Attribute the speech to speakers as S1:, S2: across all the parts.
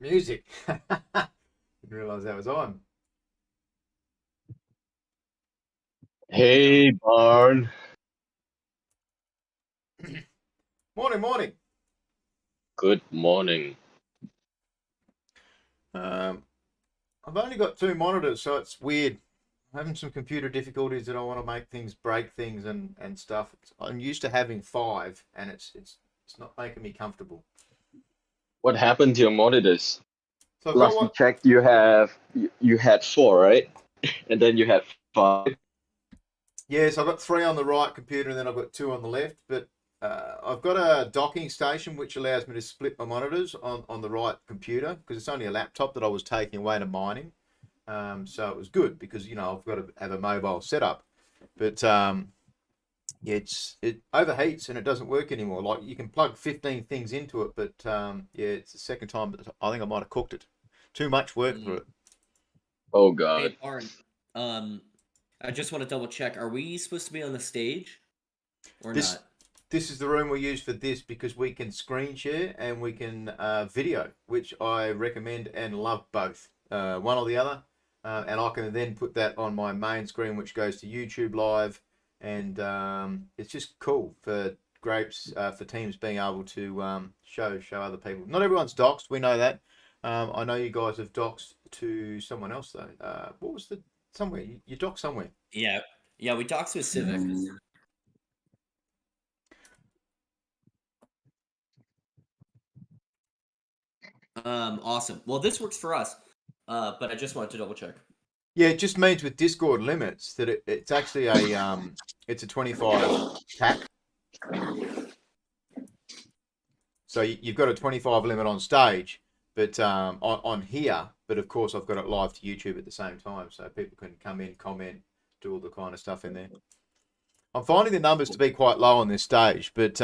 S1: Music. Didn't realise that was on.
S2: Hey, Barn.
S1: Morning, morning.
S2: Good morning.
S1: I've only got two monitors, so it's weird. I'm having some computer difficulties that I want to make things break things and stuff. I'm used to having five, and it's not making me comfortable.
S2: What happened to your monitors?
S1: So I've got
S2: Last we
S1: one.
S2: checked, you had four, right? And then you had five.
S1: Yeah, so I've got three on the right computer, and then I've got two on the left. But I've got a docking station which allows me to split my monitors on the right computer because it's only a laptop that I was taking away to mining. So it was good because I've got to have a mobile setup, but yeah, it overheats and it doesn't work anymore. Like you can plug 15 things into it, but yeah, it's the second time that I think I might have cooked it. Too much work for it.
S2: Oh God.
S3: Hey, Barn. Um, I just want to double check. Are we supposed to be on the stage or
S1: This
S3: not?
S1: this is the room we use for this because we can screen share and we can video, which I recommend and love both, one or the other. And I can then put that on my main screen, which goes to YouTube Live, and it's just cool for Grapes for teams being able to show other people. Not everyone's doxed, we know that. I know you guys have doxed to someone else though. What was the somewhere you doxed somewhere?
S3: Yeah, yeah. We talked with Civic. Awesome. Well, this works for us. But I just wanted to double check.
S1: Yeah, it just means with Discord limits that it's actually it's a 25 cap. So you've got a 25 limit on stage, but on here. But of course, I've got it live to YouTube at the same time, so people can come in, comment, do all the kind of stuff in there. I'm finding the numbers to be quite low on this stage, but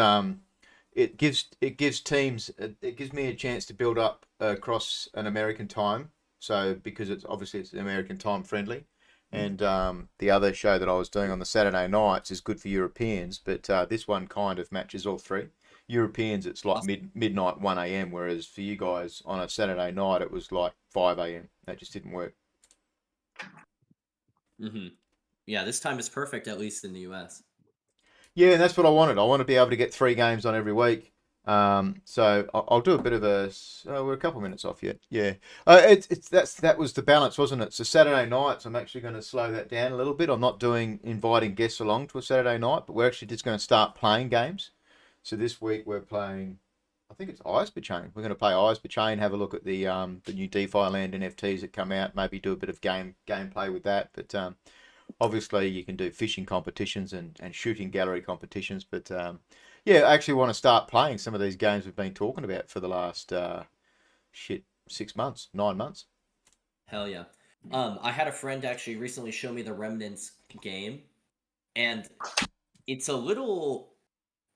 S1: it gives teams it gives me a chance to build up across an American time. So because it's American time friendly, and the other show that I was doing on the Saturday nights is good for Europeans, but this one kind of matches all three. Europeans, it's like
S3: Awesome.
S1: midnight 1 a.m., whereas for you guys on a Saturday night it was like 5 a.m. That just didn't work.
S3: Yeah, this time is perfect, at least in the US.
S1: Yeah, and that's what I wanted. I want to be able to get three games on every week. So I'll do a bit of a. We're a couple minutes off yet. Yeah, that was the balance, wasn't it? So Saturday nights, I'm actually going to slow that down a little bit. I'm not doing inviting guests along to a Saturday night, but we're actually just going to start playing games. So this week we're playing. I think it's Eyes Per Chain. We're going to play Eyes Per Chain. Have a look at the new DeFi Land NFTs that come out. Maybe do a bit of gameplay with that. But obviously, you can do fishing competitions and shooting gallery competitions. But yeah, I actually want to start playing some of these games we've been talking about for the last 6 months, 9 months.
S3: Hell yeah. I had a friend actually recently show me the Remnants game, and it's a little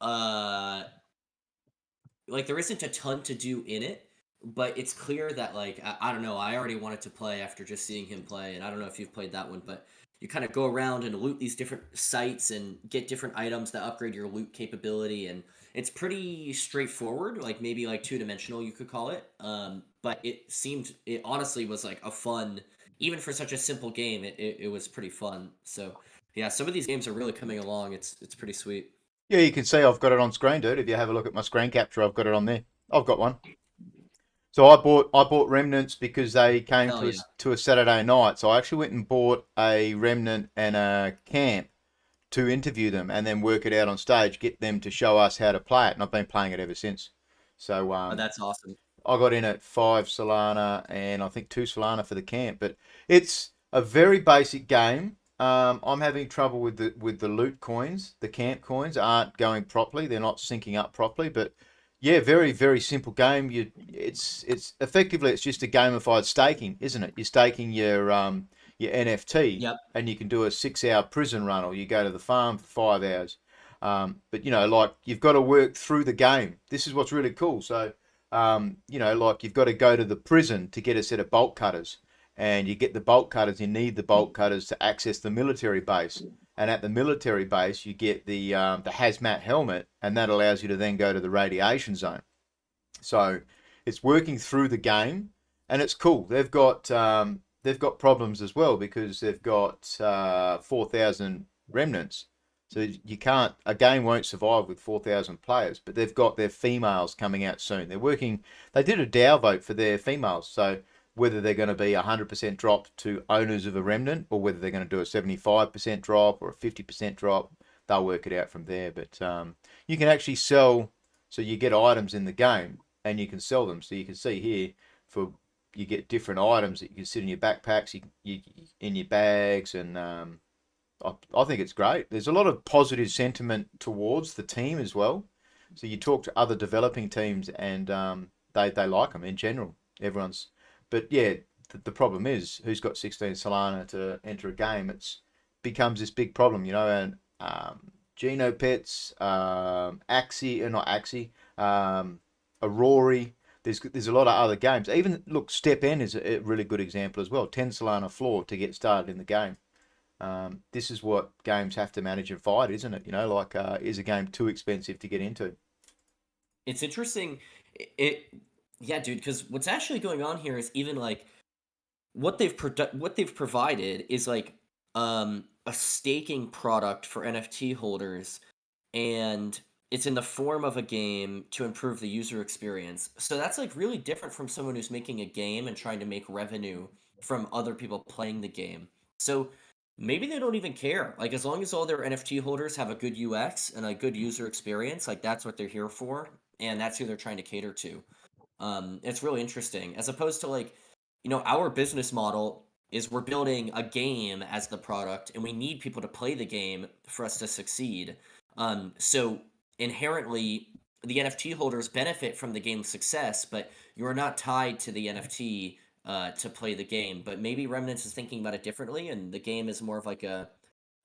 S3: like there isn't a ton to do in it, but it's clear that like I don't know, I already wanted to play after just seeing him play, and I don't know if you've played that one, but you kind of go around and loot these different sites and get different items that upgrade your loot capability, and it's pretty straightforward, like maybe like two-dimensional you could call it. But it honestly was like a fun, even for such a simple game, it was pretty fun. So yeah, some of these games are really coming along. It's pretty sweet.
S1: Yeah, you can see I've got it on screen, dude. If you have a look at my screen capture, I've got it on there. I've got one. So I bought Remnants because they came
S3: Hell
S1: to
S3: yeah.
S1: us to a Saturday night. So I actually went and bought a Remnant and a camp to interview them and then work it out on stage, get them to show us how to play it, and I've been playing it ever since. So
S3: Oh, that's awesome.
S1: I got in at 5 Solana and I think 2 Solana for the camp, but it's a very basic game. I'm having trouble with the loot coins. The camp coins aren't going properly. They're not syncing up properly. But yeah, very very simple game. It's effectively it's just a gamified staking, isn't it? You're staking your NFT,
S3: Yep.
S1: and you can do a 6 hour prison run, or you go to the farm for 5 hours. But like you've got to work through the game. This is what's really cool. So like you've got to go to the prison to get a set of bolt cutters, and you get the bolt cutters. You need the bolt cutters to access the military base, and at the military base you get the hazmat helmet, and that allows you to then go to the radiation zone. So it's working through the game, and it's cool. They've got problems as well because they've got 4,000 remnants. So you can't a game won't survive with 4,000 players. But they've got their females coming out soon. They're working. They did a DAO vote for their females. So whether they're going to be 100% drop to owners of a remnant, or whether they're going to do a 75% drop or a 50% drop, they'll work it out from there. But you can actually sell. So you get items in the game and you can sell them. So you can see here for you get different items that you can sit in your backpacks, you in your bags, and I think it's great. There's a lot of positive sentiment towards the team as well. So you talk to other developing teams, and they like them in general. Everyone's, but yeah, the problem is who's got 16 Solana to enter a game. It's becomes this big problem, you know. And Geno Pets, Axie, not Axie, Aurori. There's a lot of other games. Even look, Step N is a really good example as well. 10 Solana floor to get started in the game. This is what games have to manage and fight, isn't it? You know, like is a game too expensive to get into?
S3: It's interesting. Yeah, dude. Because what's actually going on here is even like what they've provided is like a staking product for NFT holders, and it's in the form of a game to improve the user experience. So that's like really different from someone who's making a game and trying to make revenue from other people playing the game. So maybe they don't even care. Like as long as all their NFT holders have a good UX and a good user experience, like that's what they're here for, and that's who they're trying to cater to. It's really interesting as opposed to like, our business model is we're building a game as the product and we need people to play the game for us to succeed. So inherently the NFT holders benefit from the game's success, but you're not tied to the NFT to play the game. But maybe Remnants is thinking about it differently, and the game is more of like a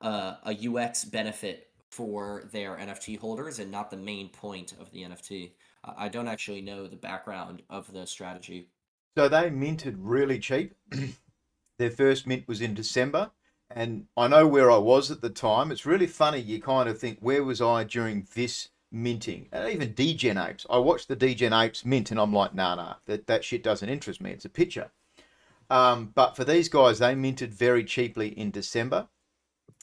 S3: UX benefit for their NFT holders and not the main point of the NFT. I don't actually know the background of the strategy.
S1: So they minted really cheap. Their first mint was in December, and I know where I was at the time. It's really funny. You kind of think, where was I during this minting? And even Degen Apes. I watched the Degen Apes mint, and I'm like, nah, that shit doesn't interest me. It's a picture. But for these guys, they minted very cheaply in December,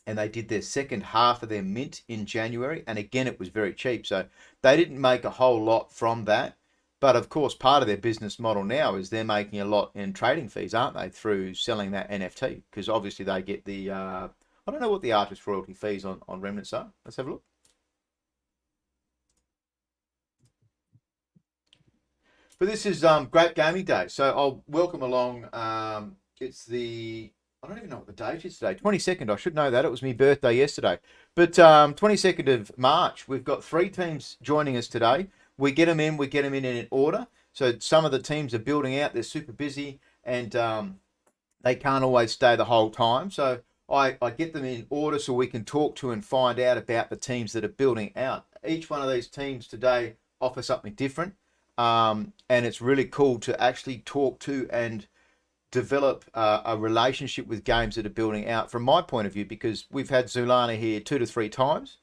S1: and they did their second half of their mint in January, and again, it was very cheap. So they didn't make a whole lot from that. But of course, part of their business model now is they're making a lot in trading fees, aren't they, through selling that NFT? Because obviously they get the, I don't know what the artist royalty fees on Remnants are. Let's have a look. But this is Grape Gaming Day. So I'll welcome along, it's the, I don't even know what the date is today, 22nd. I should know that. It was my birthday yesterday. But 22nd of March, we've got 3 teams joining us today. We get them in order. So some of the teams are building out. They're super busy, and they can't always stay the whole time. So I get them in order so we can talk to and find out about the teams that are building out. Each one of these teams today offers something different, and it's really cool to actually talk to and develop a relationship with games that are building out from my point of view, because we've had Zoolana here 2 to 3 times.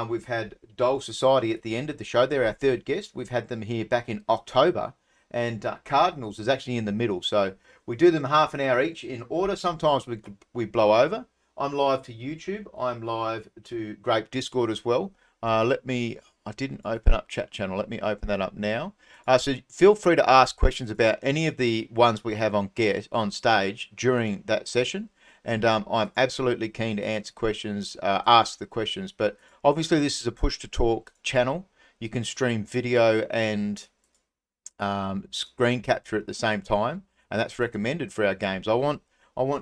S1: We've had Doll Society at the end of the show. They're our 3rd guest. We've had them here back in October. And Cardinals is actually in the middle. So we do them half an hour each in order. Sometimes we blow over. I'm live to YouTube. I'm live to Grape Discord as well. I didn't open up chat channel. Let me open that up now. So feel free to ask questions about any of the ones we have on stage during that session. And I'm absolutely keen to answer questions, ask the questions. But obviously, this is a push to talk channel. You can stream video and screen capture at the same time, and that's recommended for our games. I want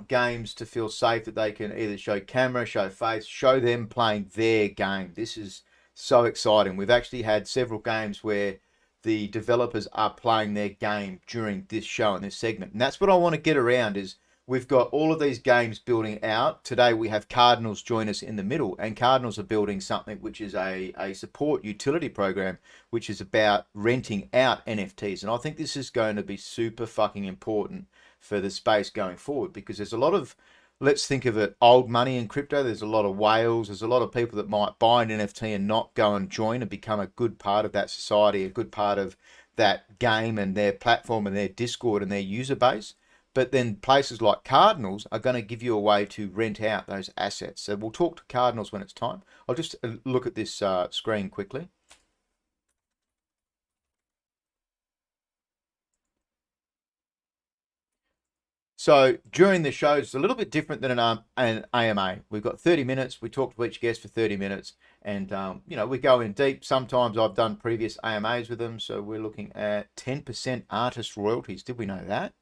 S1: games to feel safe, that they can either show camera, show face, show them playing their game. This is so exciting. We've actually had several games where the developers are playing their game during this show and this segment, and that's what I want to get around. Is we've got all of these games building out. Today we have Cardinals join us in the middle, and Cardinals are building something which is a support utility program, which is about renting out NFTs. And I think this is going to be super fucking important for the space going forward, because there's a lot of, let's think of it, old money in crypto. There's a lot of whales. There's a lot of people that might buy an NFT and not go and join and become a good part of that society, a good part of that game and their platform and their Discord and their user base. But then places like Cardinals are going to give you a way to rent out those assets. So we'll talk to Cardinals when it's time. I'll just look at this screen quickly. So during the show, it's a little bit different than an AMA. We've got 30 minutes. We talk to each guest for 30 minutes. And, we go in deep. Sometimes I've done previous AMAs with them. So we're looking at 10% artist royalties. Did we know that?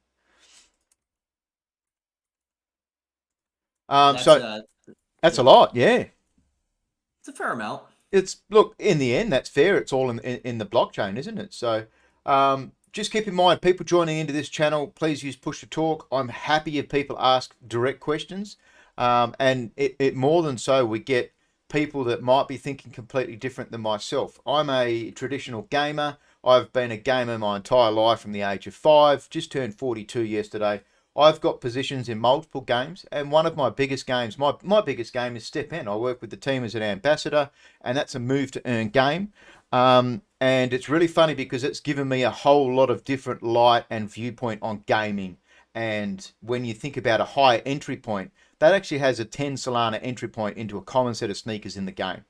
S1: That's a lot, yeah.
S3: It's a fair amount.
S1: Look, in the end, that's fair. It's all in the blockchain, isn't it? So just keep in mind, people joining into this channel, please use push to talk. I'm happy if people ask direct questions. And it more than so, we get people that might be thinking completely different than myself. I'm a traditional gamer. I've been a gamer my entire life from the age of 5, just turned 42 yesterday. I've got positions in multiple games, and one of my biggest games, my biggest game is Step In. I work with the team as an ambassador, and that's a move to earn game. And it's really funny because it's given me a whole lot of different light and viewpoint on gaming. And when you think about a high entry point, that actually has a 10 Solana entry point into a common set of sneakers in the game.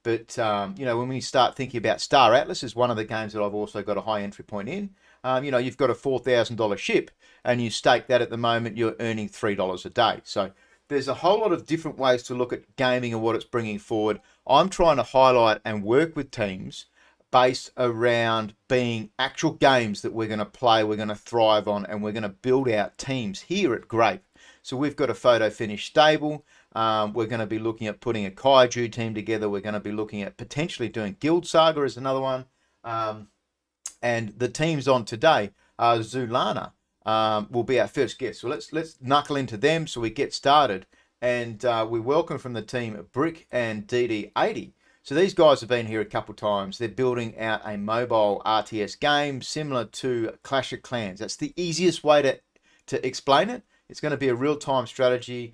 S1: But, when we start thinking about Star Atlas is one of the games that I've also got a high entry point in. You've got a $4,000 ship and you stake that at the moment, you're earning $3 a day. So there's a whole lot of different ways to look at gaming and what it's bringing forward. I'm trying to highlight and work with teams based around being actual games that we're going to play, we're going to thrive on, and we're going to build out teams here at Grape. So we've got a photo finish stable. We're going to be looking at putting a Kaiju team together. We're going to be looking at potentially doing Guild Saga as another one. And the teams on today are Zoolana. Will be our first guest. So let's knuckle into them so we get started. And we welcome from the team Brick and DD80. So these guys have been here a couple times. They're building out a mobile RTS game similar to Clash of Clans. That's the easiest way to explain it. It's going to be a real-time strategy.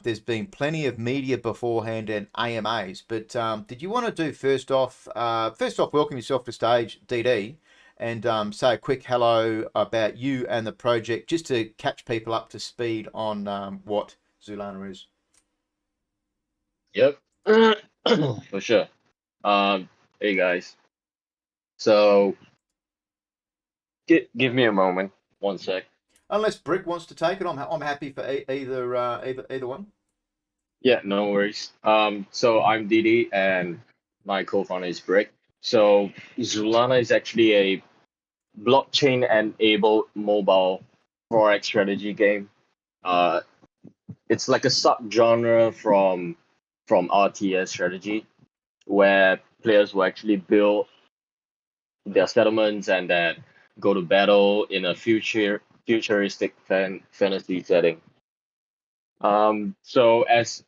S1: There's been plenty of media beforehand and AMAs. But did you want to do first off, welcome yourself to stage, DD, and say a quick hello about you and the project, just to catch people up to speed on what Zoolana is.
S2: Yep. For sure. Hey guys. So give me a moment. One sec.
S1: Unless Brick wants to take it, I'm happy for either one.
S2: Yeah, no worries. So I'm Didi and my co-founder is Brick. So Zoolana is actually a blockchain-enabled mobile forex strategy game. It's like a subgenre from RTS strategy, where players will actually build their settlements and then go to battle in a futuristic fantasy setting. So as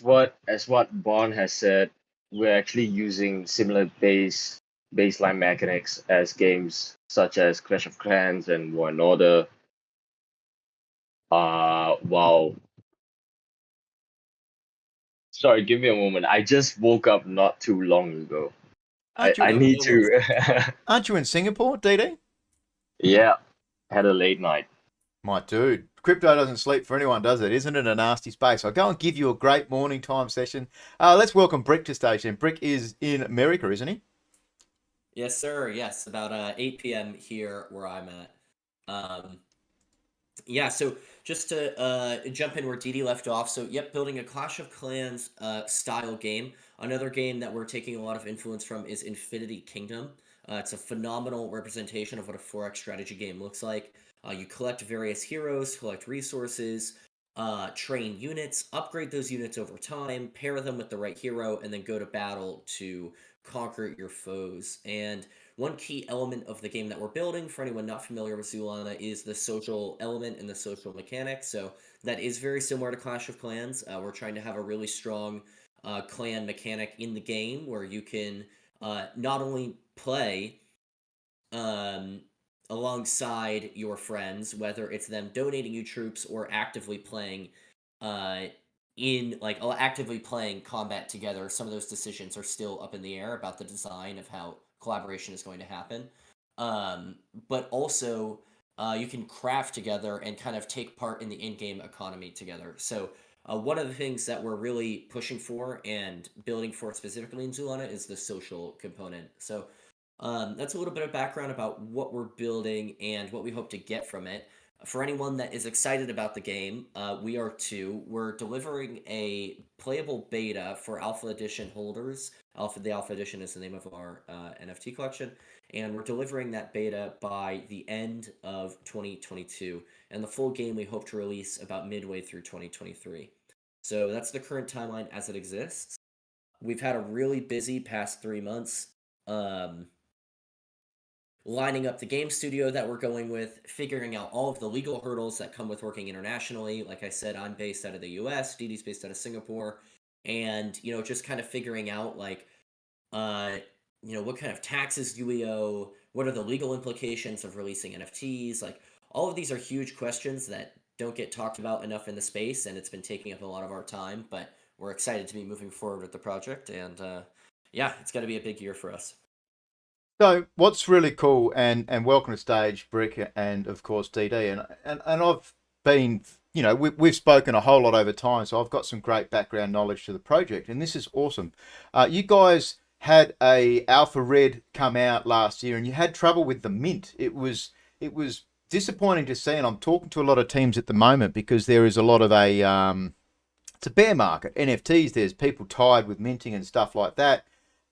S2: what Bond has said, we're actually using similar baseline mechanics as games such as Clash of Clans and War and Order. Wow. Sorry, give me a moment. I just woke up not too long ago. I need to.
S1: Aren't you in Singapore, DD?
S2: Yeah, had a late night.
S1: My dude, crypto doesn't sleep for anyone, does it? Isn't it a nasty space? I'll go and give you a great morning time session. Let's welcome Brick to station. Brick is in America, isn't he?
S3: Yes, sir. Yes, about 8 p.m. here where I'm at. Yeah, so just to jump in where Didi left off. So, yep, building a Clash of Clans style game. Another game that we're taking a lot of influence from is Infinity Kingdom. It's a phenomenal representation of what a Forex strategy game looks like. You collect various heroes, collect resources, train units, upgrade those units over time, pair them with the right hero, and then go to battle to conquer your foes. And one key element of the game that we're building, for anyone not familiar with Zoolana, is the social element and the social mechanic. So that is very similar to Clash of Clans. We're trying to have a really strong clan mechanic in the game where you can not only play alongside your friends, whether it's them donating you troops or actively playing actively playing combat together. Some of those decisions are still up in the air about the design of how collaboration is going to happen. but also you can craft together and kind of take part in the in-game economy together. So one of the things that we're really pushing for and building for specifically in Zoolana is the social component. So that's a little bit of background about what we're building and what we hope to get from it. For anyone that is excited about the game, we are too. We're delivering a playable beta for Alpha Edition holders. The Alpha Edition is the name of our NFT collection, and we're delivering that beta by the end of 2022. And the full game we hope to release about midway through 2023. So that's the current timeline as it exists. We've had a really busy past 3 months. Lining up the game studio that we're going with, figuring out all of the legal hurdles that come with working internationally. Like I said, I'm based out of the US, DD's based out of Singapore, and just kind of figuring out like what kind of taxes do we owe? What are the legal implications of releasing NFTs? Like all of these are huge questions that don't get talked about enough in the space, and it's been taking up a lot of our time, but we're excited to be moving forward with the project, and yeah, it's going to be a big year for us.
S1: So what's really cool, and welcome to stage, Brick, and of course DD, and I've been, we've spoken a whole lot over time, so I've got some great background knowledge to the project, and this is awesome. You guys had a Alpha Red come out last year, and you had trouble with the mint. It was disappointing to see, and I'm talking to a lot of teams at the moment because there is a lot of it's a bear market. NFTs, there's people tired with minting and stuff like that,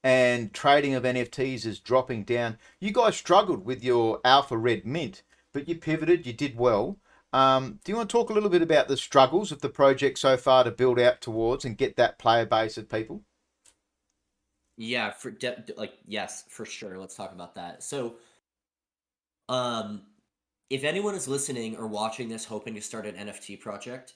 S1: and trading of NFTs is dropping down. You guys struggled with your Alpha Red mint, but you pivoted, you did well. Do you want to talk a little bit about the struggles of the project so far to build out towards and get that player base of people?
S3: Yeah, yes, for sure. Let's talk about that. So, if anyone is listening or watching this hoping to start an NFT project,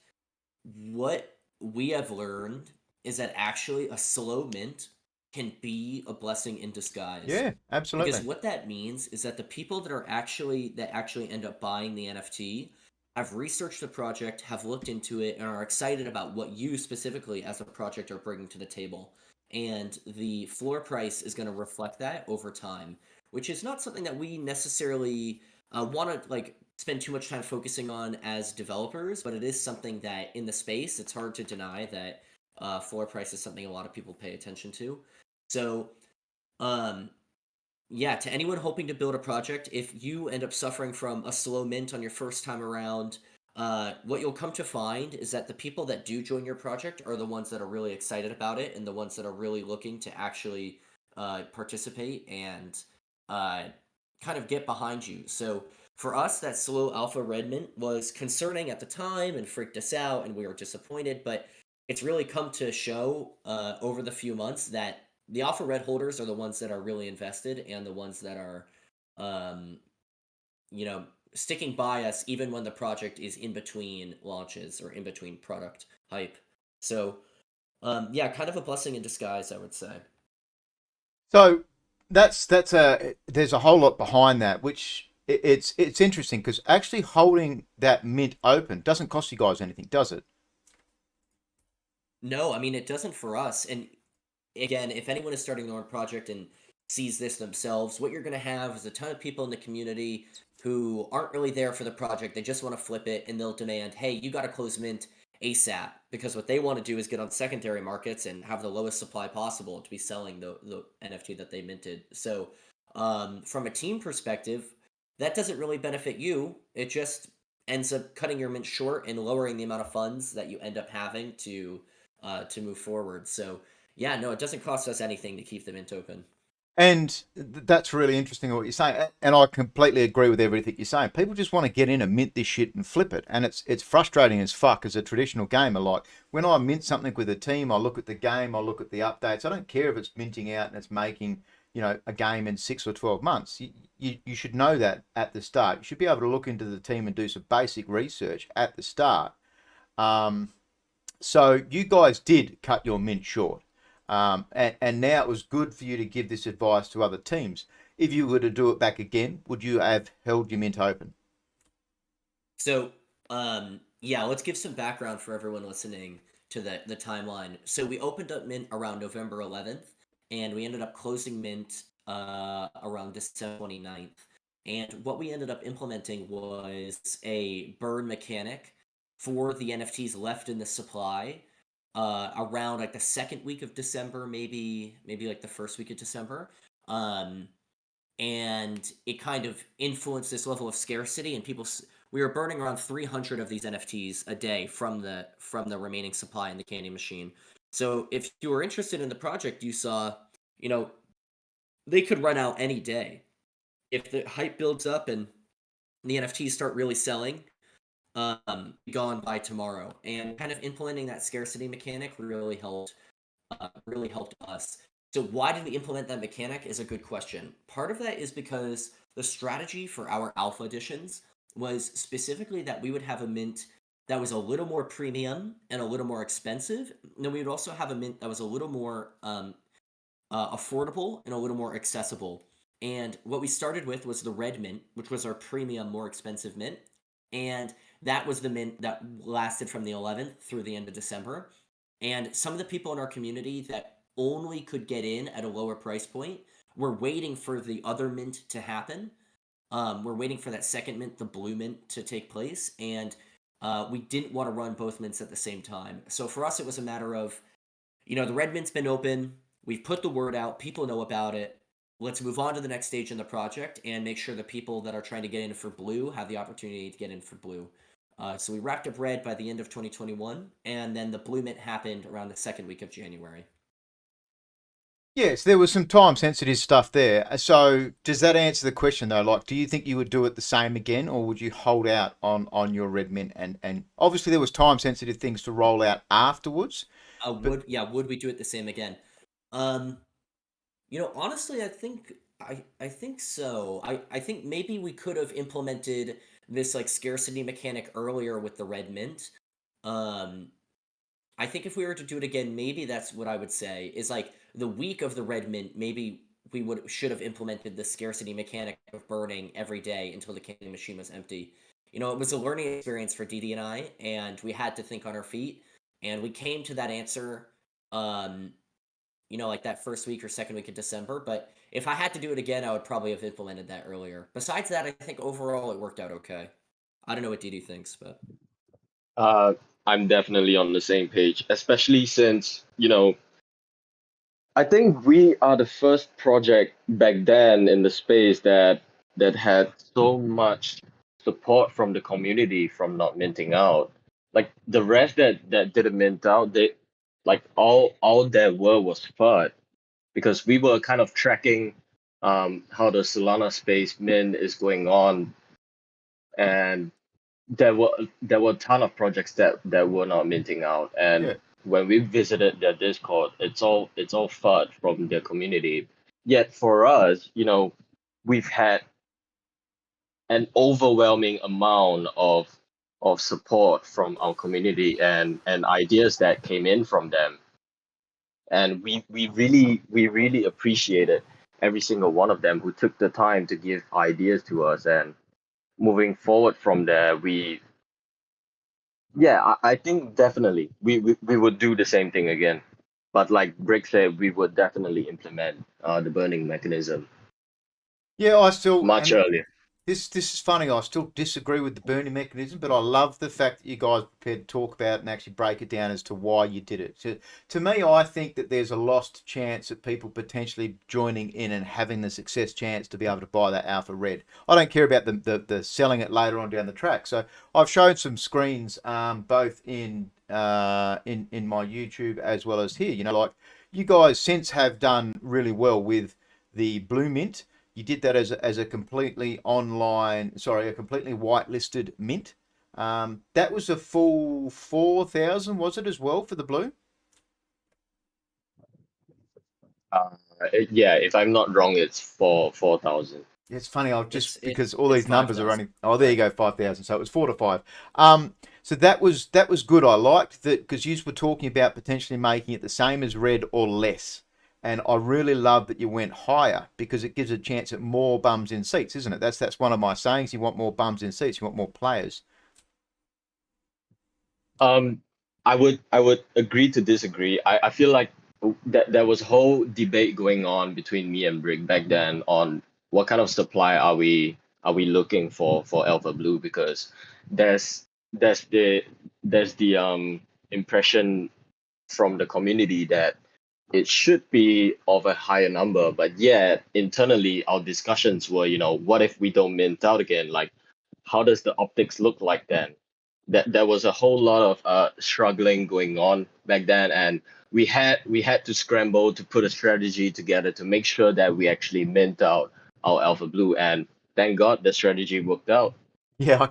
S3: what we have learned is that actually a slow mint can be a blessing in disguise.
S1: Yeah, absolutely.
S3: Because what that means is that the people that actually end up buying the NFT have researched the project, have looked into it, and are excited about what you specifically as a project are bringing to the table. And the floor price is going to reflect that over time, which is not something that we necessarily want to spend too much time focusing on as developers, but it is something that in the space it's hard to deny that floor price is something a lot of people pay attention to. So, yeah, to anyone hoping to build a project, if you end up suffering from a slow mint on your first time around, what you'll come to find is that the people that do join your project are the ones that are really excited about it and the ones that are really looking to actually participate and kind of get behind you. So for us, that slow alpha red mint was concerning at the time and freaked us out, and we were disappointed, but it's really come to show over the few months that the alpha red holders are the ones that are really invested and the ones that are sticking by us even when the project is in between launches or in between product hype. So yeah, kind of a blessing in disguise, I would say.
S1: So there's a whole lot behind that, which it's interesting because actually holding that mint open doesn't cost you guys anything, does it?
S3: No, I mean it doesn't for us. And again, if anyone is starting their own project and sees this themselves, what you're going to have is a ton of people in the community who aren't really there for the project. They just want to flip it, and they'll demand, hey, you got to close mint ASAP, because what they want to do is get on secondary markets and have the lowest supply possible to be selling the NFT that they minted. So from a team perspective, that doesn't really benefit you. It just ends up cutting your mint short and lowering the amount of funds that you end up having to move forward. So yeah, no, it doesn't cost us anything to keep the mint open.
S1: And that's really interesting what you're saying, and I completely agree with everything you're saying. People just want to get in and mint this shit and flip it, and it's frustrating as fuck as a traditional gamer. Like when I mint something with a team, I look at the game, I look at the updates. I don't care if it's minting out and it's making a game in 6 or 12 months. You should know that at the start. You should be able to look into the team and do some basic research at the start. So you guys did cut your mint short. And now it was good for you to give this advice to other teams. If you were to do it back again, would you have held your mint open?
S3: So, yeah, let's give some background for everyone listening to the timeline. So we opened up mint around November 11th, and we ended up closing mint around December 29th. And what we ended up implementing was a burn mechanic for the NFTs left in the supply around like the second week of December, maybe like the first week of December. Um, and it kind of influenced this level of scarcity, and we were burning around 300 of these NFTs a day from the remaining supply in the candy machine. So if you were interested in the project, you saw, you know, they could run out any day. If the hype builds up and the NFTs start really selling, gone by tomorrow. And kind of implementing that scarcity mechanic really helped us. So why did we implement that mechanic is a good question. Part of that is because the strategy for our alpha editions was specifically that we would have a mint that was a little more premium and a little more expensive. And then we would also have a mint that was a little more affordable and a little more accessible. And what we started with was the red mint, which was our premium, more expensive mint. And that was the mint that lasted from the 11th through the end of December. And some of the people in our community that only could get in at a lower price point were waiting for the other mint to happen. We're waiting for that second mint, the blue mint, to take place. And we didn't want to run both mints at the same time. So for us, it was a matter of, the red mint's been open. We've put the word out. People know about it. Let's move on to the next stage in the project and make sure the people that are trying to get in for blue have the opportunity to get in for blue. So we wrapped up red by the end of 2021, and then the blue mint happened around the second week of January.
S1: Yes, there was some time sensitive stuff there. So does that answer the question though? Like, do you think you would do it the same again, or would you hold out on your red mint? And obviously there was time sensitive things to roll out afterwards.
S3: Would we do it the same again? Honestly, I think so. I think maybe we could have implemented this like scarcity mechanic earlier with the red mint. I think if we were to do it again, maybe that's what I would say is like the week of the red mint, maybe we should have implemented the scarcity mechanic of burning every day until the candy machine was empty. It was a learning experience for Didi and I, and we had to think on our feet, and we came to that answer like that first week or second week of December. But if I had to do it again, I would probably have implemented that earlier. Besides that, I think overall it worked out okay. I don't know what Didi thinks, but
S2: I'm definitely on the same page, especially since, I think we are the first project back then in the space that had so much support from the community from not minting out. Like the rest that didn't mint out, they like all there was FUD, because we were kind of tracking how the Solana space mint is going on, and there were a ton of projects that were not minting out. And
S1: Yeah.
S2: when we visited their Discord, it's all FUD from their community. Yet for us, we've had an overwhelming amount of support from our community and ideas that came in from them. And we really appreciated every single one of them who took the time to give ideas to us. And moving forward from there, I think definitely we would do the same thing again. But like Brick said, we would definitely implement the burning mechanism
S1: Yeah, I still
S2: much
S1: and
S2: earlier.
S1: this is funny. I still disagree with the burning mechanism, but I love the fact that you guys are prepared to talk about it and actually break it down as to why you did it. To me, I think that there's a lost chance of people potentially joining in and having the success chance to be able to buy that alpha red. I don't care about the selling it later on down the track. So I've shown some screens, both in my YouTube as well as here. Like you guys since have done really well with the blue mint. You did that as a completely a completely whitelisted mint. That was a full 4,000, was it as well for the blue?
S2: Uh, yeah, if I'm not wrong, it's for 4,000.
S1: Yeah, it's funny. I've just
S3: it's
S1: because all these numbers are
S3: 5,000.
S1: only. Oh, there you go, 5,000. So it was 4 to 5. So that was good. I liked that because you were talking about potentially making it the same as red or less. And I really love that you went higher because it gives a chance at more bums in seats, isn't it? That's one of my sayings. You want more bums in seats. You want more players.
S2: Um, I would agree to disagree. I feel like that there was a whole debate going on between me and Brick back then on what kind of supply are we are we looking for Alpha Blue, because there's there's the there's the impression from the community that it should be of a higher number, but yet internally our discussions were, what if we don't mint out again? Like, how does the optics look like then? That there was a whole lot of struggling going on back then, and we had to scramble to put a strategy together to make sure that we actually mint out our Alpha Blue, and thank God the strategy worked out.
S1: Yeah,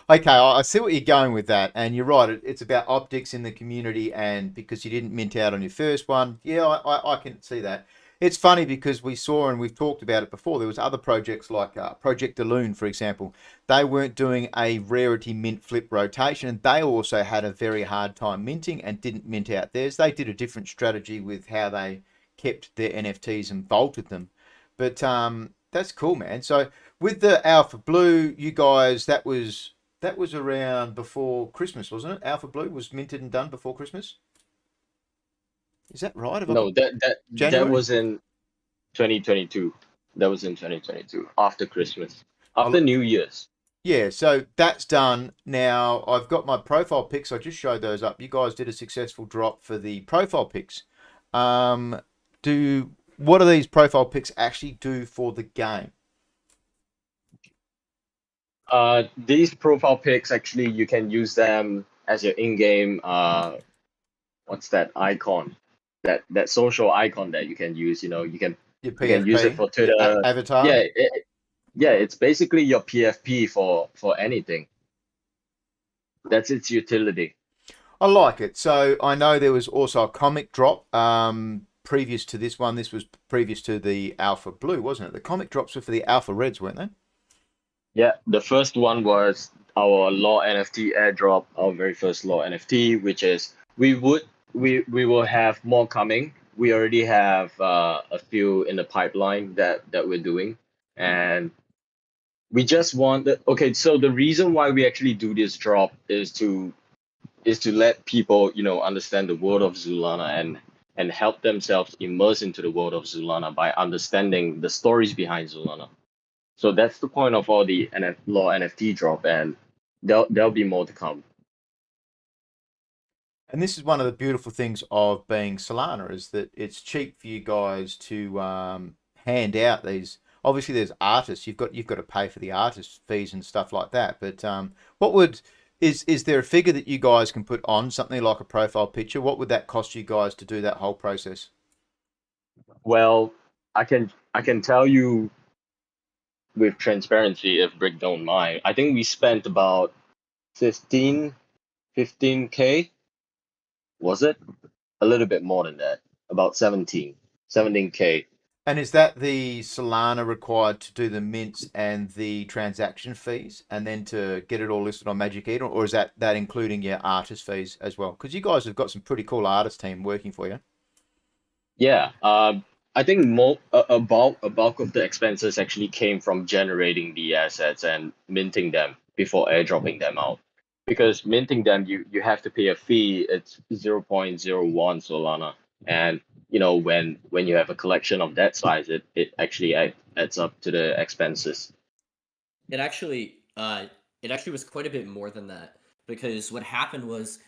S1: I see what you're going with that, and you're right. It's about optics in the community, and because you didn't mint out on your first one, yeah, I can see that. It's funny because we saw and we've talked about it before. There was other projects like Project Loon, for example. They weren't doing a rarity mint flip rotation, and they also had a very hard time minting and didn't mint out theirs. They did a different strategy with how they kept their NFTs and vaulted them. But that's cool, man. So with the Alpha Blue, you guys, that was around before Christmas, wasn't it? Alpha Blue was minted and done before Christmas. Is that right? Have I got
S2: No, that
S1: January?
S2: was in 2022. That was in 2022 after Christmas,
S1: Oh,
S2: after New Year's.
S1: yeah, so that's done. Now I've got my profile pics. I just showed those up. You guys did a successful drop for the profile pics. Um, do what do these profile pics actually do for the game?
S2: These profile pics, actually you can use them as your in-game what's that icon? That social icon that you can use.
S1: Your
S2: You can use it
S1: PFP,
S2: for
S1: your
S2: Twitter.
S1: avatar.
S2: Yeah, yeah, it's basically your PFP for anything. That's its utility.
S1: I like it. So I know there was also a comic drop previous to this one. This was previous to the Alpha Blue, wasn't it? The comic drops were for the Alpha Reds, weren't they?
S2: Yeah, the first one was our Law NFT airdrop, our very first Law NFT, which is we will have more coming. We already have a few in the pipeline that we're doing, and we just want the okay. So the reason why we actually do this drop is to let people, understand the world of Zulana, and help themselves immerse into the world of Zulana by understanding the stories behind Zulana. So that's the point of all the Law NFT drop, and there'll be more to come.
S1: And this is one of the beautiful things of being Solana is that it's cheap for you guys to hand out these. Obviously, there's artists. You've got to pay for the artist fees and stuff like that. But what would is there a figure that you guys can put on something like a profile picture? What would that cost you guys to do that whole process?
S2: Well, I can tell you with transparency, if Brick don't mind. I think we spent about 15 15K, was it? A little bit more than that. About 17K.
S1: And is that the Solana required to do the mints and the transaction fees, and then to get it all listed on Magic Eden, or is that including your artist fees as well? Because you guys have got some pretty cool artist team working for you.
S2: Yeah, I think a bulk of the expenses actually came from generating the assets and minting them before airdropping them out. Because minting them, you have to pay a fee. It's 0.01 Solana, and when you have a collection of that size, it actually adds up to the expenses.
S3: It actually, uh, it actually was quite a bit more than that because what happened was,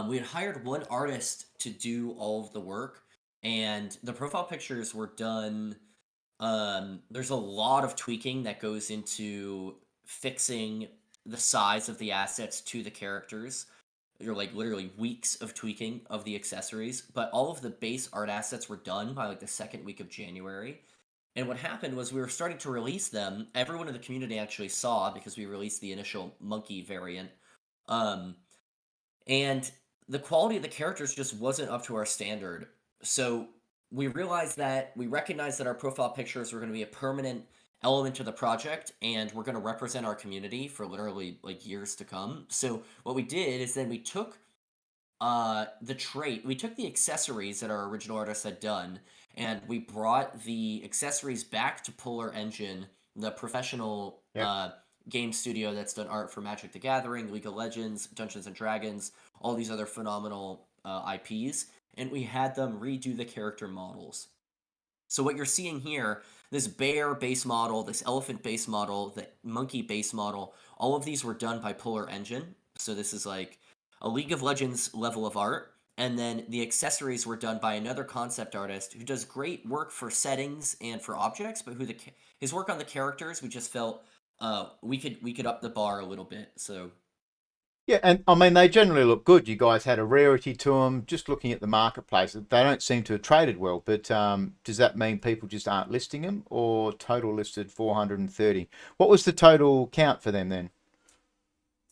S3: we had hired one artist to do all of the work, and the profile pictures were done. There's a lot of tweaking that goes into fixing the size of the assets to the characters. You're like literally weeks of tweaking of the accessories, but all of the base art assets were done by like the second week of January. And what happened was we were starting to release them. Everyone in the community actually saw because we released the initial monkey variant. Um, and the quality of the characters just wasn't up to our standard. So we recognized that our profile pictures were going to be a permanent element to the project and we're going to represent our community for literally like years to come. So what we did is then we took we took the accessories that our original artist had done and we brought the accessories back to Polar Engine, the professional
S1: Yep.
S3: game studio that's done art for Magic the Gathering, League of Legends, Dungeons and Dragons, all these other phenomenal IPs, and we had them redo the character models. So what you're seeing here, this bear base model, this elephant base model, the monkey base model, all of these were done by Polar Engine. So this is like a League of Legends level of art. And then the accessories were done by another concept artist who does great work for settings and for objects, but his work on the characters, we just felt we could up the bar a little bit. So
S1: Yeah, and I mean they generally look good. You guys had a rarity to them. Just looking at the marketplace, they don't seem to have traded well. But does that mean people just aren't listing them, or total listed 430? What was the total count for them then?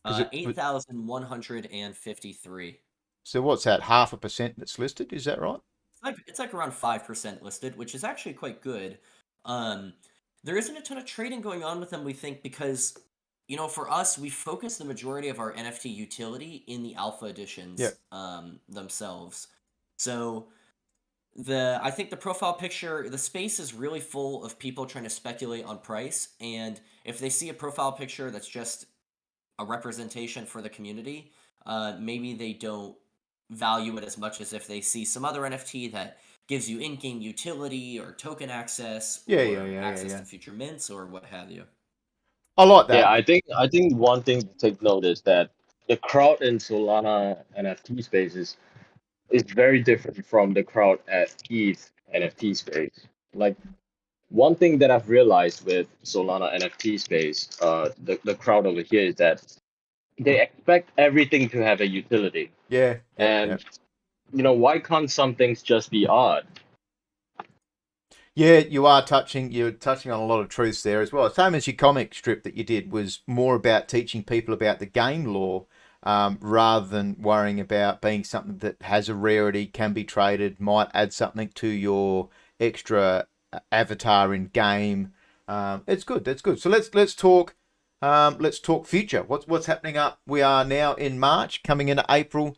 S1: Because
S3: 8,153.
S1: so what's that? 0.5% that's listed? Is that right?
S3: It's like around 5% listed, which is actually quite good. Um, there isn't a ton of trading going on with them, we think, because for us, we focus the majority of our NFT utility in the alpha
S1: Yeah.
S3: editions themselves. So I think the profile picture, the space is really full of people trying to speculate on price, and if they see a profile picture that's just a representation for the community, maybe they don't value it as much as if they see some other NFT that gives you in-game utility or token access
S1: Yeah,
S3: or
S1: yeah, yeah, yeah,
S3: access
S1: yeah.
S3: to future mints or what have you.
S1: I like
S2: Yeah,
S1: that.
S2: I think one thing to take note is that the crowd in Solana NFT spaces is very different from the crowd at ETH NFT space. Like one thing that I've realized with Solana NFT space, the crowd over here is that they expect everything to have a utility.
S1: Yeah, yeah, yeah.
S2: And why can't some things just be art?
S1: Yeah, you're touching on a lot of truths there as well. Same as your comic strip that you did was more about teaching people about the game lore, rather than worrying about being something that has a rarity, can be traded, might add something to your extra avatar in game. It's good. That's good. So let's talk. Let's talk future. What's happening up? We are now in March, coming into April.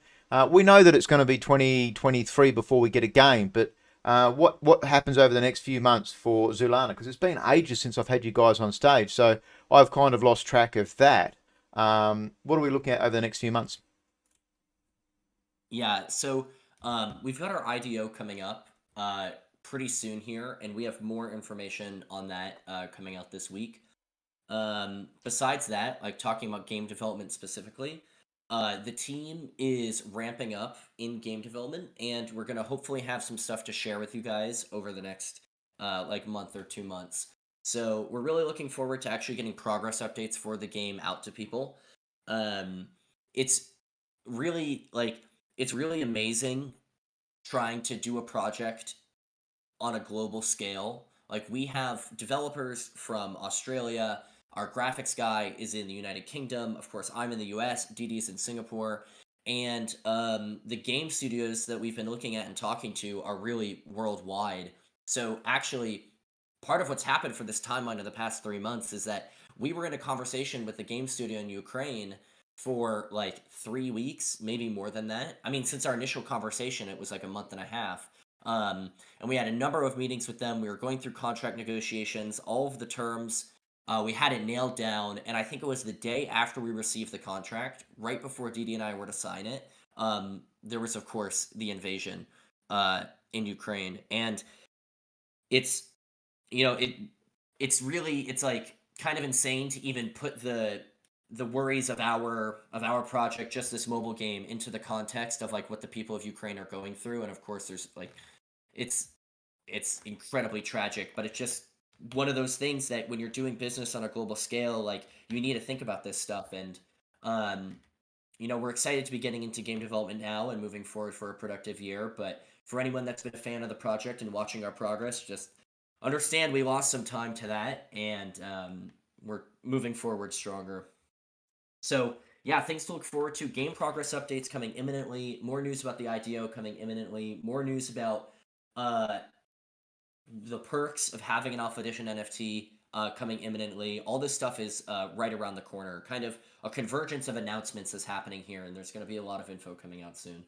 S1: We know that it's going to be 2023 before we get a game, but what happens over the next few months for Zoolana? Because it's been ages since I've had you guys on stage, so I've kind of lost track of that. What are we looking at over the next few months?
S3: Yeah, so we've got our IDO coming up pretty soon here, and we have more information on that coming out this week. Besides that, like talking about game development specifically, the team is ramping up in game development, and we're gonna hopefully have some stuff to share with you guys over the next like month or 2 months. So we're really looking forward to actually getting progress updates for the game out to people. Um, it's really like it's really amazing trying to do a project on a global scale. Like we have developers from Australia. Our graphics guy is in the United Kingdom. Of course, I'm in the US. DD's in Singapore. And the game studios that we've been looking at and talking to are really worldwide. So actually, part of what's happened for this timeline of the past 3 months is that we were in a conversation with the game studio in Ukraine for like 3 weeks, maybe more than that. I mean, since our initial conversation, it was like a month and a half. And we had a number of meetings with them. We were going through contract negotiations, all of the terms. We had it nailed down, and I think it was the day after we received the contract, right before Didi and I were to sign it. There was, of course, the invasion in Ukraine, and it's it's really it's like kind of insane to even put the worries of our project, just this mobile game, into the context of like what the people of Ukraine are going through, and of course, there's like it's it's incredibly tragic, but it's just one of those things that when you're doing business on a global scale, like you need to think about this stuff. And um, we're excited to be getting into game development now and moving forward for a productive year. But for anyone that's been a fan of the project and watching our progress, just understand we lost some time to that, and we're moving forward stronger. So yeah, things to look forward to. Game progress updates coming imminently. More news about the IDO coming imminently. More news about uh, the perks of having an Alpha Edition NFT coming imminently. All this stuff is right around the corner. Kind of a convergence of announcements is happening here, and there's going to be a lot of info coming out soon.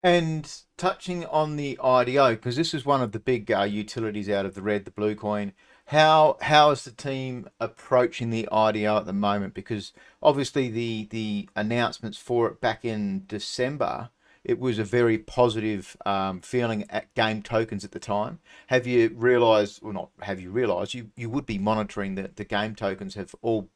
S1: And touching on the IDO, because this is one of the big utilities out of the red, the blue coin. How is the team approaching the IDO at the moment? Because obviously the announcements for it back in December it was a very positive feeling at Game Tokens at the time. Have you realised, or not? Have you realised you would be monitoring that the Game Tokens have all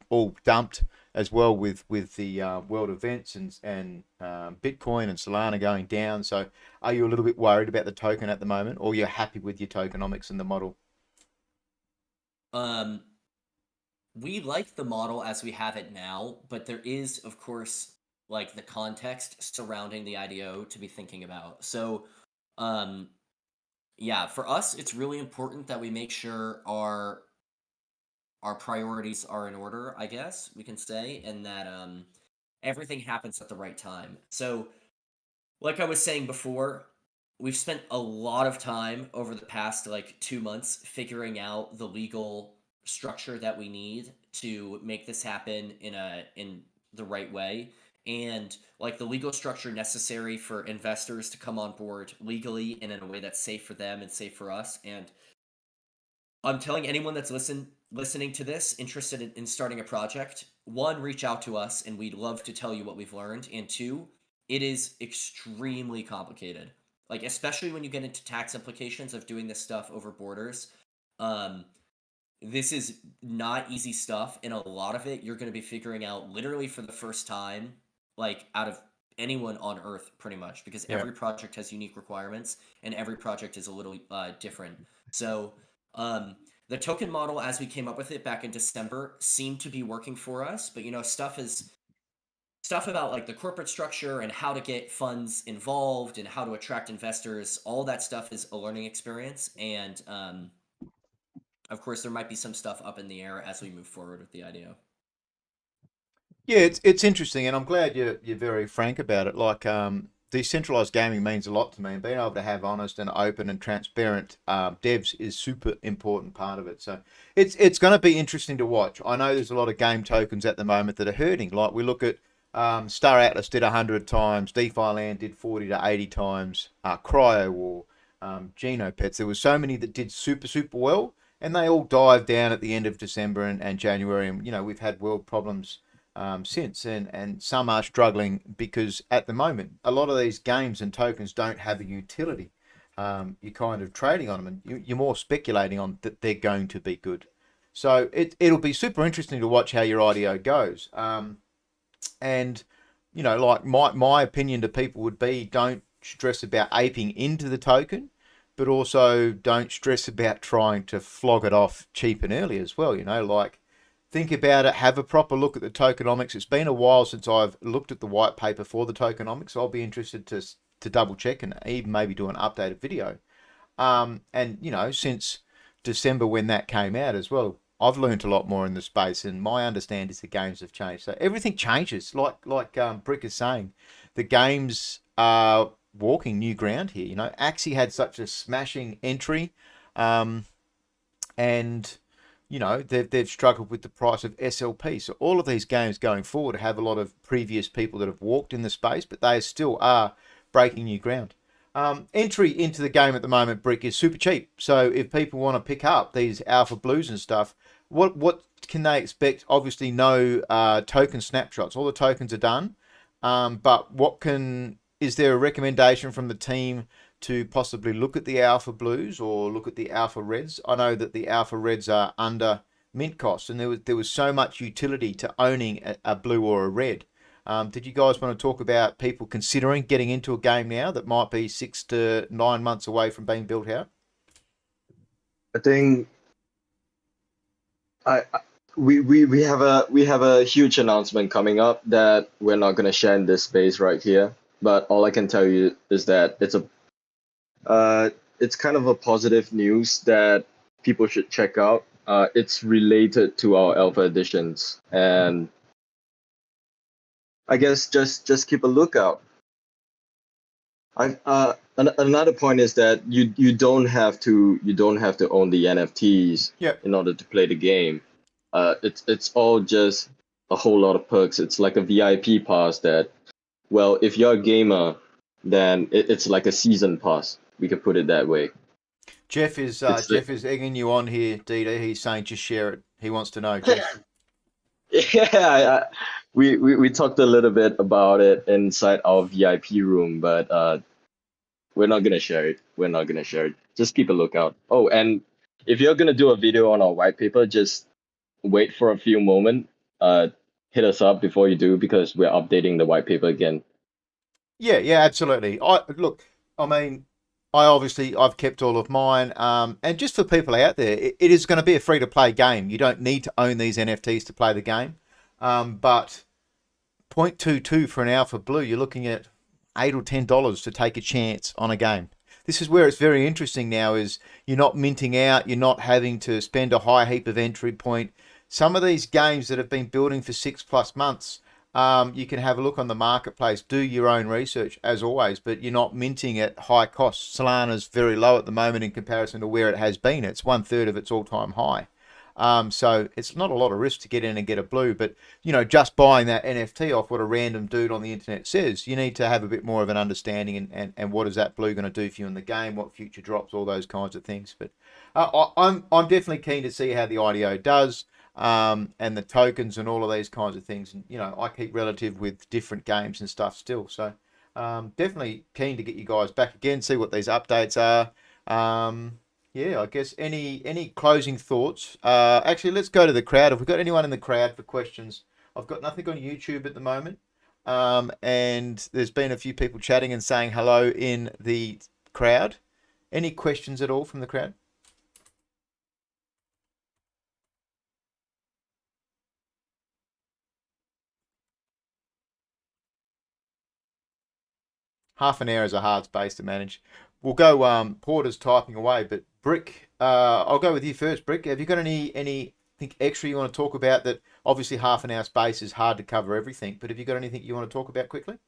S1: dumped as well with the world events and Bitcoin and Solana going down. So, are you a little bit worried about the token at the moment, or you're happy with your tokenomics and the model?
S3: We like the model as we have it now, but there is, of course, like the context surrounding the IDO to be thinking about. So, um, yeah, for us, it's really important that we make sure our priorities are in order, I guess we can say, and that everything happens at the right time. So, like I was saying before, we've spent a lot of time over the past like 2 months figuring out the legal structure that we need to make this happen in the right way, and like the legal structure necessary for investors to come on board legally and in a way that's safe for them and safe for us. And I'm telling anyone that's listening to this, interested in starting a project, one, reach out to us and we'd love to tell you what we've learned. And two, it is extremely complicated. Like, especially when you get into tax implications of doing this stuff over borders. Um, this is not easy stuff, and a lot of it you're going to be figuring out literally for the first time, like out of anyone on Earth, pretty much, because
S1: Yeah.
S3: every project has unique requirements and every project is a little different. So, um, the token model, as we came up with it back in December, seemed to be working for us, but stuff about like the corporate structure and how to get funds involved and how to attract investors. All that stuff is a learning experience, and of course, there might be some stuff up in the air as we move forward with the IDO.
S1: Yeah, it's interesting, and I'm glad you're very frank about it. Like, decentralized gaming means a lot to me, and being able to have honest and open and transparent devs is super important part of it. So it's going to be interesting to watch. I know there's a lot of game tokens at the moment that are hurting. Like we look at Star Atlas did 100 times, DeFi Land did 40 to 80 times, Cryo War, Genopets. There was so many that did super well, and they all dived down at the end of December and January. And we've had world problems since, and some are struggling because at the moment a lot of these games and tokens don't have a utility. You're kind of trading on them, and you're more speculating on that they're going to be good. So it'll be super interesting to watch how your IDO goes. And like my opinion to people would be, don't stress about aping into the token, but also don't stress about trying to flog it off cheap and early as well. Like, think about it, have a proper look at the tokenomics. It's been a while since I've looked at the white paper for the tokenomics. So I'll be interested to double check and even maybe do an updated video. And since December when that came out as well, I've learned a lot more in the space, and my understanding is the games have changed. So everything changes. Like Brick is saying, the games are walking new ground here. Axie had such a smashing entry, and they've struggled with the price of SLP. So all of these games going forward have a lot of previous people that have walked in the space, but they still are breaking new ground. Entry into the game at the moment, Brick, is super cheap. So if people want to pick up these alpha blues and stuff, what can they expect? Obviously, no token snapshots. All the tokens are done. But is there a recommendation from the team to possibly look at the alpha blues or look at the alpha reds? I know that the alpha reds are under mint cost, and there was so much utility to owning a blue or a red. Did you guys want to talk about people considering getting into a game now that might be 6 to 9 months away from being built out?
S2: I think we have a huge announcement coming up that we're not gonna share in this space right here. But all I can tell you is that it's kind of a positive news that people should check out. It's related to our alpha editions, and I guess just keep a lookout. Another point is that you don't have to own the NFTs in order to play the game. It's all just a whole lot of perks. It's like a VIP pass that, well, if you're a gamer, then it's like a season pass. We could put it that way.
S1: Jeff is egging you on here, Dita. He's saying just share it. He wants to know, Jeff.
S2: Yeah, we talked a little bit about it inside our VIP room, but we're not gonna share it. We're not gonna share it. Just keep a lookout. Oh, and if you're gonna do a video on our white paper, just wait for a few moments. Hit us up before you do because we're updating the white paper again.
S1: Yeah, yeah, absolutely. I mean, I've kept all of mine. And just for people out there, it is going to be a free to play game. You don't need to own these NFTs to play the game. But 0.22 for an alpha blue, you're looking at $8 or $10 to take a chance on a game. This is where it's very interesting now is you're not minting out, you're not having to spend a high heap of entry point. Some of these games that have been building for 6+ months, you can have a look on the marketplace, do your own research as always, but you're not minting at high costs. Solana's very low at the moment in comparison to where it has been. It's 1/3 of its all-time high. So it's not a lot of risk to get in and get a blue, but just buying that NFT off what a random dude on the internet says, you need to have a bit more of an understanding and what is that blue going to do for you in the game, what future drops, all those kinds of things. But I'm definitely keen to see how the IDO does, and the tokens and all of these kinds of things. And I keep relative with different games and stuff still, so definitely keen to get you guys back again, see what these updates are. Yeah, I guess any closing thoughts? Actually, let's go to the crowd. Have we got anyone in the crowd for questions? I've got nothing on YouTube at the moment, and there's been a few people chatting and saying hello in the crowd. Any questions at all from the crowd? Half an hour is a hard space to manage. We'll go. Porter's typing away, but Brick. I'll go with you first, Brick. Have you got anything extra you want to talk about? That obviously half an hour space is hard to cover everything, but have you got anything you want to talk about quickly?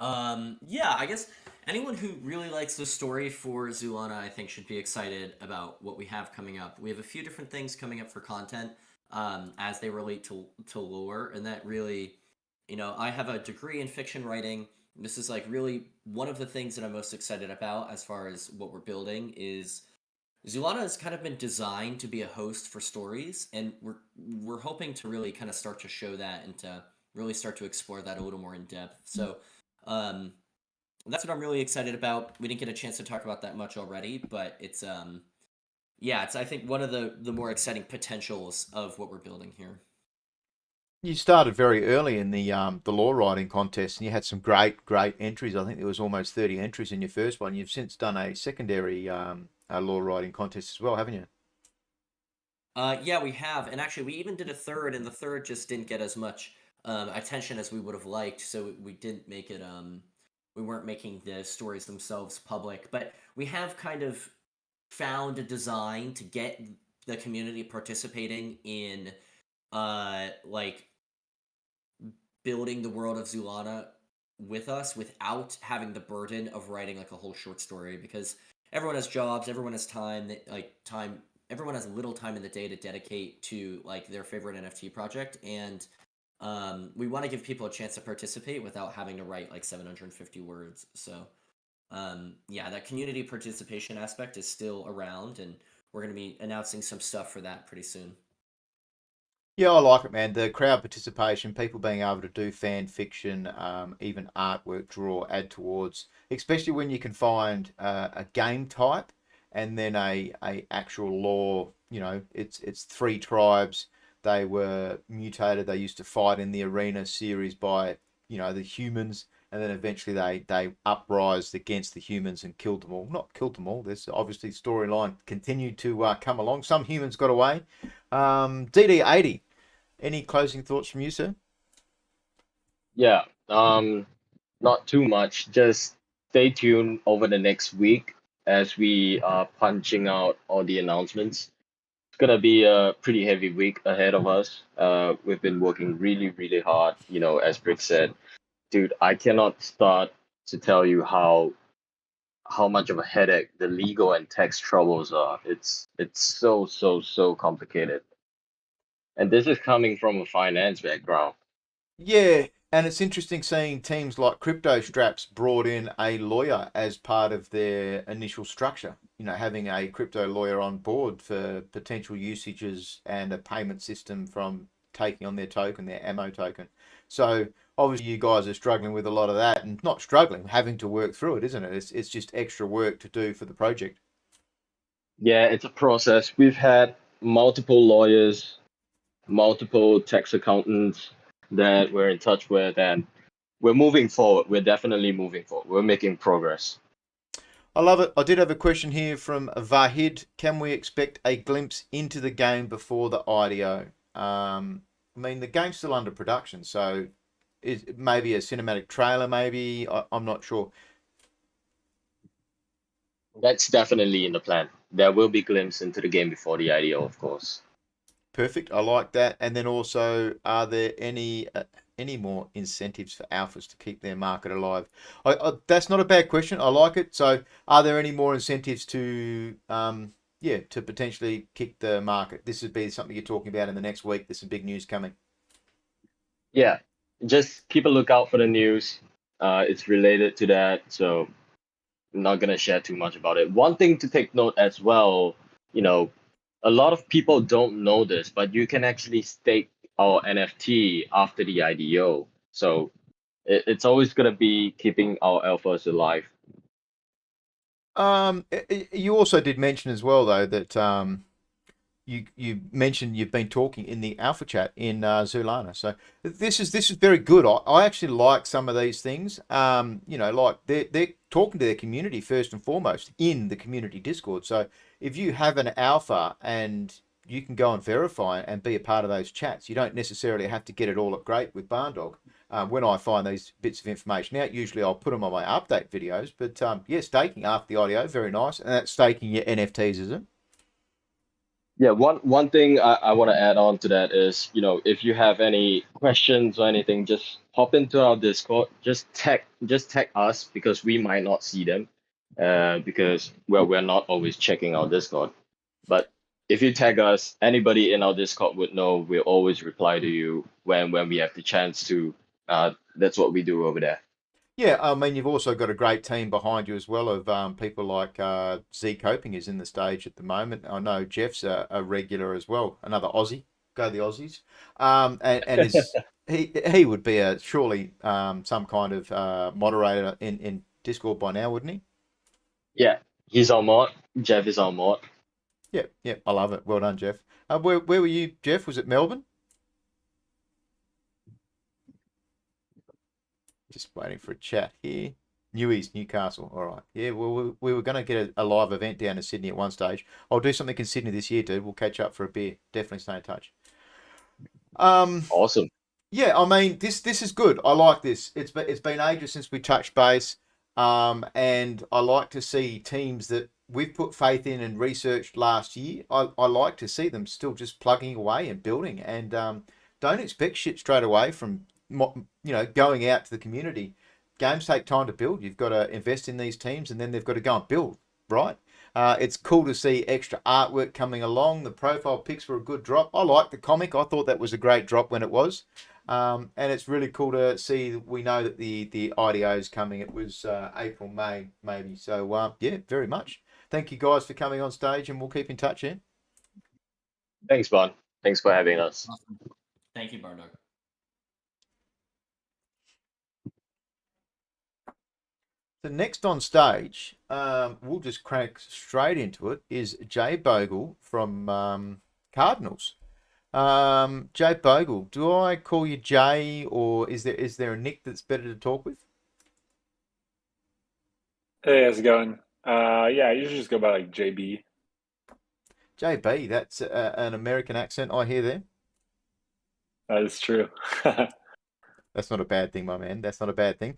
S3: Yeah, I guess anyone who really likes the story for Zoolana, I think, should be excited about what we have coming up. We have a few different things coming up for content, as they relate to lore, and that really, I have a degree in fiction writing. This is like really one of the things that I'm most excited about as far as what we're building is Zoolana has kind of been designed to be a host for stories, and we're hoping to really kind of start to show that and to really start to explore that a little more in depth. So, um, that's what I'm really excited about. We didn't get a chance to talk about that much already, but it's yeah, it's I think one of the more exciting potentials of what we're building here.
S1: You started very early in the law writing contest, and you had some great entries. I think there was almost 30 entries in your first one. You've since done a secondary law writing contest as well, haven't you?
S3: Yeah, we have, and actually, we even did a third, and the third just didn't get as much attention as we would have liked. So we didn't make it. We weren't making the stories themselves public, but we have kind of found a design to get the community participating in, like building the world of Zoolana with us without having the burden of writing like a whole short story because everyone has jobs, everyone has time, everyone has little time in the day to dedicate to like their favorite NFT project, and we want to give people a chance to participate without having to write like 750 words. So yeah, that community participation aspect is still around, and we're going to be announcing some stuff for that pretty soon.
S1: Yeah, I like it, man. The crowd participation, people being able to do fan fiction, even artwork, draw, add towards, especially when you can find a game type and then a actual lore. It's three tribes. They were mutated. They used to fight in the arena series by the humans, and then eventually they uprised against the humans and killed them all. Not killed them all. There's obviously storyline continued to come along. Some humans got away. DD80. Any closing thoughts from you, sir?
S2: Yeah. Not too much. Just stay tuned over the next week as we are punching out all the announcements. It's gonna be a pretty heavy week ahead of us. We've been working really, really hard. As Brick said, dude, I cannot start to tell you how much of a headache the legal and tax troubles are. It's so complicated. And this is coming from a finance background.
S1: Yeah, and it's interesting seeing teams like Crypto Straps brought in a lawyer as part of their initial structure. Having a crypto lawyer on board for potential usages and a payment system from taking on their token, their ammo token. So obviously you guys are struggling with a lot of that, and not struggling, having to work through it, isn't it? It's just extra work to do for the project.
S2: Yeah, it's a process. We've had multiple lawyers, multiple tax accountants that we're in touch with, and we're moving forward. We're definitely moving forward. We're making progress.
S1: I love it. I did have a question here from Vahid. Can we expect a glimpse into the game before the IDO? I mean, the game's still under production, so is maybe a cinematic trailer, maybe. I'm not sure.
S2: That's definitely in the plan. There will be glimpse into the game before the IDO, of course.
S1: Perfect. I like that. And then also, are there any more incentives for alphas to keep their market alive? That's not a bad question. I like it. So, are there any more incentives to to potentially kick the market? This would be something you're talking about in the next week. There's some big news coming.
S2: Yeah, just keep a lookout for the news. It's related to that, so I'm not gonna share too much about it. One thing to take note as well, a lot of people don't know this, but you can actually stake our NFT after the IDO. So it's always gonna be keeping our alphas alive.
S1: You also did mention as well, though, that you mentioned you've been talking in the alpha chat in Zoolana. So this is very good. I actually like some of these things. Like they're talking to their community first and foremost in the community Discord. So if you have an alpha and you can go and verify and be a part of those chats, you don't necessarily have to get it all at Grape with Barndog. When I find these bits of information out, usually I'll put them on my update videos. But staking after the IDO, very nice. And that's staking your NFTs, is it?
S2: Yeah, one thing I want to add on to that is, if you have any questions or anything, just hop into our Discord. Just tag us because we might not see them, because we're not always checking our Discord. But if you tag us, anybody in our Discord would know we'll always reply to you when we have the chance to. That's what we do over there.
S1: Yeah, I mean, you've also got a great team behind you as well of people like Z Coping is in the stage at the moment. I know Jeff's a regular as well, another Aussie. Go the Aussies. And is he would be surely some kind of moderator in Discord by now, wouldn't he?
S2: Yeah, he's our mod. Jeff is our mod.
S1: Yeah, I love it. Well done, Jeff. Where were you, Jeff? Was it Melbourne? Just waiting for a chat here. Newcastle. All right. Yeah, well, we were going to get a live event down in Sydney at one stage. I'll do something in Sydney this year, dude. We'll catch up for a beer. Definitely stay in touch.
S2: Awesome.
S1: Yeah, I mean, this is good. I like this. It's been ages since we touched base, and I like to see teams that we've put faith in and researched last year. I like to see them still just plugging away and building, and don't expect shit straight away from going out to the community. Games take time to build. You've got to invest in these teams, and then they've got to go and build, right? It's cool to see extra artwork coming along. The profile pics were a good drop. I like the comic. I thought that was a great drop when it was. And it's really cool to see. We know that the IDO is coming. It was April, May, maybe. So, yeah, very much. Thank you guys for coming on stage, and we'll keep in touch, yeah?
S2: Thanks, Bon. Thanks for having us.
S3: Awesome. Thank you, Barndog.
S1: The next on stage, we'll just crank straight into it, is Jay Bogle from Cardinals. Jay Bogle, do I call you Jay, or is there a nick that's better to talk with?
S4: Hey, how's it going? Yeah, I usually just go by like JB.
S1: JB, that's an American accent I hear there.
S4: That is true.
S1: That's not a bad thing, my man. That's not a bad thing.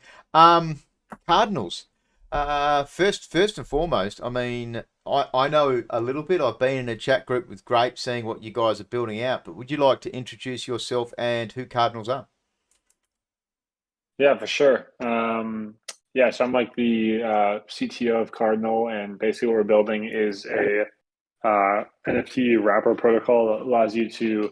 S1: Cardinals. First and foremost, I mean, I know a little bit. I've been in a chat group with Grape, seeing what you guys are building out. But would you like to introduce yourself and who Cardinals are?
S4: Yeah, for sure. Yeah, so I'm like the CTO of Cardinal, and basically what we're building is a NFT wrapper protocol that allows you to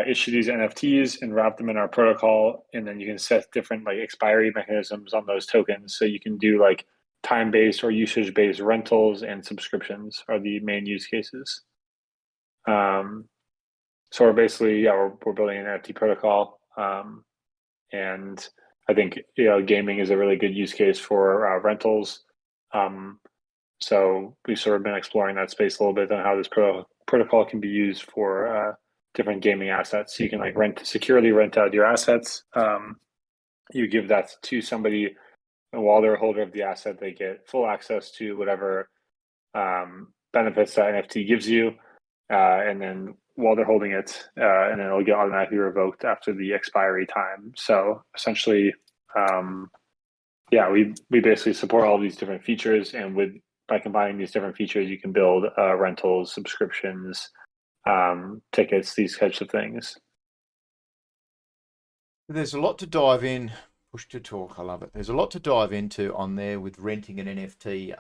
S4: issue these NFTs and wrap them in our protocol, and then you can set different like expiry mechanisms on those tokens. So you can do like time-based or usage-based rentals, and subscriptions are the main use cases. So we're basically, we're building an NFT protocol, and I think gaming is a really good use case for rentals. So we've sort of been exploring that space a little bit on how this protocol can be used for different gaming assets. So you can like securely rent out your assets. You give that to somebody, and while they're a holder of the asset, they get full access to whatever benefits that NFT gives you, and then while they're holding it, and then it'll get automatically revoked after the expiry time. So essentially, we basically support all these different features, and by combining these different features, you can build rentals, subscriptions, tickets, these types of things.
S1: There's a lot to dive in. Push to talk. I love it. There's a lot to dive into on there with renting an NFT.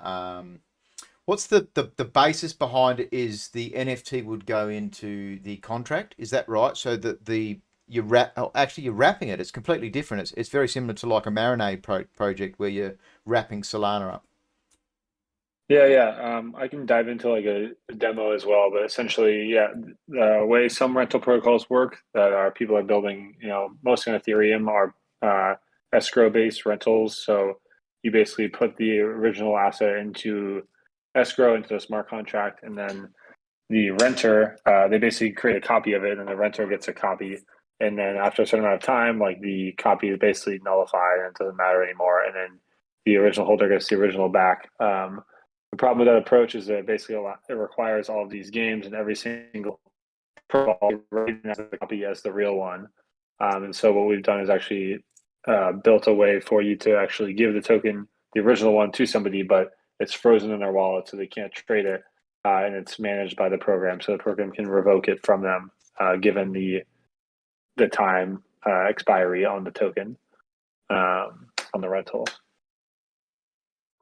S1: What's the basis behind it? Is the NFT would go into the contract? Is that right? So that you're wrapping it. It's completely different. It's very similar to like a marinade project where you're wrapping Solana up.
S4: Yeah. I can dive into like a demo as well, but essentially, the way some rental protocols work that people are building, mostly on Ethereum, are escrow-based rentals. So you basically put the original asset into escrow into a smart contract, and then the renter, they basically create a copy of it, and the renter gets a copy. And then after a certain amount of time, like the copy is basically nullified and it doesn't matter anymore. And then the original holder gets the original back. The problem with that approach is that basically it requires all of these games and every single protocol recognizes the copy as the real one. And so what we've done is actually built a way for you to actually give the token, the original one, to somebody, but it's frozen in their wallet, so they can't trade it, and it's managed by the program, so the program can revoke it from them given the time expiry on the token, on the rental.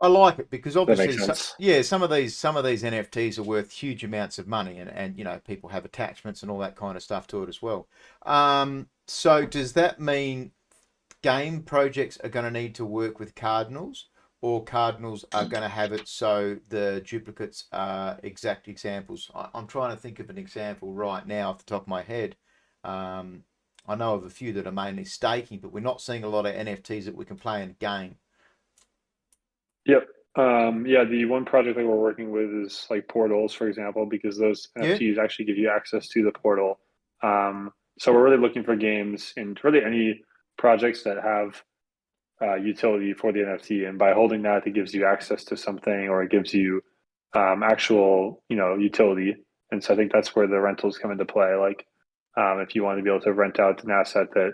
S1: I like it because obviously, some of these NFTs are worth huge amounts of money, and people have attachments and all that kind of stuff to it as well. So does that mean game projects are going to need to work with Cardinals, or Cardinals are going to have it so the duplicates are exact examples? I'm trying to think of an example right now off the top of my head. I know of a few that are mainly staking, but we're not seeing a lot of NFTs that we can play in a game.
S4: Yep. The one project that we're working with is like portals, for example, because those NFTs actually give you access to the portal. So we're really looking for games and really any projects that have utility for the NFT, and by holding that, it gives you access to something, or it gives you actual utility. And so I think that's where the rentals come into play. Like if you want to be able to rent out an asset that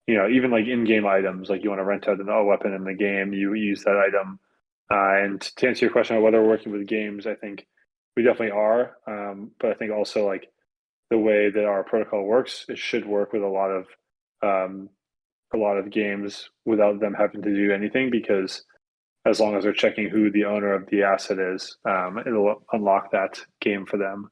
S4: even like in-game items, like you want to rent out a weapon in the game, you use that item. And to answer your question on whether we're working with games, I think we definitely are. But I think also like the way that our protocol works, it should work with a lot of games without them having to do anything, because as long as they're checking who the owner of the asset is, it'll unlock that game for them.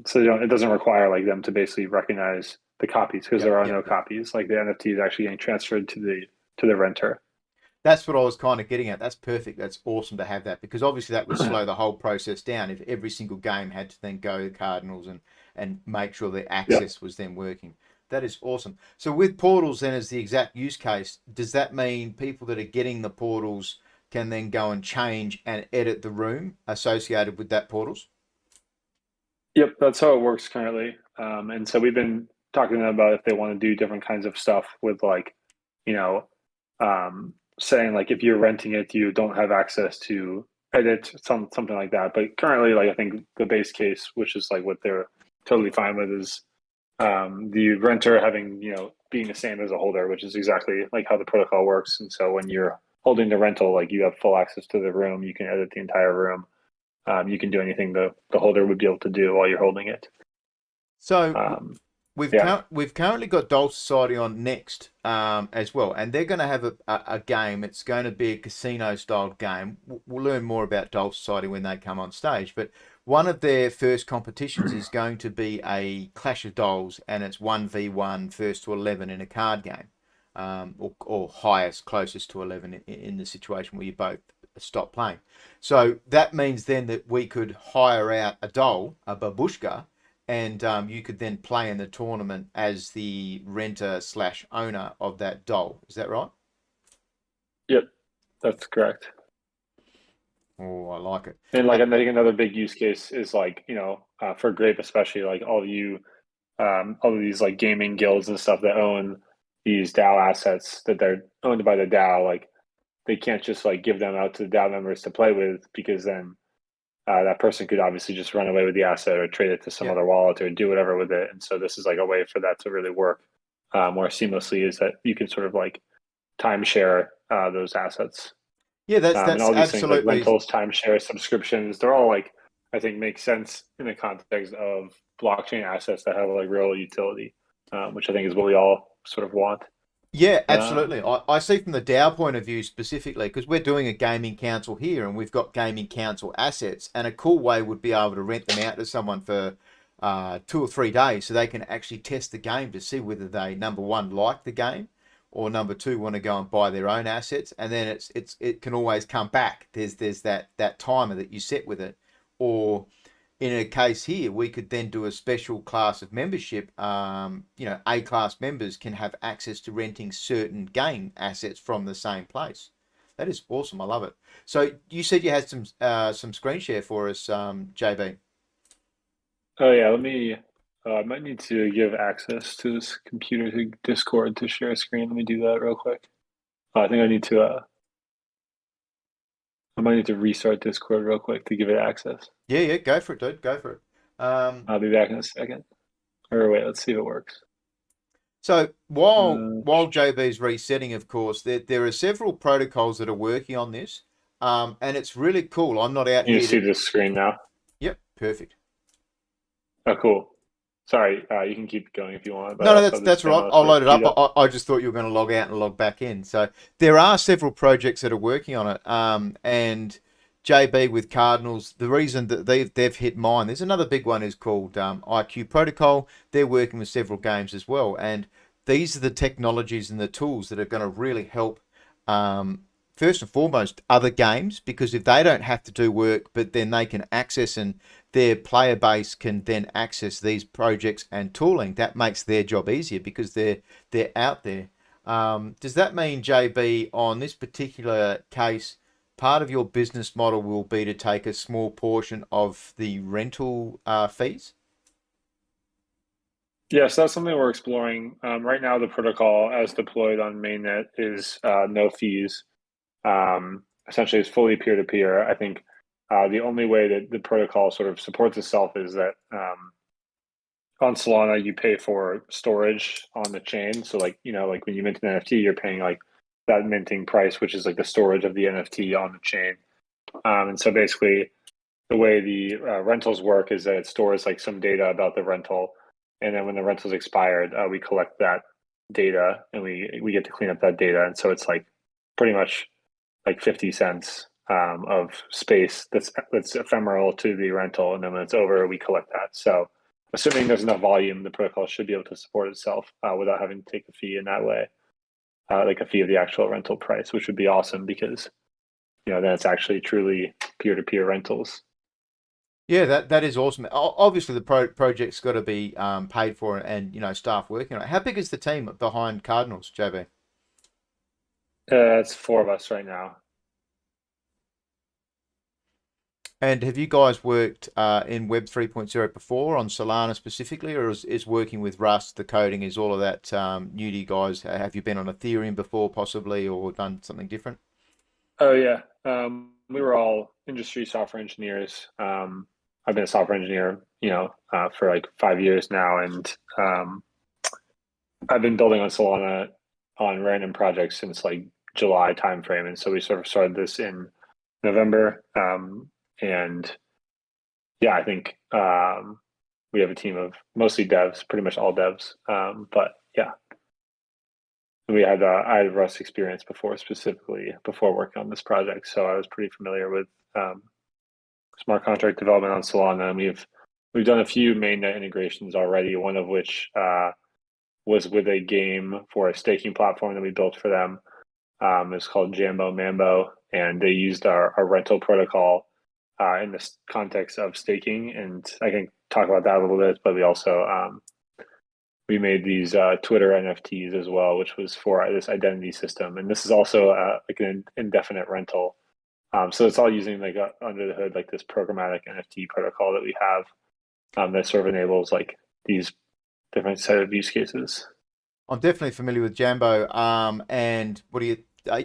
S4: So it doesn't require like them to basically recognize the copies, because there are no copies. Like the NFT is actually getting transferred to the renter.
S1: That's what I was kind of getting at. That's perfect. That's awesome to have that, because obviously that would slow the whole process down if every single game had to then go to Cardinals and make sure the access was then working. That is awesome. So with portals then as the exact use case, does that mean people that are getting the portals can then go and change and edit the room associated with that portals?
S4: Yep, that's how it works currently. And so we've been talking to them about if they want to do different kinds of stuff with like, saying like if you're renting it, you don't have access to edit something like that. But currently, like I think the base case, which is like what they're totally fine with, is the renter having being the same as a holder, which is exactly like how the protocol works. And so when you're holding the rental, like you have full access to the room, you can edit the entire room. You can do anything the holder would be able to do while you're holding it.
S1: So we've currently got Doll Society on next as well, and they're going to have a game. It's going to be a casino style game. We'll learn more about Doll Society when they come on stage, but one of their first competitions is going to be a Clash of Dolls, and it's 1v1 first to 11 in a card game, or highest closest to 11 in the situation where you both stop playing. So that means then that we could hire out a doll, a babushka, and you could then play in the tournament as the renter/owner of that doll. Is that right?
S4: Yep, that's correct.
S1: Oh, I like it.
S4: And like I think another big use case is like, you know, for Grape especially, like all of these like gaming guilds and stuff that own these DAO assets that they're owned by the DAO, like they can't just like give them out to the DAO members to play with, because then that person could obviously just run away with the asset or trade it to some
S1: Yeah.
S4: other wallet or do whatever with it. And so this is like a way for that to really work more seamlessly, is that you can sort of like timeshare those assets.
S1: Yeah, that's
S4: And all these things like
S1: absolutely.
S4: rentals, timeshare, subscriptions, they're all like, I think, make sense in the context of blockchain assets that have like real utility, which I think is what we all sort of want.
S1: Yeah, absolutely. I see from the DAO point of view specifically, because we're doing a gaming council here and we've got gaming council assets, and a cool way would be able to rent them out to someone for 2 or 3 days so they can actually test the game to see whether they, number one, like the game, or number two, want to go and buy their own assets. And then it can always come back. There's that timer that you set with it. Or in a case here, we could then do a special class of membership. A class members can have access to renting certain game assets from the same place. That is awesome. I love it. So you said you had some screen share for us, JB.
S4: Oh yeah, let me. I might need to give access to this computer to Discord to share a screen. Let me do that real quick. I think I need to. I might need to restart Discord real quick to give it access.
S1: Yeah, go for it, dude. Go for it.
S4: I'll be back in a second. Or wait, let's see if it works.
S1: So while JB's resetting, of course, there are several protocols that are working on this, and it's really cool. I'm not out
S4: You
S1: here.
S4: see this screen now?
S1: Yep, perfect.
S4: Oh, cool. Sorry, you can keep going if you want. But
S1: No, that's right. I'll load it up. I just thought you were going to log out and log back in. So there are several projects that are working on it. And JB with Cardinals, the reason that they've hit mine, there's another big one is called IQ Protocol. They're working with several games as well. And these are the technologies and the tools that are going to really help, first and foremost, other games, because if they don't have to do work, but then they can access, and their player base can then access these projects and tooling, that makes their job easier because they're out there. Does that mean, JB, on this particular case, part of your business model will be to take a small portion of the rental fees?
S4: Yes, that's something we're exploring. Right now, the protocol as deployed on mainnet is no fees. Essentially, it's fully peer-to-peer. I think the only way that the protocol sort of supports itself is that on Solana, you pay for storage on the chain. So like when you mint an NFT, you're paying like that minting price, which is like the storage of the NFT on the chain. And so basically the way the rentals work is that it stores like some data about the rental. And then when the rental's expired, we collect that data and we get to clean up that data. And so it's like pretty much like 50 cents of space that's ephemeral to the rental. And then when it's over, we collect that. So assuming there's enough volume, the protocol should be able to support itself without having to take a fee in that way, like a fee of the actual rental price, which would be awesome because, then it's actually truly peer-to-peer rentals.
S1: Yeah, that is awesome. Obviously, the project's got to be paid for, and staff working on it. How big is the team behind Cardinals, JB?
S4: It's 4 of us right now.
S1: And have you guys worked in Web 3.0 before on Solana specifically, or is working with Rust, the coding, is all of that new to you guys? Have you been on Ethereum before, possibly, or done something different?
S4: Oh yeah, we were all industry software engineers. I've been a software engineer, for like 5 years now, and I've been building on Solana on random projects since like July timeframe, and so we sort of started this in November. And yeah, I think we have a team of mostly devs, pretty much all devs. But yeah, I had Rust experience specifically before working on this project, so I was pretty familiar with smart contract development on Solana. And we've done a few mainnet integrations already. One of which was with a game for a staking platform that we built for them. It's called Jambo Mambo, and they used our rental protocol in this context of staking. And I can talk about that a little bit, but we also we made these Twitter NFTs as well, which was for this identity system, and this is also like an indefinite rental. So it's all using like under the hood like this programmatic NFT protocol that we have that sort of enables like these different set of use cases.
S1: I'm definitely familiar with Jambo. And what do you?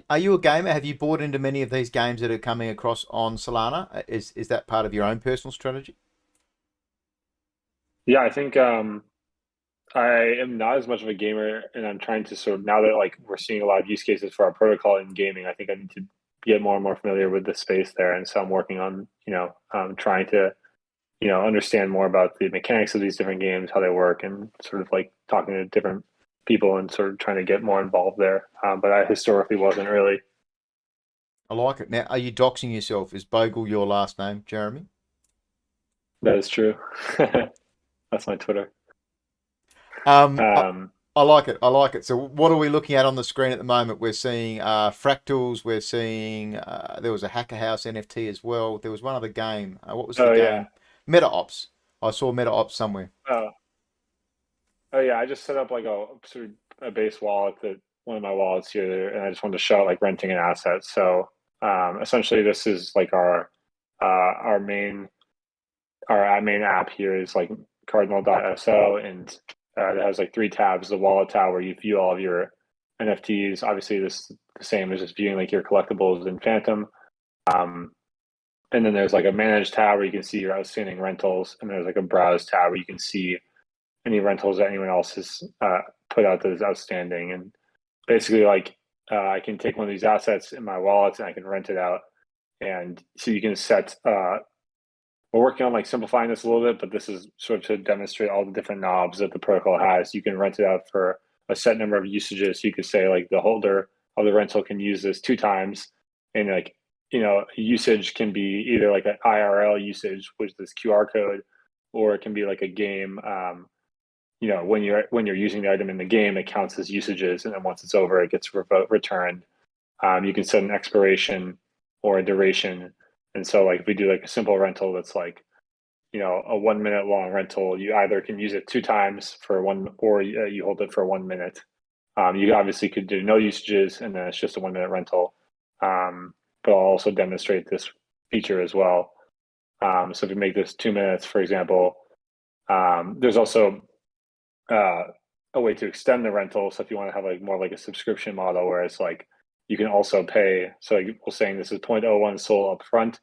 S1: Are you a gamer? Have you bought into many of these games that are coming across on Solana? Is that part of your own personal strategy?
S4: Yeah, I think I am not as much of a gamer, and I'm trying to sort of now that like we're seeing a lot of use cases for our protocol in gaming. I think I need to get more and more familiar with the space there, and so I'm working on trying to understand more about the mechanics of these different games, how they work, and sort of like talking to different people and sort of trying to get more involved there. But I historically wasn't really.
S1: I like it. Now, are you doxing yourself? Is Bogle your last name, Jeremy?
S4: That is true. That's my Twitter.
S1: I like it. I like it. So, what are we looking at on the screen at the moment? We're seeing fractals. We're seeing there was a Hacker House NFT as well. There was one other game. What was the game?
S4: Yeah.
S1: Meta Ops. I saw Meta Ops somewhere.
S4: Oh yeah, I just set up like a sort of a base wallet that one of my wallets here, and I just wanted to show like renting an asset. So essentially, this is like our main app here is like Cardinal.so, and it has like 3 tabs. The wallet tab where you view all of your NFTs. Obviously, this is the same as just viewing like your collectibles in Phantom. And then there's like a manage tab where you can see your outstanding rentals, and there's like a browse tab where you can see any rentals that anyone else has put out that is outstanding. And basically, like I can take one of these assets in my wallet and I can rent it out. And so you can set. We're working on like simplifying this a little bit, but this is sort of to demonstrate all the different knobs that the protocol has. You can rent it out for a set number of usages. So you could say like the holder of the rental can use this 2 times, and like usage can be either like an IRL usage, which is this QR code, or it can be like a game. When you're using the item in the game, it counts as usages, and then once it's over, it gets returned. You can set an expiration or a duration, and so like if we do like a simple rental that's like a 1 minute long rental, you either can use it 2 times for one, or you hold it for 1 minute. You obviously could do no usages, and then it's just a 1 minute rental. But I'll also demonstrate this feature as well. So if you make this 2 minutes, for example, there's also a way to extend the rental. So if you want to have like more like a subscription model where it's like you can also pay. So like we're saying this is 0.01 Sol up front,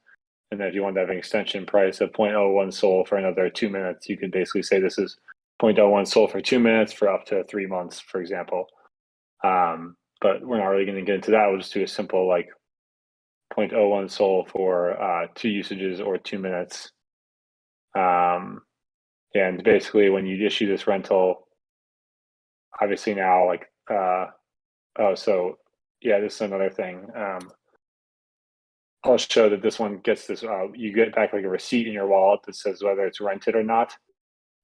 S4: and then if you want to have an extension price of 0.01 Sol for another 2 minutes, you could basically say this is 0.01 Sol for 2 minutes for up to 3 months, for example. But we're not really going to get into that. We'll just do a simple like 0.01 Sol for 2 usages or 2 minutes. And basically, when you issue this rental, obviously now like so yeah, this is another thing. I'll show that this one gets this. You get back like a receipt in your wallet that says whether it's rented or not.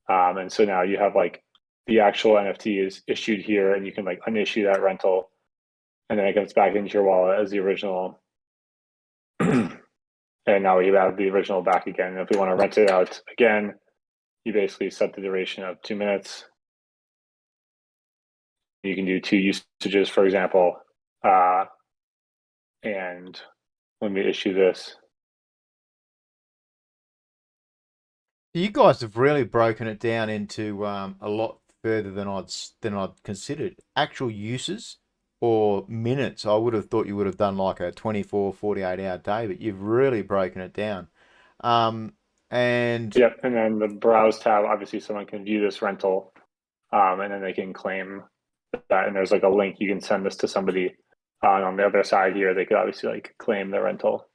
S4: And so now you have like the actual NFT is issued here, and you can like unissue that rental, and then it comes back into your wallet as the original. And now we have the original back again. And if we want to rent it out again, you basically set the duration of 2 minutes. You can do 2 usages, for example. And when we issue this,
S1: You guys have really broken it down into a lot further than I'd considered. Actual uses or minutes, I would have thought you would have done like a 24, 48-hour day, but you've really broken it down. And
S4: yep, and then the browse tab, obviously someone can view this rental, and then they can claim that, and there's like a link you can send this to somebody. On the other side here, they could obviously like claim the rental,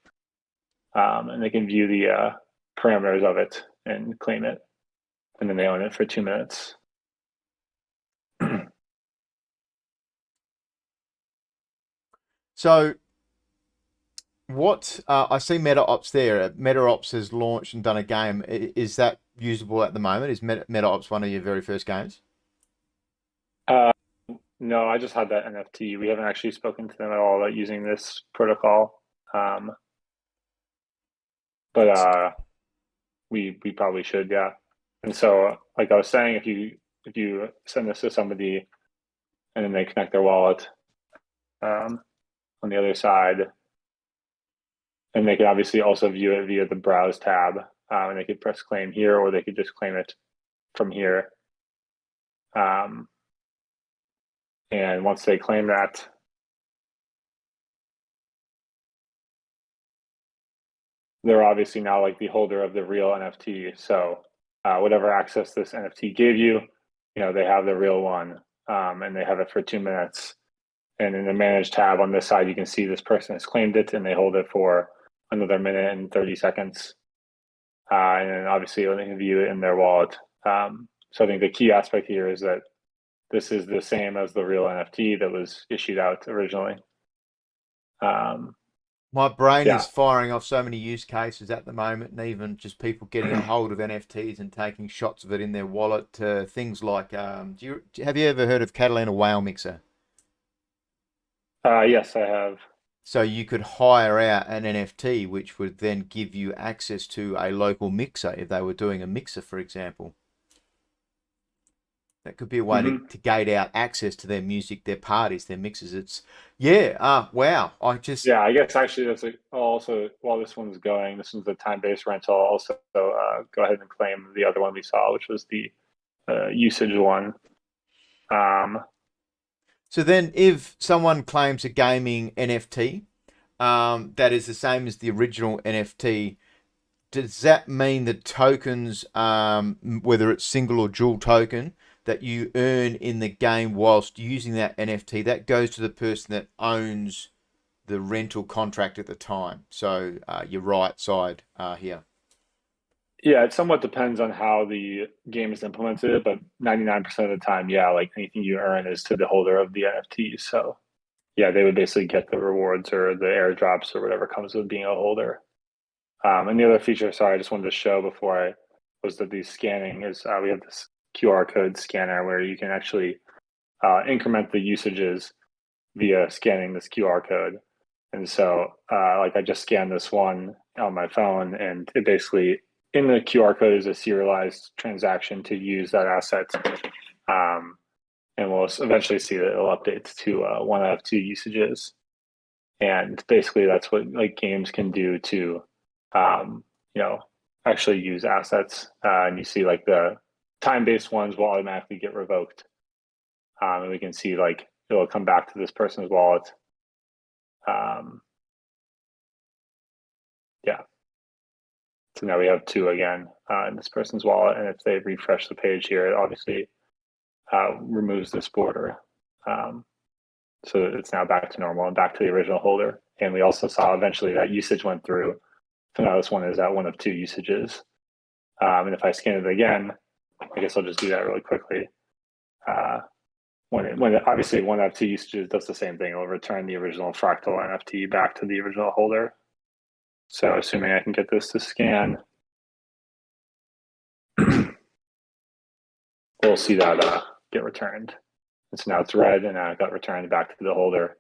S4: and they can view the parameters of it and claim it, and then they own it for 2 minutes.
S1: so what I see Meta Ops there. Meta Ops has launched and done a game. Is that usable at the moment? Is Meta Ops one of your very first games?
S4: No, I just had that NFT. We haven't actually spoken to them at all about using this protocol. But we probably should, yeah. And so, like I was saying, if you send this to somebody and then they connect their wallet on the other side, and they could obviously also view it via the browse tab, and they could press claim here, or they could just claim it from here. And once they claim that, they're obviously now like the holder of the real NFT. So whatever access this NFT gave you, they have the real one, and they have it for 2 minutes. And in the manage tab on this side, you can see this person has claimed it and they hold it for another minute and 30 seconds. And then obviously they can view it in their wallet. So I think the key aspect here is that this is the same as the real NFT that was issued out originally.
S1: My brain
S4: Yeah.
S1: is firing off so many use cases at the moment, and even just people getting a hold of NFTs and taking shots of it in their wallet. Things like, have you ever heard of Catalina Whale Mixer?
S4: Yes, I have.
S1: So you could hire out an NFT, which would then give you access to a local mixer if they were doing a mixer, for example. That could be a way to gate out access to their music, their parties, their mixes. Wow. I
S4: guess actually that's also, while this one's going, this one's the time-based rental. Also, go ahead and claim the other one we saw, which was the usage one.
S1: So then if someone claims a gaming NFT that is the same as the original NFT, does that mean that tokens, whether it's single or dual token, that you earn in the game whilst using that NFT, that goes to the person that owns the rental contract at the time? So your right side here.
S4: Yeah, it somewhat depends on how the game is implemented, but 99% of the time, like anything you earn is to the holder of the NFT. So yeah, they would basically get the rewards or the airdrops or whatever comes with being a holder. And the other feature, sorry, I just wanted to show before was that the scanning is, we have this QR code scanner where you can actually increment the usages via scanning this QR code. And so like I just scanned this one on my phone, and it basically, in the QR code is a serialized transaction to use that asset. And we'll eventually see that it'll update to 1 out of 2 usages. And basically that's what like games can do to, actually use assets. And you see like the time-based ones will automatically get revoked. And we can see like it'll come back to this person's wallet. So now we have 2 again in this person's wallet. And if they refresh the page here, it obviously removes this border. So it's now back to normal and back to the original holder. And we also saw eventually that usage went through. So now this one is at 1 of 2 usages. And if I scan it again, I guess I'll just do that really quickly. When obviously 1 out of 2 usages does the same thing, it'll return the original fractal NFT back to the original holder. So assuming I can get this to scan, we'll see that get returned. And so now it's red and it got returned back to the holder.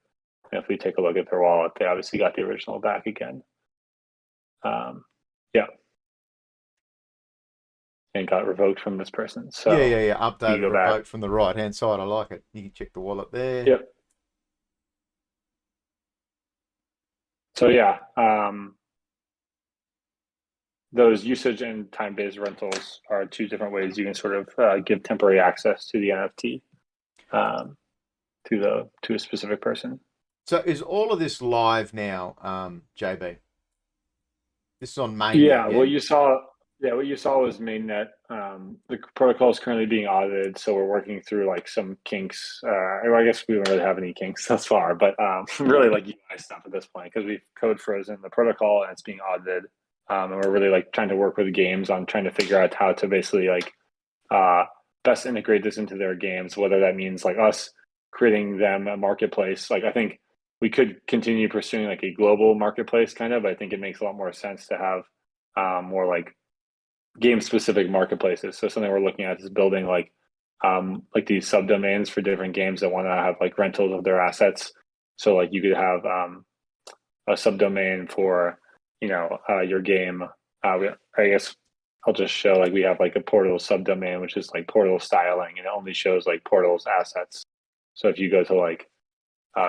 S4: And if we take a look at their wallet, they obviously got the original back again. And got revoked from this person. So
S1: Update revoked from the right hand side. I like it. You can check the wallet there.
S4: Yep. So those usage and time-based rentals are 2 different ways you can sort of give temporary access to the NFT to a specific person.
S1: So is all of this live now, JB? This is on mainnet.
S4: Yeah, what you saw was mainnet. The protocol is currently being audited, so we're working through like some kinks. I guess we don't really have any kinks thus far, but really like UI stuff at this point because we've code frozen the protocol and it's being audited. And we're really like trying to work with games on trying to figure out how to basically like best integrate this into their games, whether that means like us creating them a marketplace. Like I think we could continue pursuing like a global marketplace kind of, but I think it makes a lot more sense to have more like game specific marketplaces. So something we're looking at is building like these subdomains for different games that want to have like rentals of their assets. So like you could have a subdomain for your game. I guess I'll just show like we have like a Portal subdomain, which is like Portal styling, and it only shows like Portal's assets. So if you go to like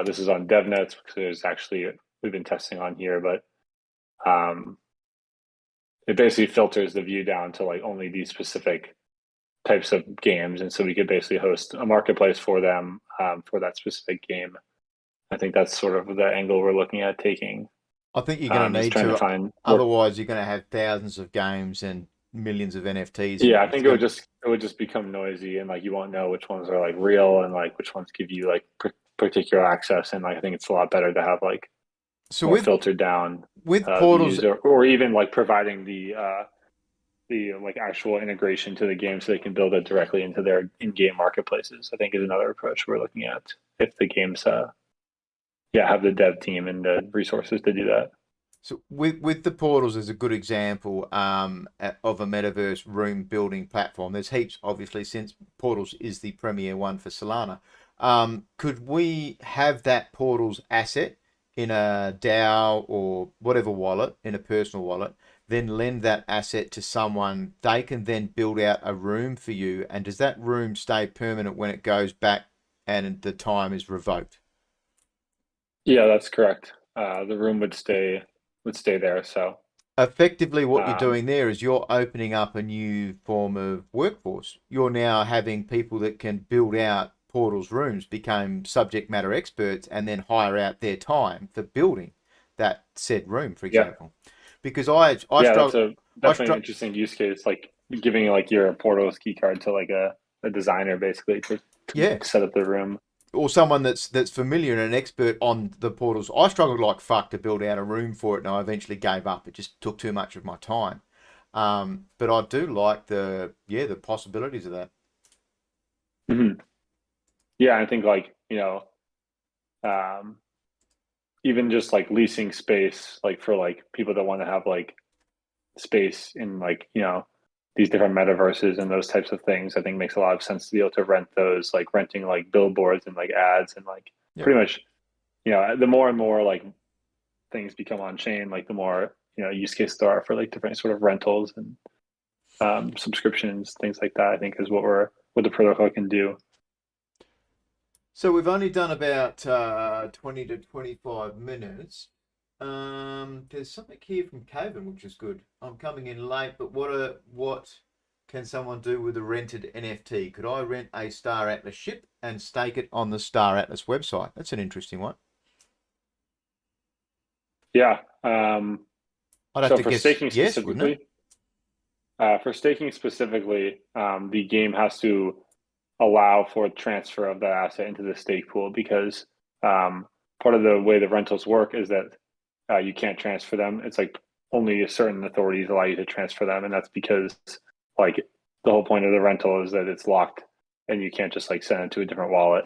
S4: this is on DevNets because there's actually we've been testing on here, but it basically filters the view down to like only these specific types of games, and so we could basically host a marketplace for them for that specific game. I think that's sort of the angle we're looking at taking.
S1: I think you're going to need
S4: trying
S1: to,
S4: to find
S1: otherwise you're going to have thousands of games and millions of NFTs.
S4: Yeah, I think it would just become noisy, and like you won't know which ones are like real and like which ones give you like particular access. And like I think it's a lot better to have like more filtered down
S1: with portals,
S4: or even like providing the like actual integration to the game so they can build it directly into their in-game marketplaces. I think is another approach we're looking at if the games have the dev team and the resources to do that.
S1: So with the portals is a good example of a metaverse room building platform. There's heaps, obviously, since portals is the premier one for Solana. Could we have that portals asset in a DAO or whatever wallet, in a personal wallet, then lend that asset to someone? They can then build out a room for you, and does that room stay permanent when it goes back and the time is revoked?
S4: Yeah, that's correct. The room would stay there. So
S1: effectively what you're doing there is you're opening up a new form of workforce. You're now having people that can build out portals rooms, become subject matter experts, and then hire out their time for building that said room, for example. Because I struggle.
S4: That's an interesting use case, like giving like your portals key card to like a designer basically to set up the room.
S1: Or someone that's familiar and an expert on the portals. I struggled like fuck to build out a room for it, and I eventually gave up. It just took too much of my time. But I do like the possibilities of that.
S4: Mm-hmm. Yeah, I think like even just like leasing space, like for like people that want to have like space in like these different metaverses and those types of things, I think makes a lot of sense to be able to rent those, like renting like billboards and like ads and like pretty much, the more and more like things become on chain, like the more, use cases there are for like different sort of rentals and subscriptions, things like that, I think is what the protocol can do.
S1: So we've only done about 20 to 25 minutes. There's something here from Caven, which is good. I'm coming in late, but what can someone do with a rented NFT? Could I rent a Star Atlas ship and stake it on the Star Atlas website? That's an interesting one.
S4: Yeah.
S1: I'd have to guess
S4: staking
S1: yes,
S4: specifically, for staking specifically, the game has to allow for transfer of that asset into the stake pool because part of the way the rentals work is that you can't transfer them. It's like only certain authorities allow you to transfer them, and that's because like the whole point of the rental is that it's locked and you can't just like send it to a different wallet.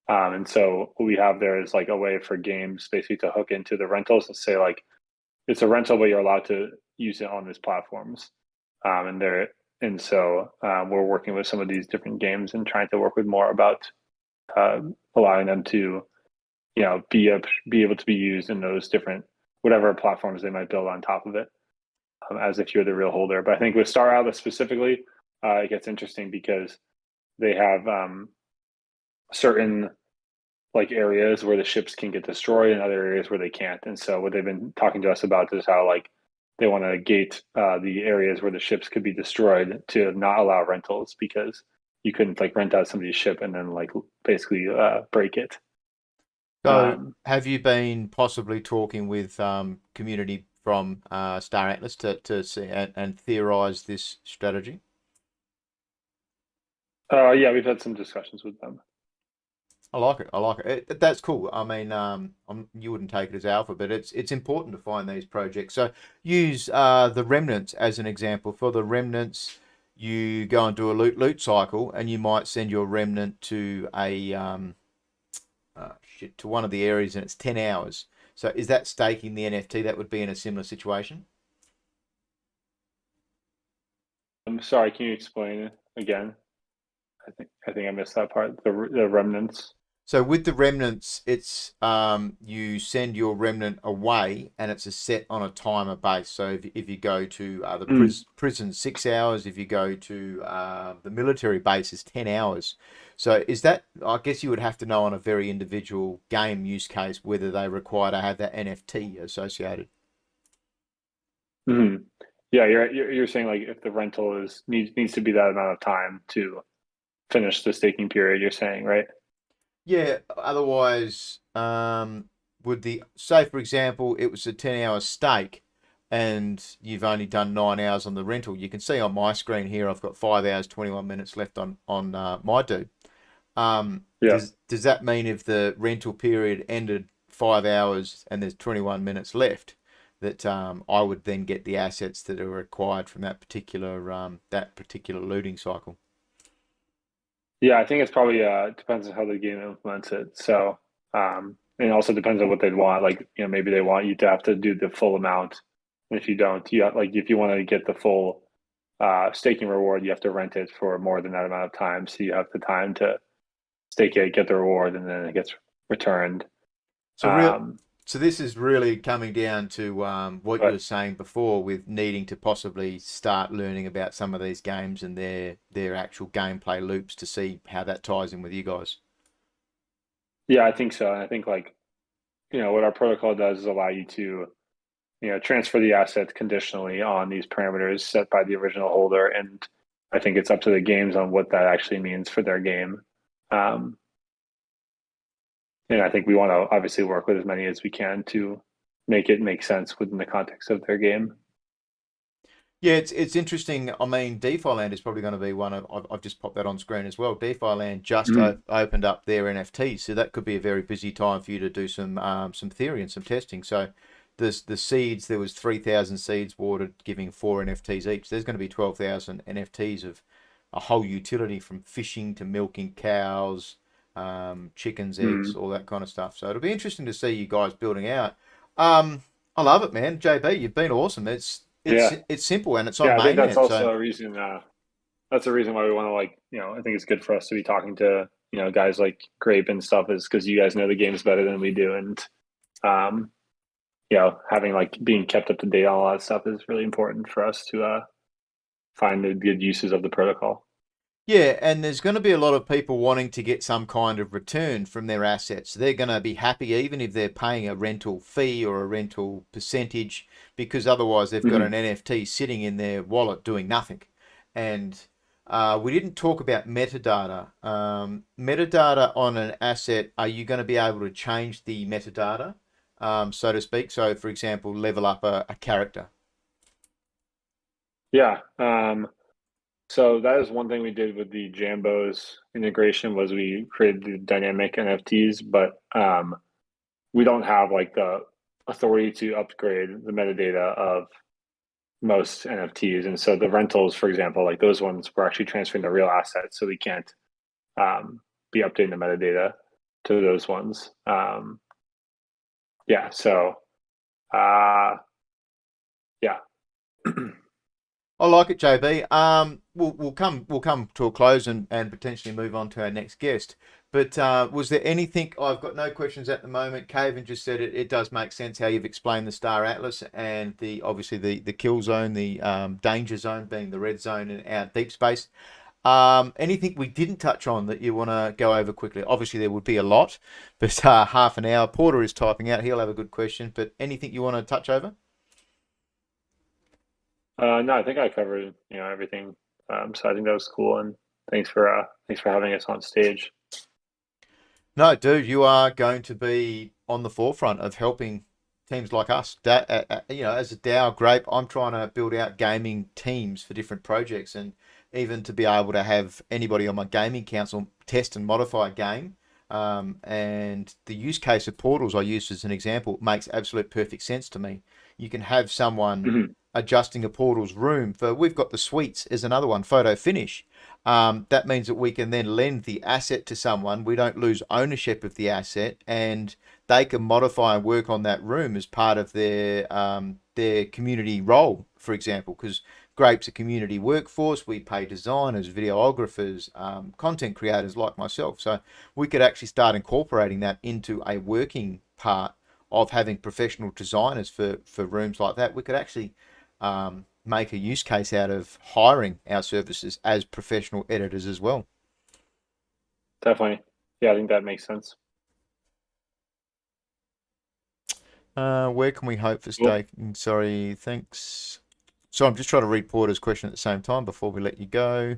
S4: And so what we have there is like a way for games basically to hook into the rentals and say like it's a rental, but you're allowed to use it on these platforms. And so we're working with some of these different games and trying to work with more about allowing them to, be able to be used in those different whatever platforms they might build on top of it, as if you're the real holder. But I think with Star Atlas specifically, it gets interesting because they have certain like areas where the ships can get destroyed and other areas where they can't. And so what they've been talking to us about is how like they want to gate the areas where the ships could be destroyed to not allow rentals because you couldn't like rent out somebody's ship and then like basically break it.
S1: So have you been possibly talking with community from Star Atlas to see and theorize this strategy?
S4: Yeah, we've had some discussions with them.
S1: I like it. That's cool. I mean, you wouldn't take it as alpha, but it's important to find these projects. So use the remnants as an example. For the remnants, you go and do a loot cycle, and you might send your remnant to a to one of the areas, and it's 10 hours. So is that staking the NFT? That would be in a similar situation.
S4: I'm sorry. Can you explain it again? I think I missed that part. The remnants.
S1: So with the remnants, it's you send your remnant away, and it's a set on a timer base. So if you go to the prison, 6 hours. If you go to the military base, is 10 hours. So is that? I guess you would have to know on a very individual game use case whether they require to have that NFT associated.
S4: Hmm. Yeah, you're saying like if the rental needs to be that amount of time to finish the staking period, you're saying, right?
S1: Yeah, otherwise, would the say for example, it was a 10-hour stake and you've only done 9 hours on the rental. You can see on my screen here I've got 5 hours, 21 minutes left on my dude.
S4: Yeah.
S1: Does that mean if the rental period ended 5 hours and there's 21 minutes left, that I would then get the assets that are required from that particular looting cycle?
S4: Yeah, I think it's probably depends on how the game implements it. So, and it also depends on what they'd want. Like, maybe they want you to have to do the full amount. And if you don't, like if you want to get the full staking reward, you have to rent it for more than that amount of time. So you have the time to stake it, get the reward, and then it gets returned.
S1: So so this is really coming down to what you
S4: But
S1: were saying before, with needing to possibly start learning about some of these games and their actual gameplay loops to see how that ties in with you guys.
S4: yeah, I think so. And I think like, what our protocol does is allow you to, transfer the assets conditionally on these parameters set by the original holder. And I think it's up to the games on what that actually means for their game. Um, and I think we want to obviously work with as many as we can to make it make sense within the context of their game.
S1: Yeah, it's interesting. I mean, DeFi Land is probably going to be one of. I've just popped that on screen as well. DeFi Land just opened up their NFTs, so that could be a very busy time for you to do some theory and some testing. So the seeds, there was 3,000 seeds watered, giving 4 NFTs each. There's going to be 12,000 NFTs of a whole utility, from fishing to milking cows, chickens, eggs, all that kind of stuff. So it'll be interesting to see you guys building out. I love it, man. JB, you've been awesome. It's simple and it's on
S4: I think
S1: mainnet.
S4: that's also a reason. That's a reason why we want to I think it's good for us to be talking to guys like Grape and stuff, is because you guys know the games better than we do, and having being kept up to date on a lot of stuff is really important for us to find the good uses of the protocol.
S1: Yeah, and there's going to be a lot of people wanting to get some kind of return from their assets. They're going to be happy even if they're paying a rental fee or a rental percentage, because otherwise they've got an NFT sitting in their wallet doing nothing. And we didn't talk about metadata. Metadata on an asset, are you going to be able to change the metadata, so to speak? So, for example, level up a character.
S4: Yeah. So that is one thing we did with the Jambos integration, was we created the dynamic NFTs, but we don't have the authority to upgrade the metadata of most NFTs. And so the rentals, for example, those ones we're actually transferring to real assets, so we can't be updating the metadata to those ones. Yeah. So yeah.
S1: I like it, JB. We'll come to a close and potentially move on to our next guest. But was there anything? I've got no questions at the moment. Caven just said it does make sense how you've explained the Star Atlas and obviously the kill zone, the danger zone being the red zone and our deep space. Anything we didn't touch on that you want to go over quickly? Obviously there would be a lot, but half an hour. Porter is typing out. He'll have a good question. But anything you want to touch over?
S4: No, I think I covered everything. So I think that was cool, and thanks for having us on stage.
S1: No, dude, you are going to be on the forefront of helping teams like us. That as a DAO Grape, I'm trying to build out gaming teams for different projects, and even to be able to have anybody on my gaming council test and modify a game. And the use case of portals I used as an example makes absolute perfect sense to me. You can have someone adjusting a portal's room. We've got the suites as another one, photo finish. That means that we can then lend the asset to someone. We don't lose ownership of the asset, and they can modify and work on that room as part of their their community role, for example, because Grape's a community workforce. We pay designers, videographers, content creators like myself. So we could actually start incorporating that into a working part of having professional designers for rooms like that. We could actually make a use case out of hiring our services as professional editors as well.
S4: Definitely. Yeah, I think that makes sense.
S1: Where can we hope for staking? Sorry, thanks. So I'm just trying to read Porter's question at the same time before we let you go.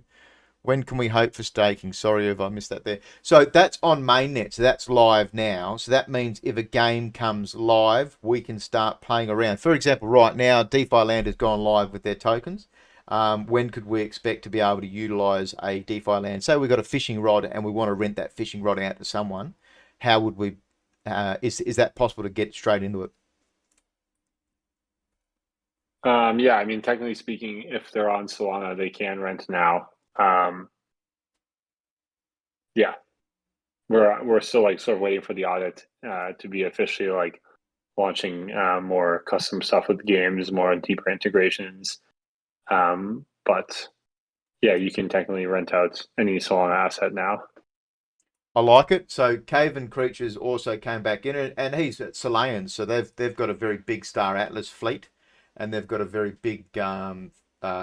S1: When can we hope for staking? Sorry if I missed that there. So that's on mainnet. So that's live now. So that means if a game comes live, we can start playing around. For example, right now, DeFi Land has gone live with their tokens. When could we expect to be able to utilize a DeFi Land? Say we got a fishing rod and we want to rent that fishing rod out to someone. How would we? Is that possible to get straight into it?
S4: Yeah, I mean, technically speaking, if they're on Solana, they can rent now. Yeah, we're still like sort of waiting for the audit to be officially like launching more custom stuff with games, more deeper integrations. But yeah, you can technically rent out any Solana asset now.
S1: I like it. So Caven Creatures also came back in it, and he's at Solana, so they've got a very big Star Atlas fleet, and they've got a very big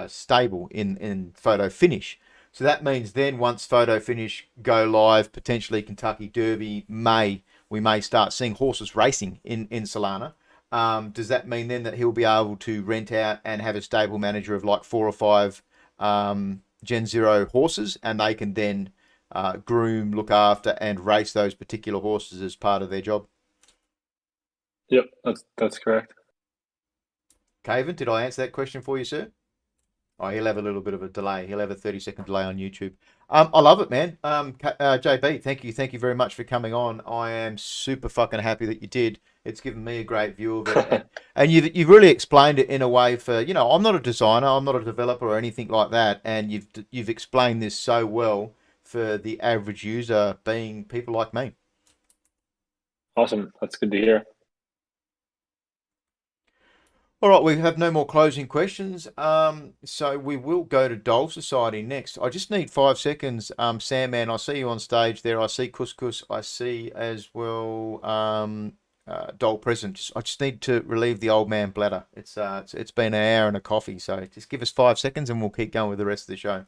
S1: stable in Photo Finish. So that means then once Photo Finish go live, potentially Kentucky Derby we may start seeing horses racing in Solana. Does that mean then that he'll be able to rent out and have a stable manager of like 4 or 5 Gen Zero horses, and they can then groom, look after, and race those particular horses as part of their job?
S4: Yep, that's correct.
S1: Caven, did I answer that question for you, sir? Oh, he'll have a little bit of a delay. He'll have a 30-second delay on YouTube. I love it, man. JB, thank you very much for coming on. I am super fucking happy that you did. It's given me a great view of it, and you've really explained it in a way for, you know, I'm not a designer, I'm not a developer or anything like that, and you've explained this so well for the average user, being people like me.
S4: Awesome, that's good to hear.
S1: All right, we have no more closing questions. So we will go to Doll Society next. I just need 5 seconds. Sandman, I see you on stage there. I see Couscous. I see as well DollPresident. I just need to relieve the old man bladder. It's been an hour and a coffee, so just give us 5 seconds and we'll keep going with the rest of the show.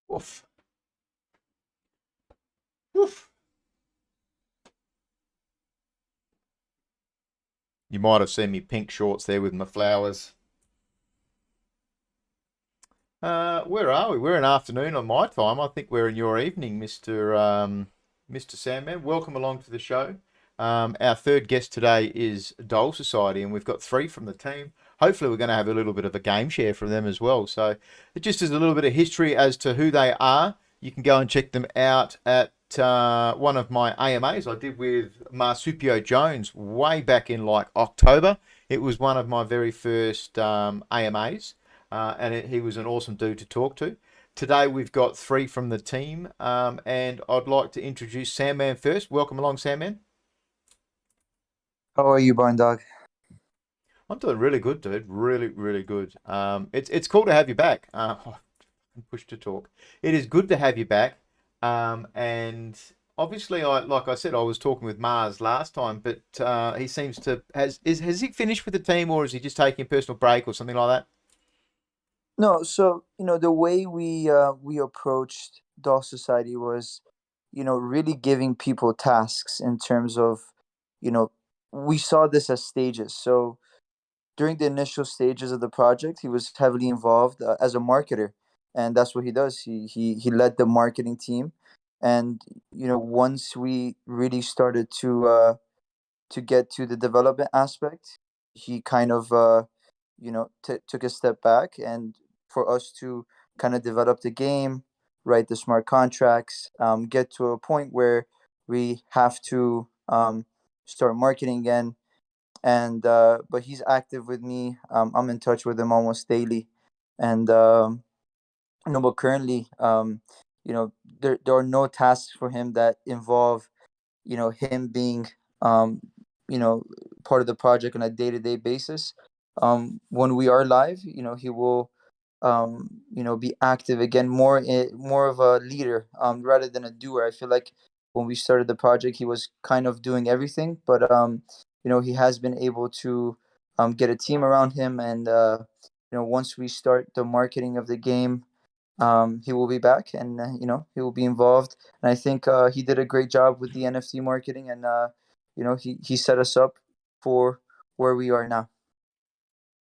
S1: Woof. Woof. You might have seen me pink shorts there with my flowers. Where are we? We're in afternoon on my time. I think we're in your evening, Mr. Sandman. Welcome along to the show. Our third guest today is Doll Society, and we've got 3 from the team. Hopefully we're going to have a little bit of a game share from them as well. So just as a little bit of history as to who they are, you can go and check them out at one of my AMAs I did with Marsupio Jones way back in like October. It was one of my very first AMAs, and he was an awesome dude to talk to. Today we've got 3 from the team, and I'd like to introduce Sandman first. Welcome along, Sandman.
S5: How are you, Barn Dog?
S1: I'm doing really good, dude. Really, really good. It's cool to have you back. Push to talk. It is good to have you back. And obviously, like I said, I was talking with Mars last time, but he seems to has he finished with the team, or is he just taking a personal break or something like that?
S5: No, so the way we approached Doll Society was, really giving people tasks in terms of you know, we saw this as stages. So during the initial stages of the project, he was heavily involved as a marketer, and that's what he does. He led the marketing team, and once we really started to get to the development aspect, he kind of took a step back, and for us to kind of develop the game, write the smart contracts, get to a point where we have to start marketing again. And but he's active with me. I'm in touch with him almost daily, and but currently, there are no tasks for him that involve him being um you know part of the project on a day-to-day basis. When we are live, he will be active again, more of a leader, rather than a doer. I feel like when we started the project, he was kind of doing everything, but he has been able to get a team around him, and once we start the marketing of the game, he will be back, and he will be involved. And I think he did a great job with the NFT marketing, and he set us up for where we are now.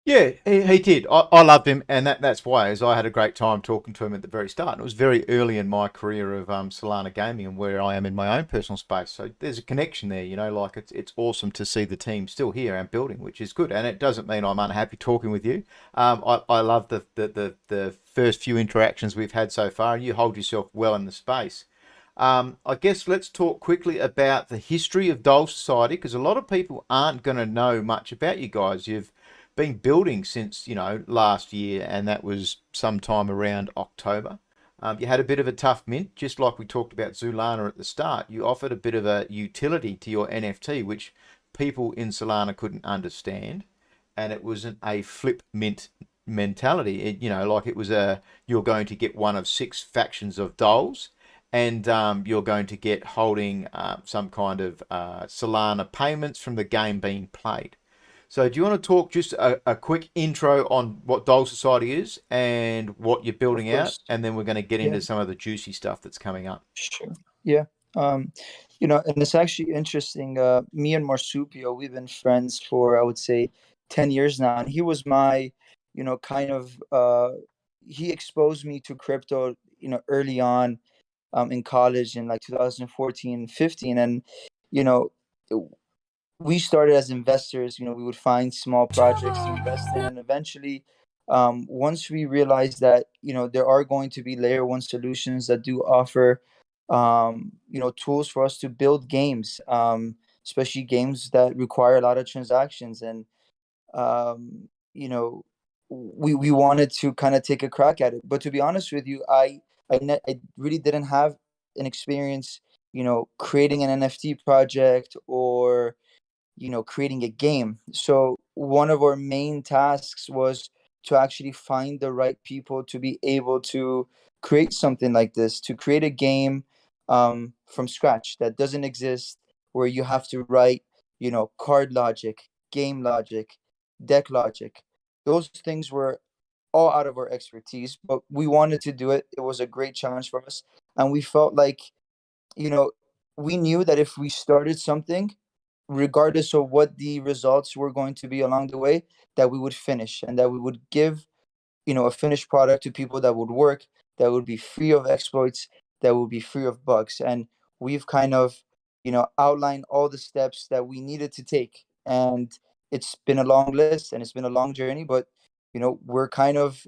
S1: Yeah, he did. I loved him, and that's why, as I had a great time talking to him at the very start. And it was very early in my career of Solana Gaming and where I am in my own personal space. So there's a connection there, like it's awesome to see the team still here and building, which is good. And it doesn't mean I'm unhappy talking with you. I love the first few interactions we've had so far, and you hold yourself well in the space. I guess let's talk quickly about the history of Doll Society, because a lot of people aren't going to know much about you guys. You've been building since last year, and that was sometime around October. You had a bit of a tough mint, just like we talked about Zoolana at the start. You offered a bit of a utility to your NFT, which people in Solana couldn't understand, and it wasn't a flip mint mentality. Like it was you're going to get one of 6 factions of dolls, and you're going to get holding some kind of Solana payments from the game being played. So do you want to talk just a quick intro on what Doll Society is and what you're building out, and then we're going to get into some of the juicy stuff that's coming up.
S5: Sure. Yeah. And it's actually interesting. Me and Marsupio, we've been friends for, I would say, 10 years now, and he was my, kind of he exposed me to crypto, early on, in college in like 2014, 15, and you know we started as investors. We would find small projects to invest in, and eventually, once we realized that there are going to be layer one solutions that do offer tools for us to build games, especially games that require a lot of transactions, and um, you know we wanted to kind of take a crack at it. But to be honest with you, I really didn't have an experience creating an NFT project, or creating a game. So one of our main tasks was to actually find the right people to be able to create something like this, to create a game from scratch that doesn't exist, where you have to write, card logic, game logic, deck logic. Those things were all out of our expertise, but we wanted to do it. It was a great challenge for us, and we felt like, you know, we knew that if we started something, regardless of what the results were going to be along the way, that we would finish, and that we would give a finished product to people that would work, that would be free of exploits, that would be free of bugs. And we've kind of outlined all the steps that we needed to take, and it's been a long list, and it's been a long journey, but we're kind of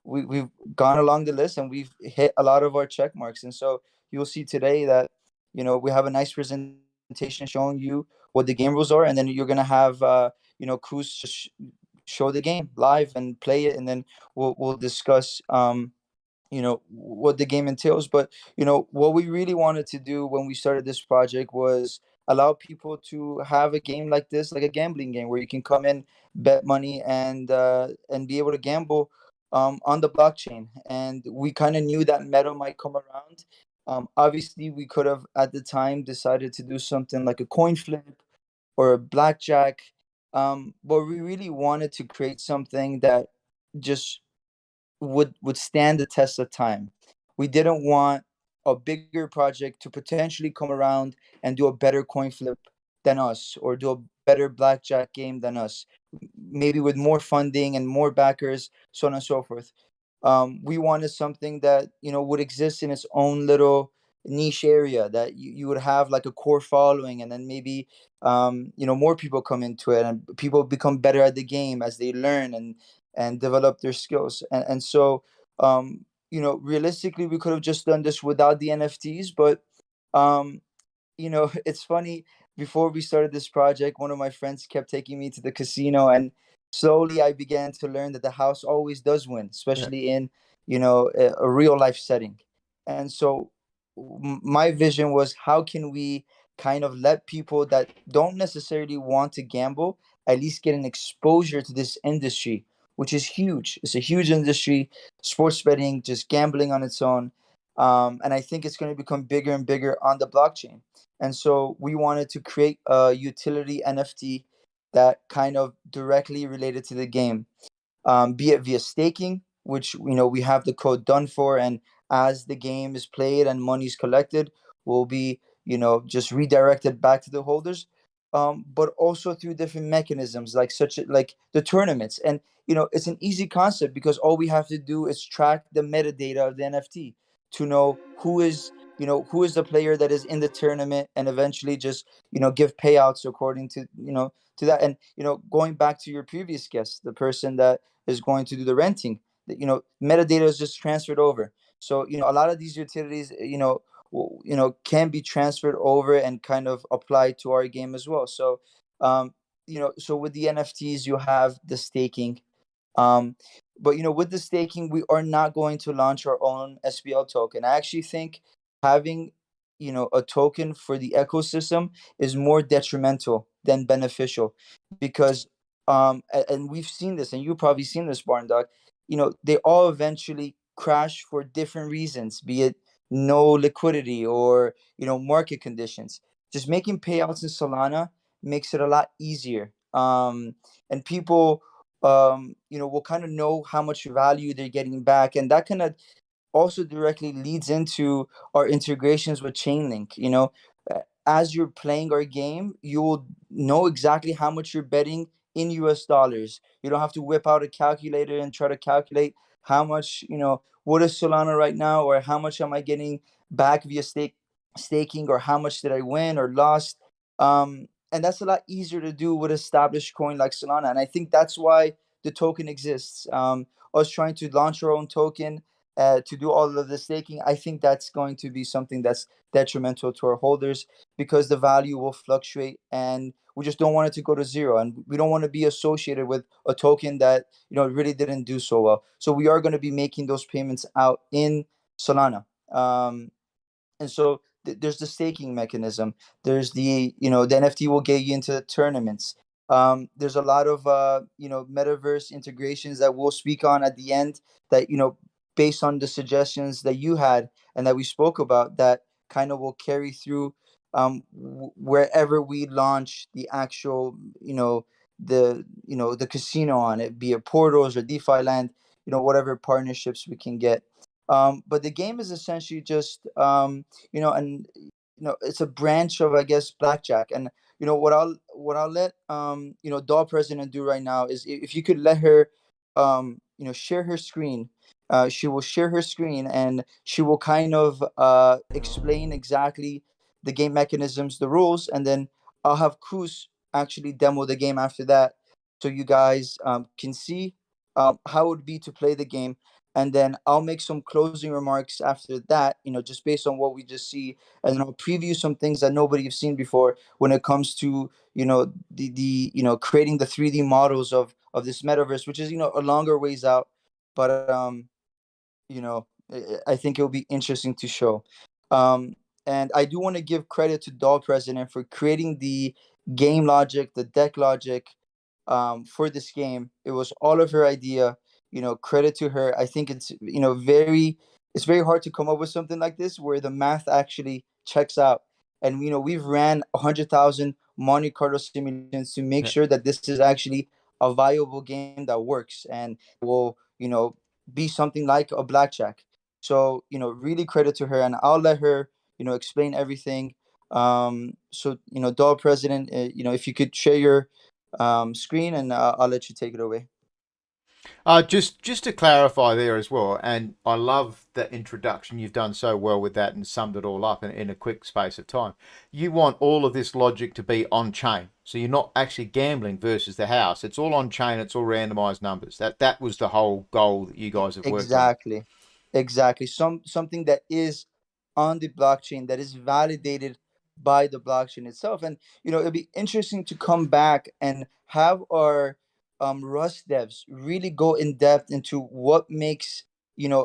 S5: we've gone along the list, and we've hit a lot of our check marks. And so you'll see today that we have a nice presentation showing you what the game rules are, and then you're going to have Cruz just show the game live and play it, and then we'll discuss what the game entails. But what we really wanted to do when we started this project was allow people to have a game like this, like a gambling game, where you can come in, bet money, and be able to gamble on the blockchain. And we kind of knew that meta might come around. Obviously, we could have at the time decided to do something like a coin flip or a blackjack, but we really wanted to create something that just would stand the test of time. We didn't want a bigger project to potentially come around and do a better coin flip than us, or do a better blackjack game than us, maybe with more funding and more backers, so on and so forth. We wanted something that would exist in its own little niche area, that you would have like a core following, and then maybe more people come into it, and people become better at the game as they learn and develop their skills. And so realistically, we could have just done this without the NFTs, but um it's funny. Before we started this project, one of my friends kept taking me to the casino, and slowly I began to learn that the house always does win,
S1: Yeah.
S5: especially in a real life setting. And so my vision was, how can we kind of let people that don't necessarily want to gamble at least get an exposure to this industry, which is huge. It's a huge industry, sports betting, just gambling on its own. And I think it's going to become bigger and bigger on the blockchain. And so we wanted to create a utility NFT that kind of directly related to the game, be it via staking, which we have the code done for, and as the game is played and money is collected, will be just redirected back to the holders. But also through different mechanisms, like like the tournaments. And it's an easy concept, because all we have to do is track the metadata of the NFT to know who is the player that is in the tournament, and eventually just give payouts according to to that. And going back to your previous guest, the person that is going to do the renting, that metadata is just transferred over. So a lot of these utilities can be transferred over and kind of applied to our game as well. So so with the NFTs, you have the staking. um, but with the staking, we are not going to launch our own SPL token. I actually think having a token for the ecosystem is more detrimental than beneficial, because and we've seen this, and you've probably seen this, Barn Dog. They all eventually crash for different reasons, be it no liquidity or market conditions. Just making payouts in Solana makes it a lot easier. And people will kind of know how much value they're getting back, and that kind of also directly leads into our integrations with Chainlink. As you're playing our game, you will know exactly how much you're betting in US dollars. You don't have to whip out a calculator and try to calculate how much, what is Solana right now, or how much am I getting back via staking, or how much did I win or lost. And that's a lot easier to do with established coin like Solana. And I think that's why the token exists. Us trying to launch our own token to do all of the staking, I think that's going to be something that's detrimental to our holders, because the value will fluctuate, and we just don't want it to go to zero, and we don't want to be associated with a token that really didn't do so well. So we are going to be making those payments out in Solana. And so there's the staking mechanism. There's the NFT will get you into the tournaments. There's a lot of metaverse integrations that we'll speak on at the end, that based on the suggestions that you had and that we spoke about, that kind of will carry through wherever we launch the actual the casino on it, be it portals or DeFi land, whatever partnerships we can get. But the game is essentially just and it's a branch of, I guess, blackjack. And what I'll let DollPresident do right now is, if you could let her share her screen. She will share her screen, and she will kind of explain exactly the game mechanisms, the rules, and then I'll have Cruz actually demo the game after that, so you guys can see how it would be to play the game. And then I'll make some closing remarks after that, just based on what we just see, and then I'll preview some things that nobody have seen before when it comes to the creating the 3D models of this metaverse, which is a longer ways out, but I think it'll be interesting to show. Um, and I do want to give credit to DollPresident for creating the game logic, the deck logic for this game. It was all of her idea. Credit to her. I think it's very hard to come up with something like this where the math actually checks out. And we've ran 100,000 Monte Carlo simulations to make
S1: Yeah.
S5: sure that this is actually a viable game that works and will be something like a blackjack. So really credit to her, and I'll let her explain everything. So DollPresident, if you could share your screen, and I'll let you take it away.
S1: Just to clarify there as well, and I love the introduction. You've done so well with that and summed it all up in a quick space of time. You want all of this logic to be on chain, so you're not actually gambling versus the house. It's all on chain. It's all randomized numbers. That was the whole goal that you guys have worked on.
S5: Exactly. Something that is on the blockchain, that is validated by the blockchain itself. And it'd be interesting to come back and have our Rust devs really go in depth into what makes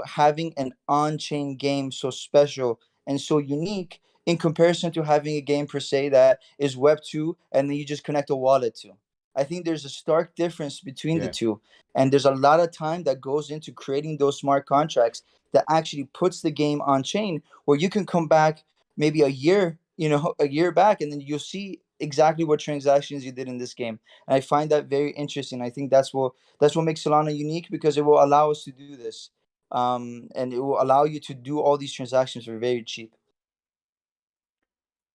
S5: having an on-chain game so special and so unique in comparison to having a game per se that is Web 2 and then you just connect a wallet to. I think there's a stark difference between the
S1: Yeah.
S5: two. And there's a lot of time that goes into creating those smart contracts that actually puts the game on chain, where you can come back maybe a year back, and then you'll see exactly what transactions you did in this game. And I find that very interesting. I think that's what makes Solana unique, because it will allow us to do this. And it will allow you to do all these transactions for very cheap.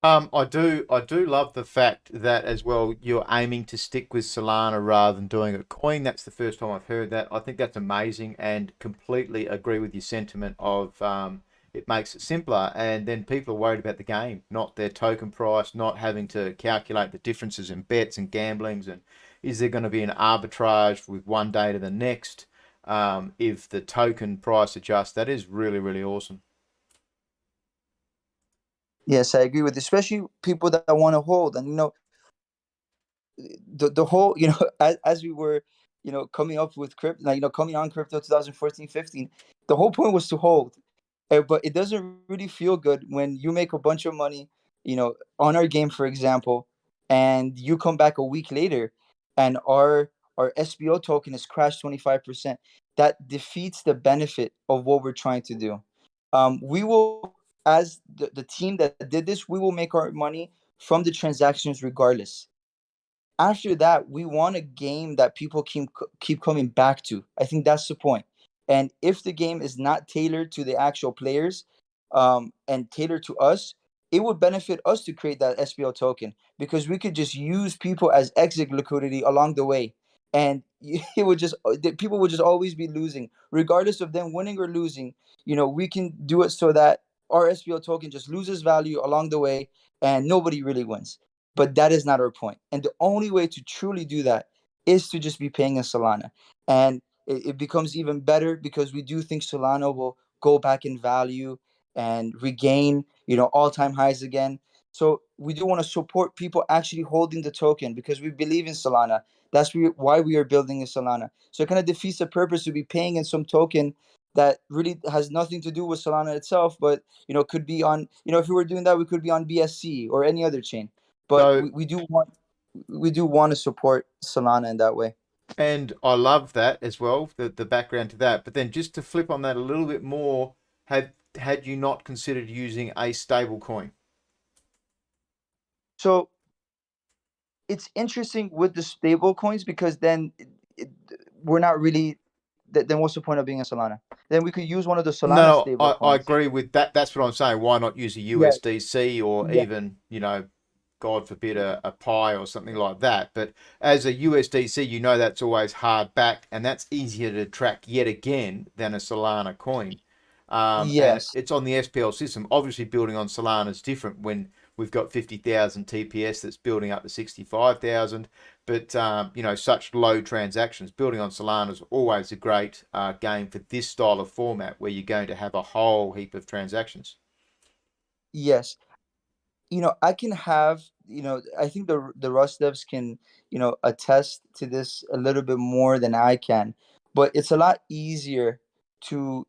S1: I do love the fact that as well you're aiming to stick with Solana rather than doing a coin. That's the first time I've heard that. I think that's amazing and completely agree with your sentiment of it makes it simpler, and then people are worried about the game, not their token price, not having to calculate the differences in bets and gamblings, and is there going to be an arbitrage with one day to the next if the token price adjusts. That is really, really awesome.
S5: Yes, I agree with, especially people that want to hold. And the whole as we were coming up with crypto, like coming on crypto 2014-15, the whole point was to hold. But it doesn't really feel good when you make a bunch of money on our game, for example, and you come back a week later and our SBO token has crashed 25%. That defeats the benefit of what we're trying to do. We will, as the team that did this, we will make our money from the transactions regardless. After that, we want a game that people keep coming back to. I think that's the point. And if the game is not tailored to the actual players, and tailored to us, it would benefit us to create that SPL token, because we could just use people as exit liquidity along the way, and it would just the people would just always be losing, regardless of them winning or losing. We can do it so that our SPL token just loses value along the way, and nobody really wins. But that is not our point. And the only way to truly do that is to just be paying in Solana. And it becomes even better because we do think Solana will go back in value and regain, all-time highs again. So we do want to support people actually holding the token, because we believe in Solana. That's why we are building in Solana. So it kind of defeats the purpose to be paying in some token that really has nothing to do with Solana itself, but could be on, if we were doing that, we could be on BSC or any other chain. But
S1: So
S5: we do want to support Solana in that way.
S1: And I love that as well, the background to that. But then just to flip on that a little bit more, had you not considered using a stable coin?
S5: So it's interesting with the stable coins, because then we're not really. Then what's the point of being a Solana? Then we could use one of the Solana
S1: No,
S5: stable
S1: I
S5: coins.
S1: agree with that. That's what I'm saying. Why not use a
S5: Yeah,
S1: USDC or
S5: yeah,
S1: even, God forbid, a Pi or something like that. But as a USDC, that's always hard back, and that's easier to track yet again than a Solana coin. And
S5: yes.
S1: it's on the SPL system. Obviously, building on Solana is different when we've got 50,000 TPS that's building up to 65,000. But, such low transactions, building on Solana is always a great game for this style of format where you're going to have a whole heap of transactions.
S5: Yes. I can have, I think the Rust devs can, attest to this a little bit more than I can, but it's a lot easier to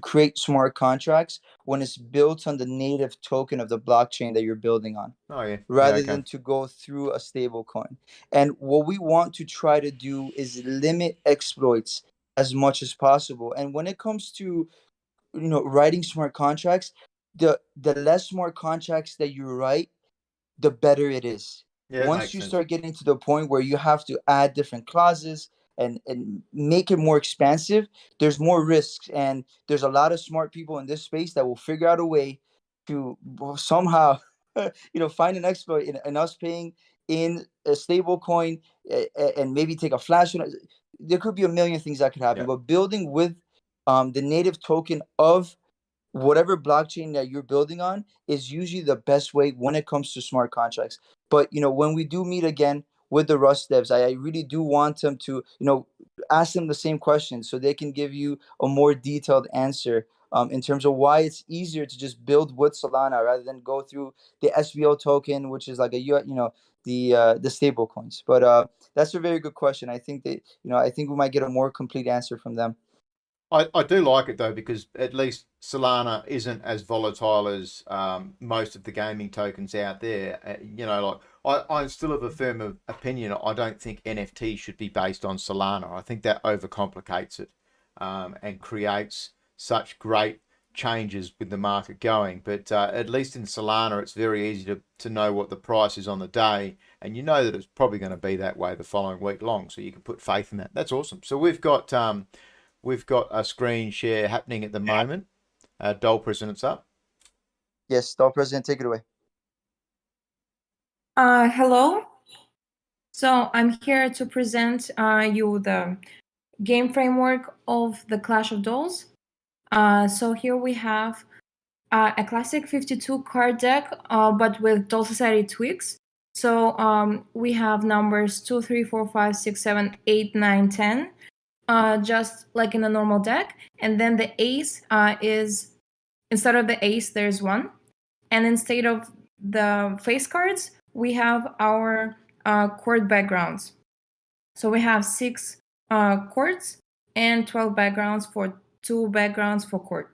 S5: create smart contracts when it's built on the native token of the blockchain that you're building on,
S1: Oh, yeah. Yeah,
S5: rather
S1: okay.
S5: than to go through a stable coin. And what we want to try to do is limit exploits as much as possible. And when it comes to writing smart contracts, the less smart contracts that you write, the better it is.
S1: Yeah, it
S5: Once
S1: makes
S5: you
S1: sense.
S5: start getting to the point where you have to add different clauses and make it more expansive, there's more risks, and there's a lot of smart people in this space that will figure out a way to somehow find an exploit in us paying in a stable coin and maybe take a flash. There could be a million things that could happen,
S1: Yeah.
S5: but building with the native token of whatever blockchain that you're building on is usually the best way when it comes to smart contracts. But when we do meet again with the Rust devs, I really do want them to ask them the same questions so they can give you a more detailed answer in terms of why it's easier to just build with Solana rather than go through the SVO token, which is like the stable coins. But that's a very good question. I think that I think we might get a more complete answer from them.
S1: I do like it though, because at least Solana isn't as volatile as most of the gaming tokens out there. I'm still of a firm opinion. I don't think NFT should be based on Solana. I think that overcomplicates it and creates such great changes with the market going. But at least in Solana, it's very easy to know what the price is on the day, and you know that it's probably going to be that way the following week long. So you can put faith in that. That's awesome. So we've got a screen share happening at the moment. DollPresident's up.
S5: Yes, DollPresident, take it away.
S6: Hello. So I'm here to present you the game framework of the Clash of Dolls. So here we have a classic 52 card deck, but with Doll Society tweaks. So we have numbers 2, 3, 4, 5, 6, 7, 8, 9, 10. Just like in a normal deck, and then the ace is, instead of the ace there's 1, and instead of the face cards we have our chord backgrounds. So we have 6 chords and 12 backgrounds for 2 backgrounds for chord.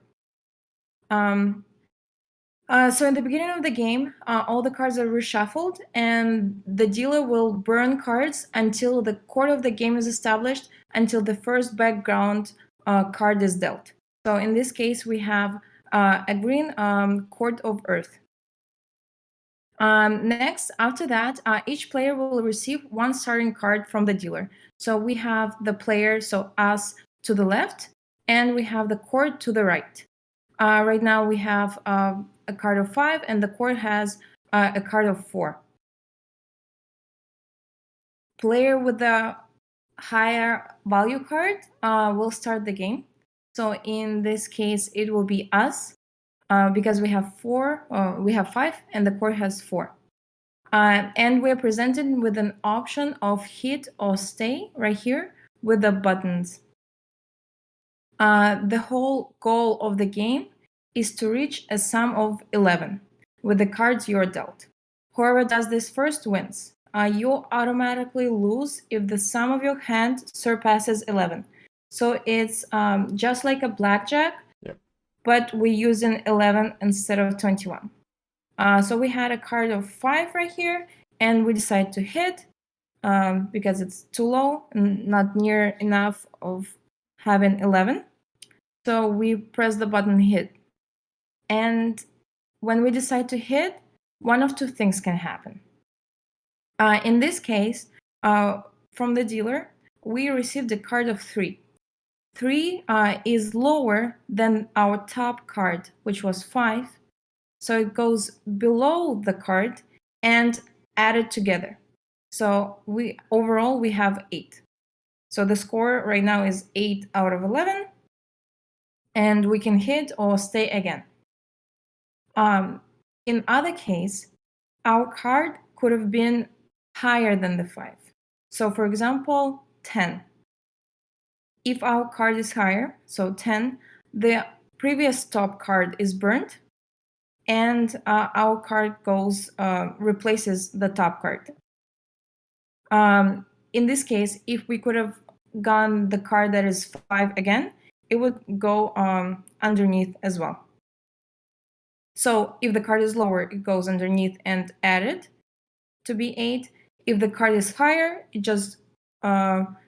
S6: So in the beginning of the game, all the cards are reshuffled, and the dealer will burn cards until the chord of the game is established, until the first background card is dealt. So in this case, we have a green chord of Earth. Next, after that, each player will receive 1 starting card from the dealer. So we have the player, so us, to the left, and we have the chord to the right. Right now we have a card of 5, and the chord has a card of 4. Player with the higher value card will start the game. So in this case, it will be us because we have 5, and the chord has 4. And we're presented with an option of hit or stay right here with the buttons. The whole goal of the game is to reach a sum of 11 with the cards you're dealt. Whoever does this first wins. You automatically lose if the sum of your hand surpasses 11. So it's just like a blackjack, but we're using 11 instead of 21. So we had a card of 5 right here, and we decided to hit because it's too low and not near enough of having 11. So we press the button hit. And when we decide to hit, one of 2 things can happen. In this case, from the dealer, we received a card of 3. 3 is lower than our top card, which was 5. So it goes below the card and added together. So overall we have 8. So the score right now is 8 out of 11. And we can hit or stay again. In other case, our card could have been higher than the 5. So for example, 10. If our card is higher, so 10, the previous top card is burnt, and our card replaces the top card. In this case, if we could have gone the card that is 5 again, it would go underneath as well. So if the card is lower, it goes underneath and added to be 8. If the card is higher, it just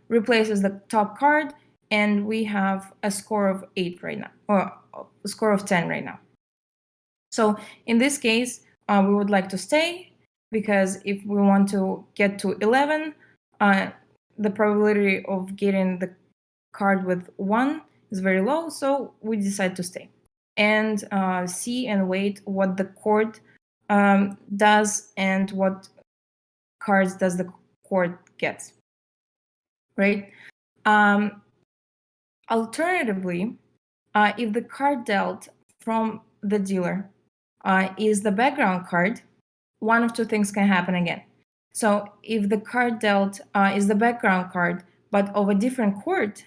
S6: replaces the top card, and we have a score of 8 right now, or a score of 10 right now. So in this case, we would like to stay, because if we want to get to 11, the probability of getting the card with 1 is very low, so we decide to stay and see and wait what the chord does and what cards does the court get, right? Alternatively, if the card dealt from the dealer is the background card, one of two things can happen again. So if the card dealt is the background card, but of a different court,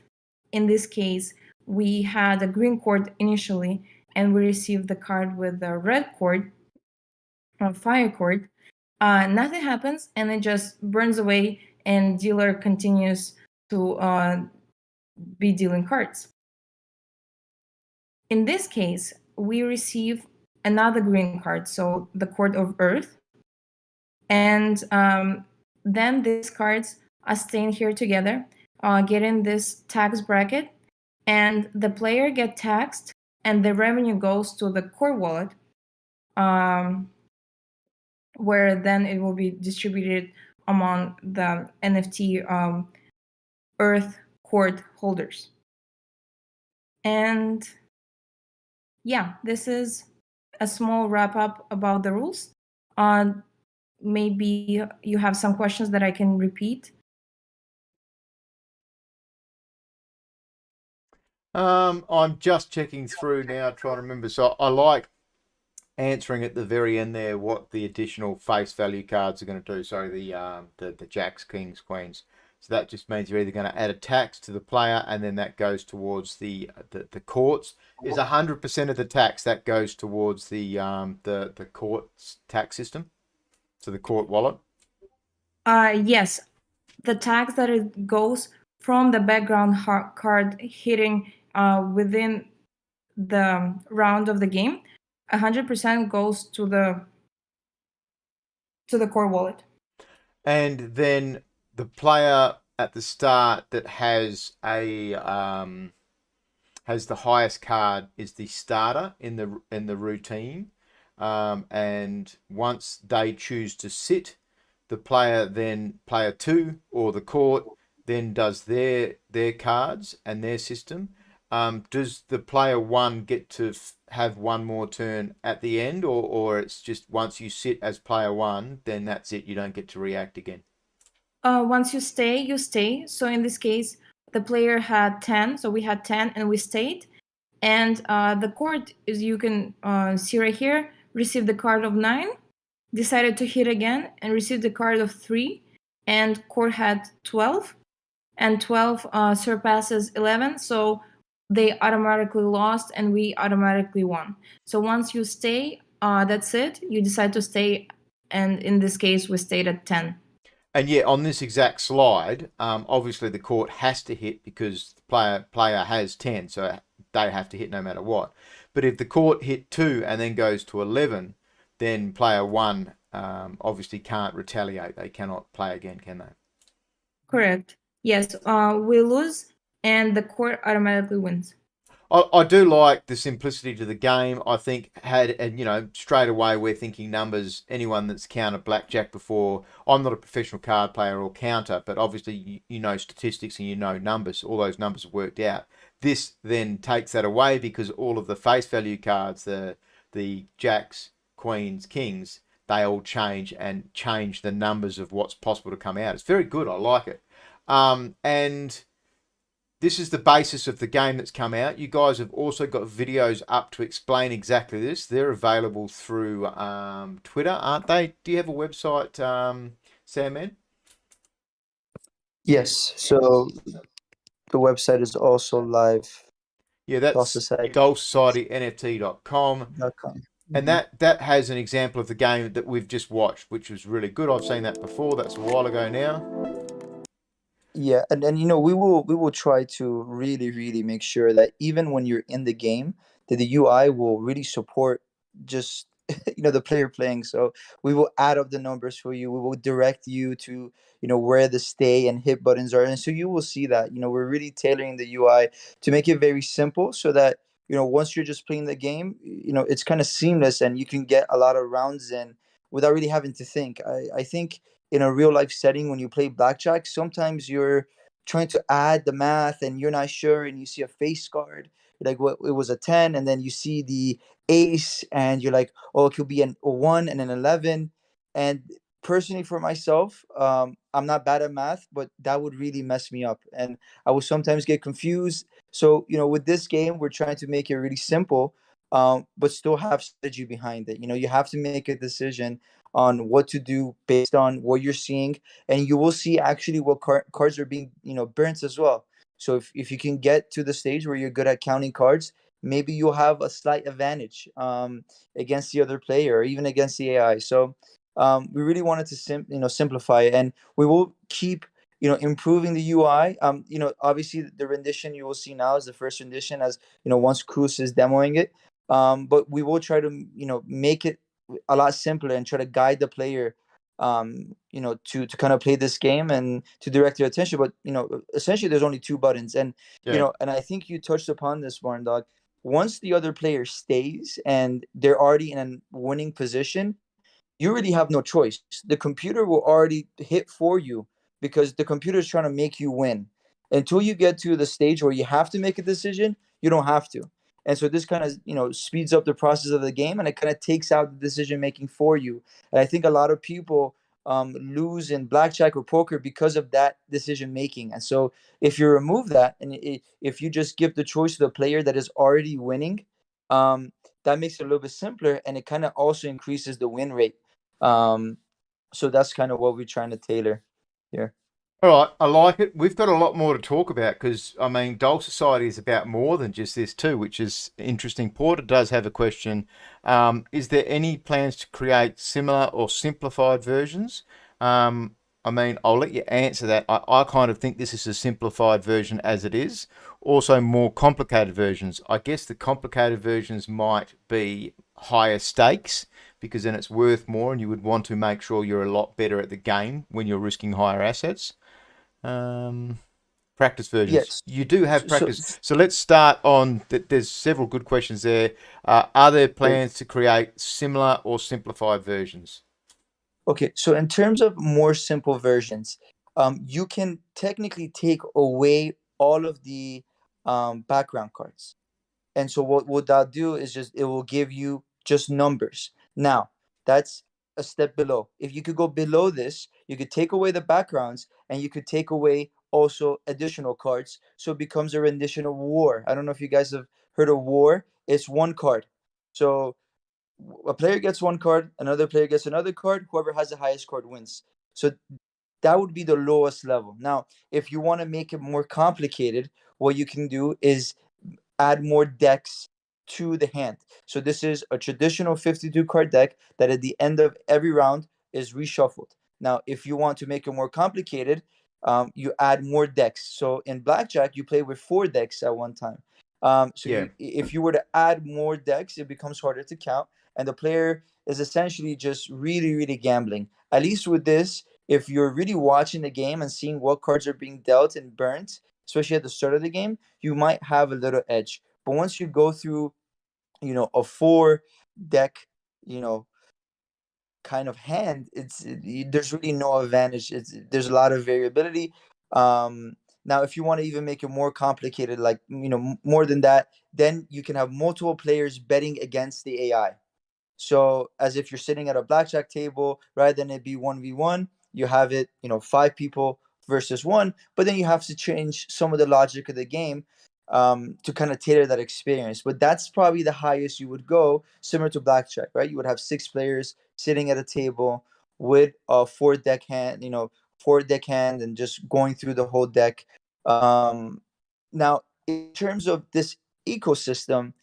S6: in this case, we had a green court initially, and we received the card with the red court, or fire court, nothing happens, and it just burns away, and dealer continues to be dealing cards. In this case, we receive another green card, so the Court of Earth, and then these cards are staying here together, getting this tax bracket, and the player gets taxed, and the revenue goes to the core wallet, where then it will be distributed among the NFT Earth Court holders. And yeah, this is a small wrap up about the rules. Maybe you have some questions that I can repeat.
S1: I'm just checking through now, trying to remember. So I like answering at the very end there what the additional face value cards are going to do. Sorry, the jacks, kings, queens. So that just means you're either going to add a tax to the player, and then that goes towards the courts. Is 100% of the tax that goes towards the court's tax system, so the court wallet?
S6: Yes, the tax that it goes from the background card hitting within the round of the game, 100% goes to the core wallet.
S1: And then the player at the start that has the highest card is the starter in the routine, and once they choose to sit, the player 2 or the court then does their cards and their system. Does the player 1 get to have one more turn at the end, or it's just once you sit as player 1, then that's it, you don't get to react again?
S6: Once you stay, you stay. So in this case, the player had 10, so we had 10 and we stayed. And the court, is you can see right here, received the card of 9, decided to hit again, and received the card of 3, and court had 12, and 12 surpasses 11, so they automatically lost and we automatically won. So once you stay, that's it. You decide to stay, and in this case, we stayed at 10.
S1: And yeah, on this exact slide, obviously the court has to hit because the player has 10, so they have to hit no matter what. But if the court hit 2 and then goes to 11, then player 1 obviously can't retaliate. They cannot play again, can they?
S6: Correct. Yes, we lose and the court automatically wins.
S1: I do like the simplicity to the game. I think straight away we're thinking numbers. Anyone that's counted blackjack before, I'm not a professional card player or counter, but obviously you know statistics and you know numbers. All those numbers are worked out. This then takes that away because all of the face value cards, the jacks, queens, kings, they all change the numbers of what's possible to come out. It's very good. I like it. And this is the basis of the game that's come out. You guys have also got videos up to explain exactly this. They're available through Twitter, aren't they? Do you have a website, Sandman?
S5: Yes. So the website is also live.
S1: Yeah, that's DollSocietyNFT.com. And that has an example of the game that we've just watched, which was really good. I've seen that before. That's a while ago now.
S5: Yeah, and we will try to really make sure that even when you're in the game, that the UI will really support just the player playing. So we will add up the numbers for you. We will direct you to where the stay and hit buttons are, and so you will see that we're really tailoring the UI to make it very simple, so that once you're just playing the game, it's kind of seamless and you can get a lot of rounds in without really having to think. I think in a real life setting, when you play blackjack, sometimes you're trying to add the math and you're not sure and you see a face card, like what it was a 10, and then you see the ace, and you're like, oh, it could be a 1 and an 11. And personally, for myself, I'm not bad at math, but that would really mess me up, and I would sometimes get confused. So with this game, we're trying to make it really simple, but still have strategy behind it. You have to make a decision on what to do based on what you're seeing, and you will see actually what cards are being burnt as well. So if you can get to the stage where you're good at counting cards, maybe you'll have a slight advantage against the other player or even against the AI. So we really wanted to simplify it, and we will keep improving the UI. Obviously the rendition you will see now is the first rendition, as once Cruz is demoing it. But we will try to make it a lot simpler and try to guide the player to kind of play this game and to direct their attention. But essentially there's only two buttons, and
S1: Yeah.
S5: and I think you touched upon this, Barn Dog. Once the other player stays and they're already in a winning position, you really have no choice. The computer will already hit for you because the computer is trying to make you win. Until you get to the stage where you have to make a decision, you don't have to. And so this kind of speeds up the process of the game, and it kind of takes out the decision making for you. And I think a lot of people lose in blackjack or poker because of that decision making. And so if you remove that, and if you just give the choice to the player that is already winning, that makes it a little bit simpler, and it kind of also increases the win rate. So that's kind of what we're trying to tailor here.
S1: All right, I like it. We've got a lot more to talk about because, I mean, Doll Society is about more than just this too, which is interesting. Porter does have a question. Is there any plans to create similar or simplified versions? I mean, I'll let you answer that. I kind of think this is a simplified version as it is. Also, more complicated versions. I guess the complicated versions might be higher stakes because then it's worth more and you would want to make sure you're a lot better at the game when you're risking higher assets. Practice versions.
S5: Yes.
S1: You do have practice. So let's start on, there's several good questions there. Are there plans to create similar or simplified versions?
S5: Okay, so in terms of more simple versions, you can technically take away all of the background cards. And so what that do is it will give you just numbers. Now, that's a step below. If you could go below this, you could take away the backgrounds, and you could take away also additional cards. So it becomes a rendition of war. I don't know if you guys have heard of war. It's one card. So a player gets one card, another player gets another card. Whoever has the highest card wins. So that would be the lowest level. Now, if you want to make it more complicated, what you can do is add more decks to the hand. So this is a traditional 52 card deck that at the end of every round is reshuffled. Now, if you want to make it more complicated, you add more decks. So in blackjack, you play with 4 decks at one time. If you were to add more decks, it becomes harder to count, and the player is essentially just really, really gambling. At least with this, if you're really watching the game and seeing what cards are being dealt and burnt, especially at the start of the game, you might have a little edge. But once you go through, a 4 deck, kind of hand, there's really no advantage. There's a lot of variability. Now, if you want to even make it more complicated, like more than that, then you can have multiple players betting against the AI. So as if you're sitting at a blackjack table, rather than it be 1v1, you have it, 5 people versus 1, but then you have to change some of the logic of the game to kind of tailor that experience. But that's probably the highest you would go, similar to blackjack, right? You would have 6 players sitting at a table with a 4 deck hand, 4 deck hand, and just going through the whole deck. Now, in terms of this ecosystem,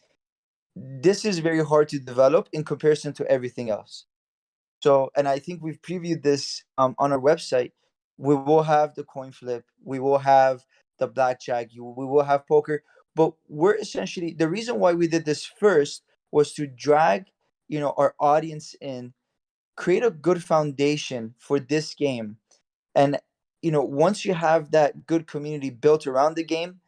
S5: this is very hard to develop in comparison to everything else. So, and I think we've previewed this on our website. We will have the coin flip, we will have the blackjack, we will have poker, but we're essentially, the reason why we did this first was to drag our audience in, create a good foundation for this game, and once you have that good community built around the game,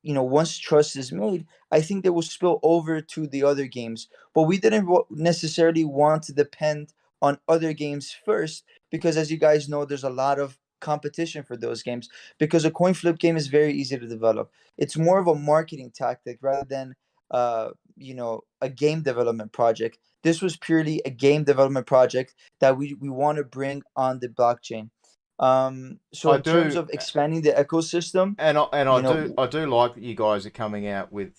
S5: once trust is made, I think they will spill over to the other games. But we didn't necessarily want to depend on other games first, because as you guys know, there's a lot of competition for those games, because a coin flip game is very easy to develop. It's more of a marketing tactic rather than a game development project. This was purely a game development project that we want to bring on the blockchain. So
S1: I
S5: in terms
S1: do,
S5: of expanding the ecosystem,
S1: and I
S5: you know,
S1: do like that you guys are coming out with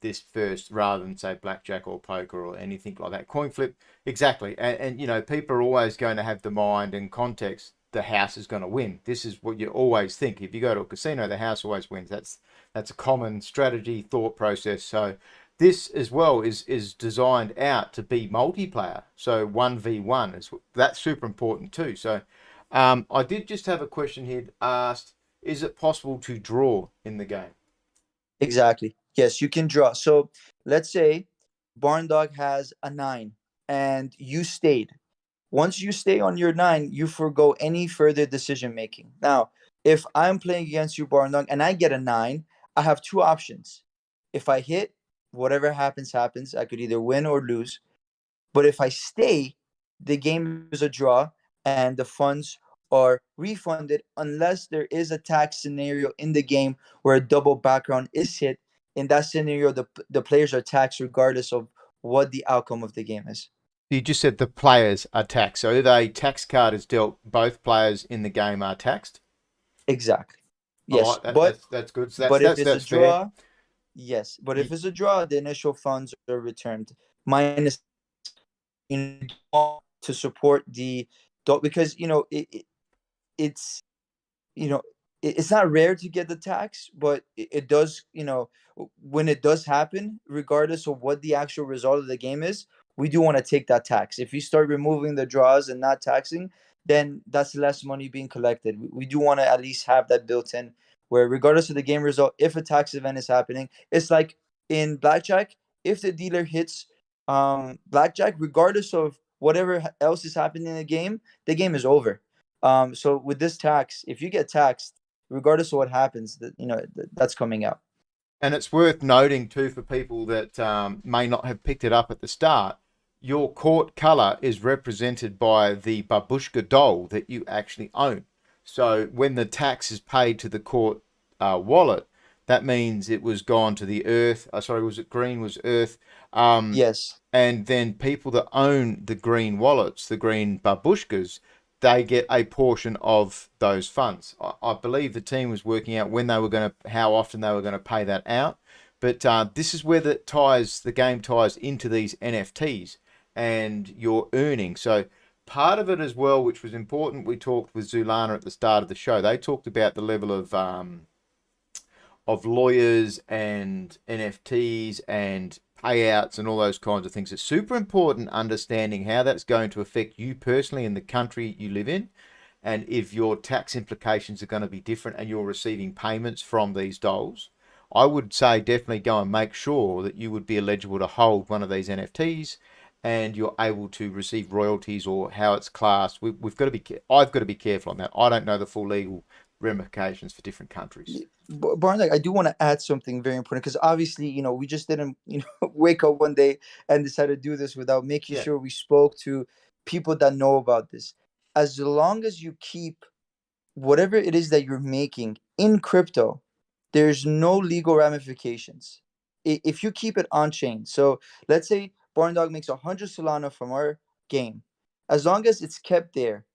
S1: this first rather than say blackjack or poker or anything like that. Coin flip, exactly, and people are always going to have the mind and context. The house is going to win. This is what you always think. If you go to a casino, the house always wins. That's a common strategy thought process. So this as well is designed out to be multiplayer. So 1v1 that's super important too. So I did just have a question here asked, is it possible to draw in the game?
S5: exactly. Yes, you can draw. So let's say Barn Dog has a 9 and you stayed. Once you stay on your 9, you forgo any further decision making. Now, if I'm playing against you, Barn Dog, and I get a 9, I have two options. If I hit, whatever happens, happens. I could either win or lose. But if I stay, the game is a draw and the funds are refunded unless there is a tax scenario in the game where a double background is hit. In that scenario, the players are taxed regardless of what the outcome of the game is.
S1: You just said the players are taxed. So if a tax card is dealt, both players in the game are taxed.
S5: Exactly.
S1: I
S5: Yes,
S1: like that.
S5: but
S1: That's good. So
S5: but if it's a
S1: that's fair.
S5: draw, yes. But if it's a draw, the initial funds are returned minus to support the because it's it's not rare to get the tax, but it does, when it does happen, regardless of what the actual result of the game is, we do want to take that tax. If you start removing the draws and not taxing, then that's less money being collected. We do want to at least have that built in, where regardless of the game result, if a tax event is happening, it's like in blackjack, if the dealer hits blackjack, regardless of whatever else is happening in the game is over. So with this tax, if you get taxed, regardless of what happens, that's coming out.
S1: And it's worth noting too for people that may not have picked it up at the start. Your court color is represented by the babushka doll that you actually own. So when the tax is paid to the court wallet, that means it was gone to the earth. Sorry, was it green? Was earth?
S5: Yes.
S1: And then people that own the green wallets, the green babushkas, they get a portion of those funds. I believe the team was working out how often they were going to pay that out. But this is where the game ties into these NFTs and your earning. So part of it as well, which was important, we talked with Zoolana at the start of the show. They talked about the level of lawyers and NFTs and payouts and all those kinds of things. It's super important understanding how that's going to affect you personally in the country you live in, and if your tax implications are going to be different and you're receiving payments from these dolls. I would say definitely go and make sure that you would be eligible to hold one of these NFTs and you're able to receive royalties or how it's classed. I've got to be careful on that. I don't know the full legal ramifications for different countries.
S5: Barney, I do want to add something very important, because obviously, we just didn't, wake up one day and decide to do this without making sure we spoke to people that know about this. As long as you keep whatever it is that you're making in crypto, there's no legal ramifications. If you keep it on chain, so let's say Barn Dog makes 100 Solana from our game, as long as it's kept there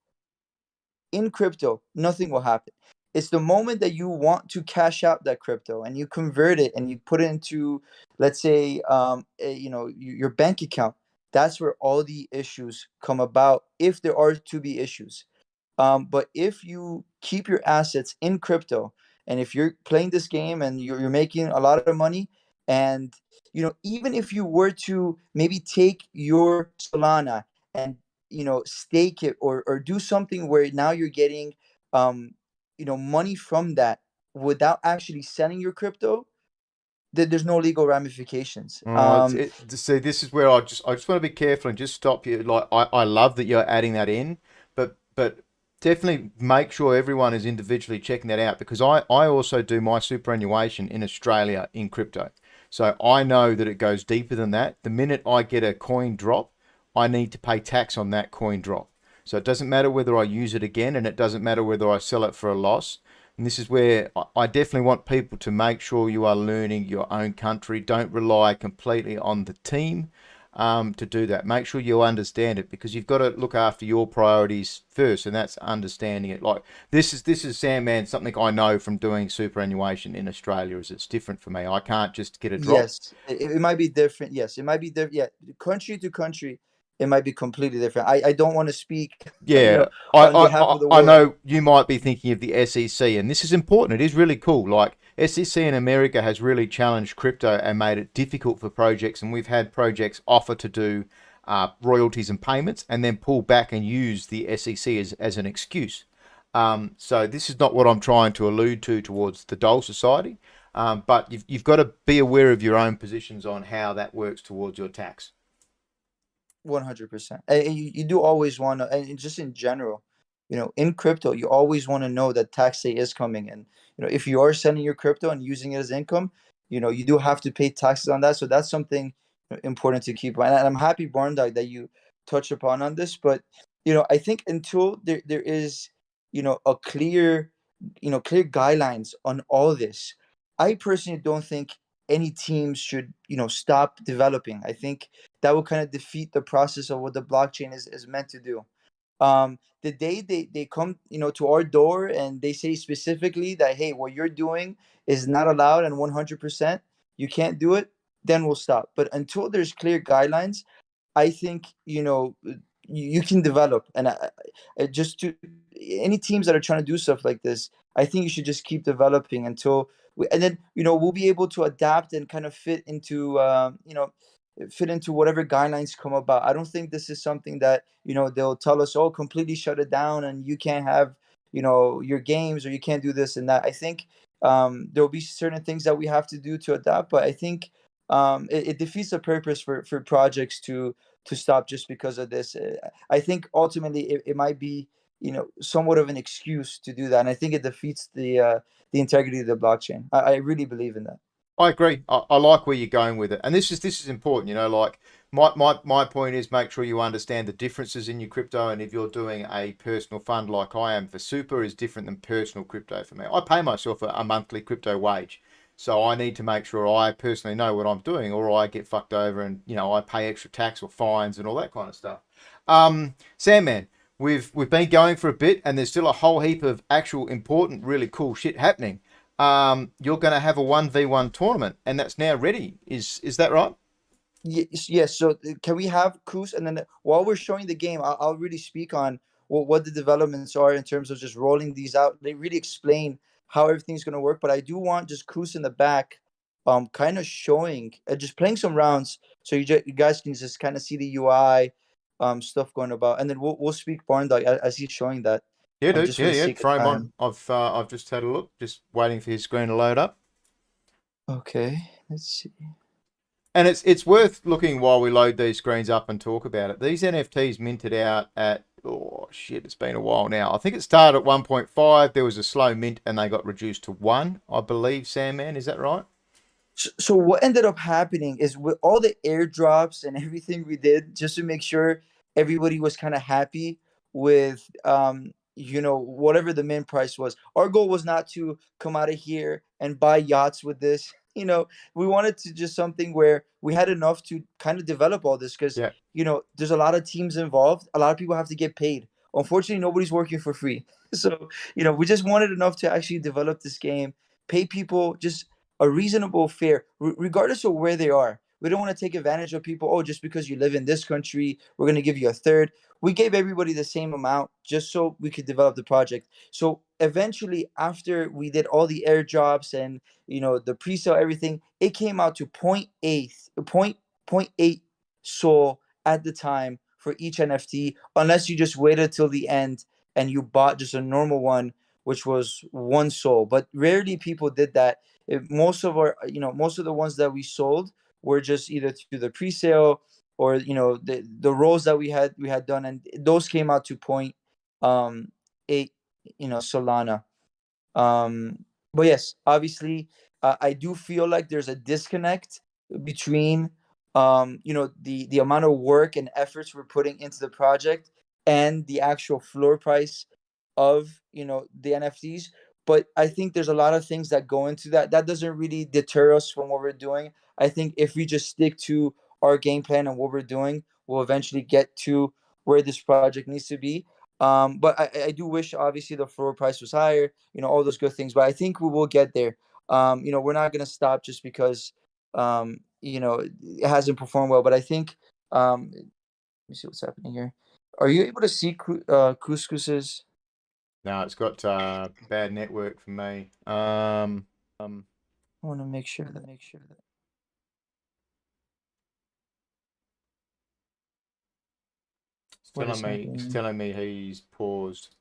S5: in crypto, nothing will happen. It's the moment that you want to cash out that crypto and you convert it and you put it into, let's say, your bank account. That's where all the issues come about, if there are to be issues. But if you keep your assets in crypto, and if you're playing this game and you're making a lot of money, and even if you were to maybe take your Solana and stake it or do something where now you're getting money from that without actually selling your crypto, there's no legal ramifications.
S1: See, this is where I just want to be careful and just stop you. Like I love that you're adding that in, but definitely make sure everyone is individually checking that out, because I also do my superannuation in Australia in crypto. So I know that it goes deeper than that. The minute I get a coin drop, I need to pay tax on that coin drop. So it doesn't matter whether I use it again, and it doesn't matter whether I sell it for a loss. And this is where I definitely want people to make sure you are learning your own country. Don't rely completely on the team to do that. Make sure you understand it, because you've got to look after your priorities first, and that's understanding it. Like this is Sandman, something I know from doing superannuation in Australia. Is it's different for me. I can't just get a drop.
S5: Yes, it might be different. Yes, it might be different. Yeah, country to country, it might be completely different. I don't want to speak,
S1: Yeah,
S5: on behalf of the
S1: I
S5: world.
S1: know you might be thinking of the SEC, and this is important. It is really cool. Like SEC in America has really challenged crypto and made it difficult for projects, and we've had projects offer to do royalties and payments and then pull back and use the SEC as an excuse. So this is not what I'm trying to allude to towards the Doll Society, but you've got to be aware of your own positions on how that works towards your tax.
S5: 100%. And you do always want to, and just in general, in crypto, you always want to know that tax day is coming. And, if you are sending your crypto and using it as income, you do have to pay taxes on that. So that's something important to keep in mind. And I'm happy, Barn Dog, that you touch upon on this. But, I think until there is, a clear, clear guidelines on all this, I personally don't think any teams should, stop developing. I think that will kind of defeat the process of what the blockchain is meant to do. The day they come, to our door and they say specifically that, hey, what you're doing is not allowed and 100%, you can't do it, then we'll stop. But until there's clear guidelines, I think, you can develop. And just to any teams that are trying to do stuff like this, I think you should just keep developing until and then, we'll be able to adapt and kind of fit into whatever guidelines come about. I don't think this is something that, they'll tell us, oh, completely shut it down and you can't have, your games, or you can't do this and that. I think there'll be certain things that we have to do to adapt, but I think it defeats the purpose for projects to stop just because of this. I think ultimately it might be, somewhat of an excuse to do that, and I think it defeats the integrity of the blockchain. I really believe in that.
S1: I agree. I like where you're going with it, and this is important. Like my point is, make sure you understand the differences in your crypto, and if you're doing a personal fund like I am for super, is different than personal crypto for me. I pay myself a monthly crypto wage, so I need to make sure I personally know what I'm doing, or I get fucked over, and I pay extra tax or fines and all that kind of stuff. Sandman, we've been going for a bit, and there's still a whole heap of actual important, really cool shit happening. You're going to have a 1v1 tournament, and that's now ready. Is that right?
S5: Yes. So can we have Kus, and then while we're showing the game, I'll really speak on what the developments are in terms of just rolling these out. They really explain how everything's going to work, but I do want just Kus in the back, kind of showing, just playing some rounds, so you guys can just kind of see the UI, stuff going about, and then we'll speak Barn Dog as he's showing that.
S1: Yeah, dude.
S5: Just for the
S1: Yeah.
S5: sake of
S1: Throw him on.
S5: time.
S1: I've just had a look, just waiting for his screen to load up.
S5: Okay, let's see.
S1: And it's worth looking while we load these screens up and talk about it. These NFTs minted out at, it's been a while now. I think it started at 1.5. There was a slow mint and they got reduced to 1, I believe, Sandman. Is that right?
S5: So what ended up happening is, with all the airdrops and everything we did, just to make sure everybody was kind of happy with whatever the mint price was. Our goal was not to come out of here and buy yachts with this. We wanted to just something where we had enough to kind of develop all this, because
S1: Yeah.
S5: there's a lot of teams involved. A lot of people have to get paid. Unfortunately, nobody's working for free. So, we just wanted enough to actually develop this game, pay people just a reasonable fare, regardless of where they are. We don't want to take advantage of people. Oh, just because you live in this country, we're going to give you a third. We gave everybody the same amount just so we could develop the project. So eventually, after we did all the airdrops and the pre-sale, everything, it came out to 0.8 SOL at the time for each NFT, unless you just waited till the end and you bought just a normal one, which was 1 SOL. But rarely people did that. Most of the ones that we sold were just either through the pre-sale or the rolls that we had done, and those came out to 0.8 Solana. But yes, obviously, I do feel like there's a disconnect between the amount of work and efforts we're putting into the project and the actual floor price of the NFTs. But I think there's a lot of things that go into that. That doesn't really deter us from what we're doing. I think if we just stick to our game plan and what we're doing, we'll eventually get to where this project needs to be. But I do wish obviously the floor price was higher, all those good things. But I think we will get there. We're not gonna stop just because it hasn't performed well. But I think let me see what's happening here. Are you able to see Couscous's?
S1: No, it's got bad network for me.
S5: I want to make sure that.
S1: It's telling me he's paused.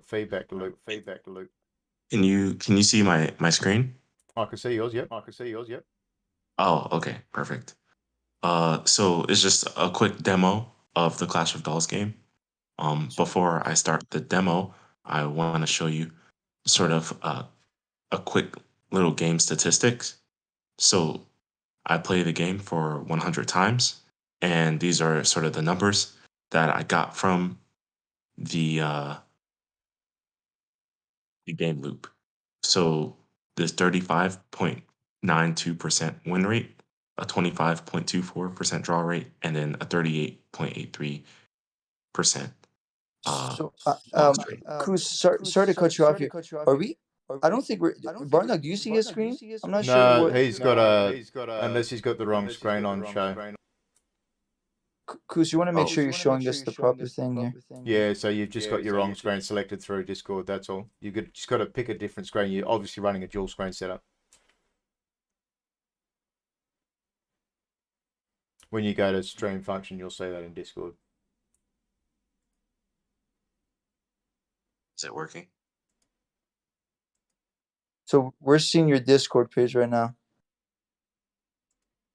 S1: Feedback loop.
S7: Can you see my screen?
S1: I can see yours. Yep.
S7: Oh, okay, perfect. So it's just a quick demo of the Clash of Dolls game. Before I start the demo, I want to show you sort of a quick little game statistics. So I play the game for 100 times, and these are sort of the numbers that I got from the game loop. So this 35.92% win rate, a 25.24% draw rate, and then a 38.83% loss rate.
S5: Kuz, sorry to cut you off here. Are we? I don't think we're. Barnag, do you see his screen? I'm not sure
S1: No,
S5: what.
S1: he's got a. Unless he's got the wrong screen on show.
S5: Kuz, you want to make sure you're showing us the proper thing here.
S1: Yeah, so you've just got your wrong screen selected through Discord. That's all. Just got to pick a different screen. You're obviously running a dual screen setup. When you go to stream function, you'll see that in Discord.
S7: Is it working?
S5: So we're seeing your Discord page right now.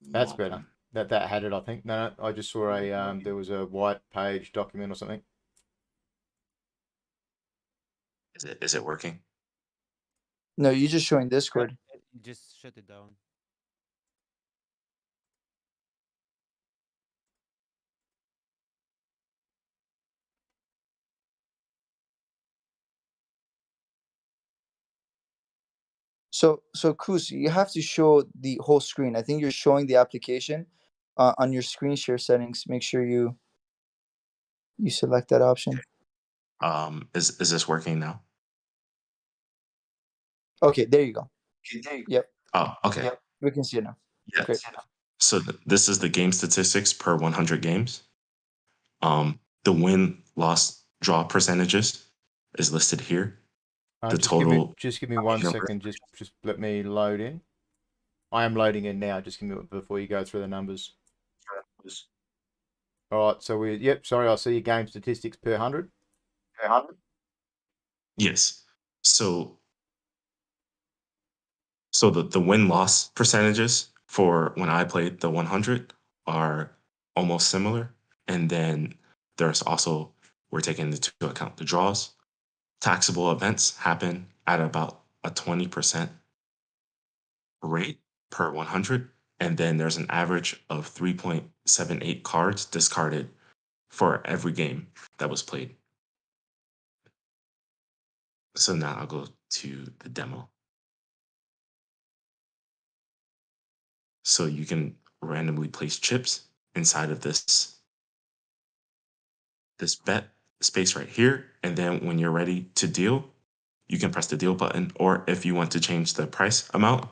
S1: That's better. That had it, I think. No, I just saw a there was a white page document or something.
S7: Is it working?
S5: No, you're just showing Discord.
S8: Just shut it down.
S5: So Kuz, you have to show the whole screen. I think you're showing the application on your screen share settings. Make sure you select that option.
S7: Is this working now?
S5: Okay, there you go. Yep.
S7: Oh, okay.
S5: Yep. We can see it now.
S7: Yes.
S5: Great.
S7: So this is the game statistics per 100 games. The win, loss, draw percentages is listed here. The total.
S1: Just give me 1 second. Just let me load in. I am loading in now. Just give me before you go through the numbers. All right. So sorry. I see your game statistics per 100.
S7: Yes. So the win-loss percentages for when I played the 100 are almost similar. And then there's also, we're taking into account the draws. Taxable events happen at about a 20% rate per 100. And then there's an average of 3.78 cards discarded for every game that was played. So now I'll go to the demo. So you can randomly place chips inside of this bet space right here. And then when you're ready to deal, you can press the deal button. Or if you want to change the price amount,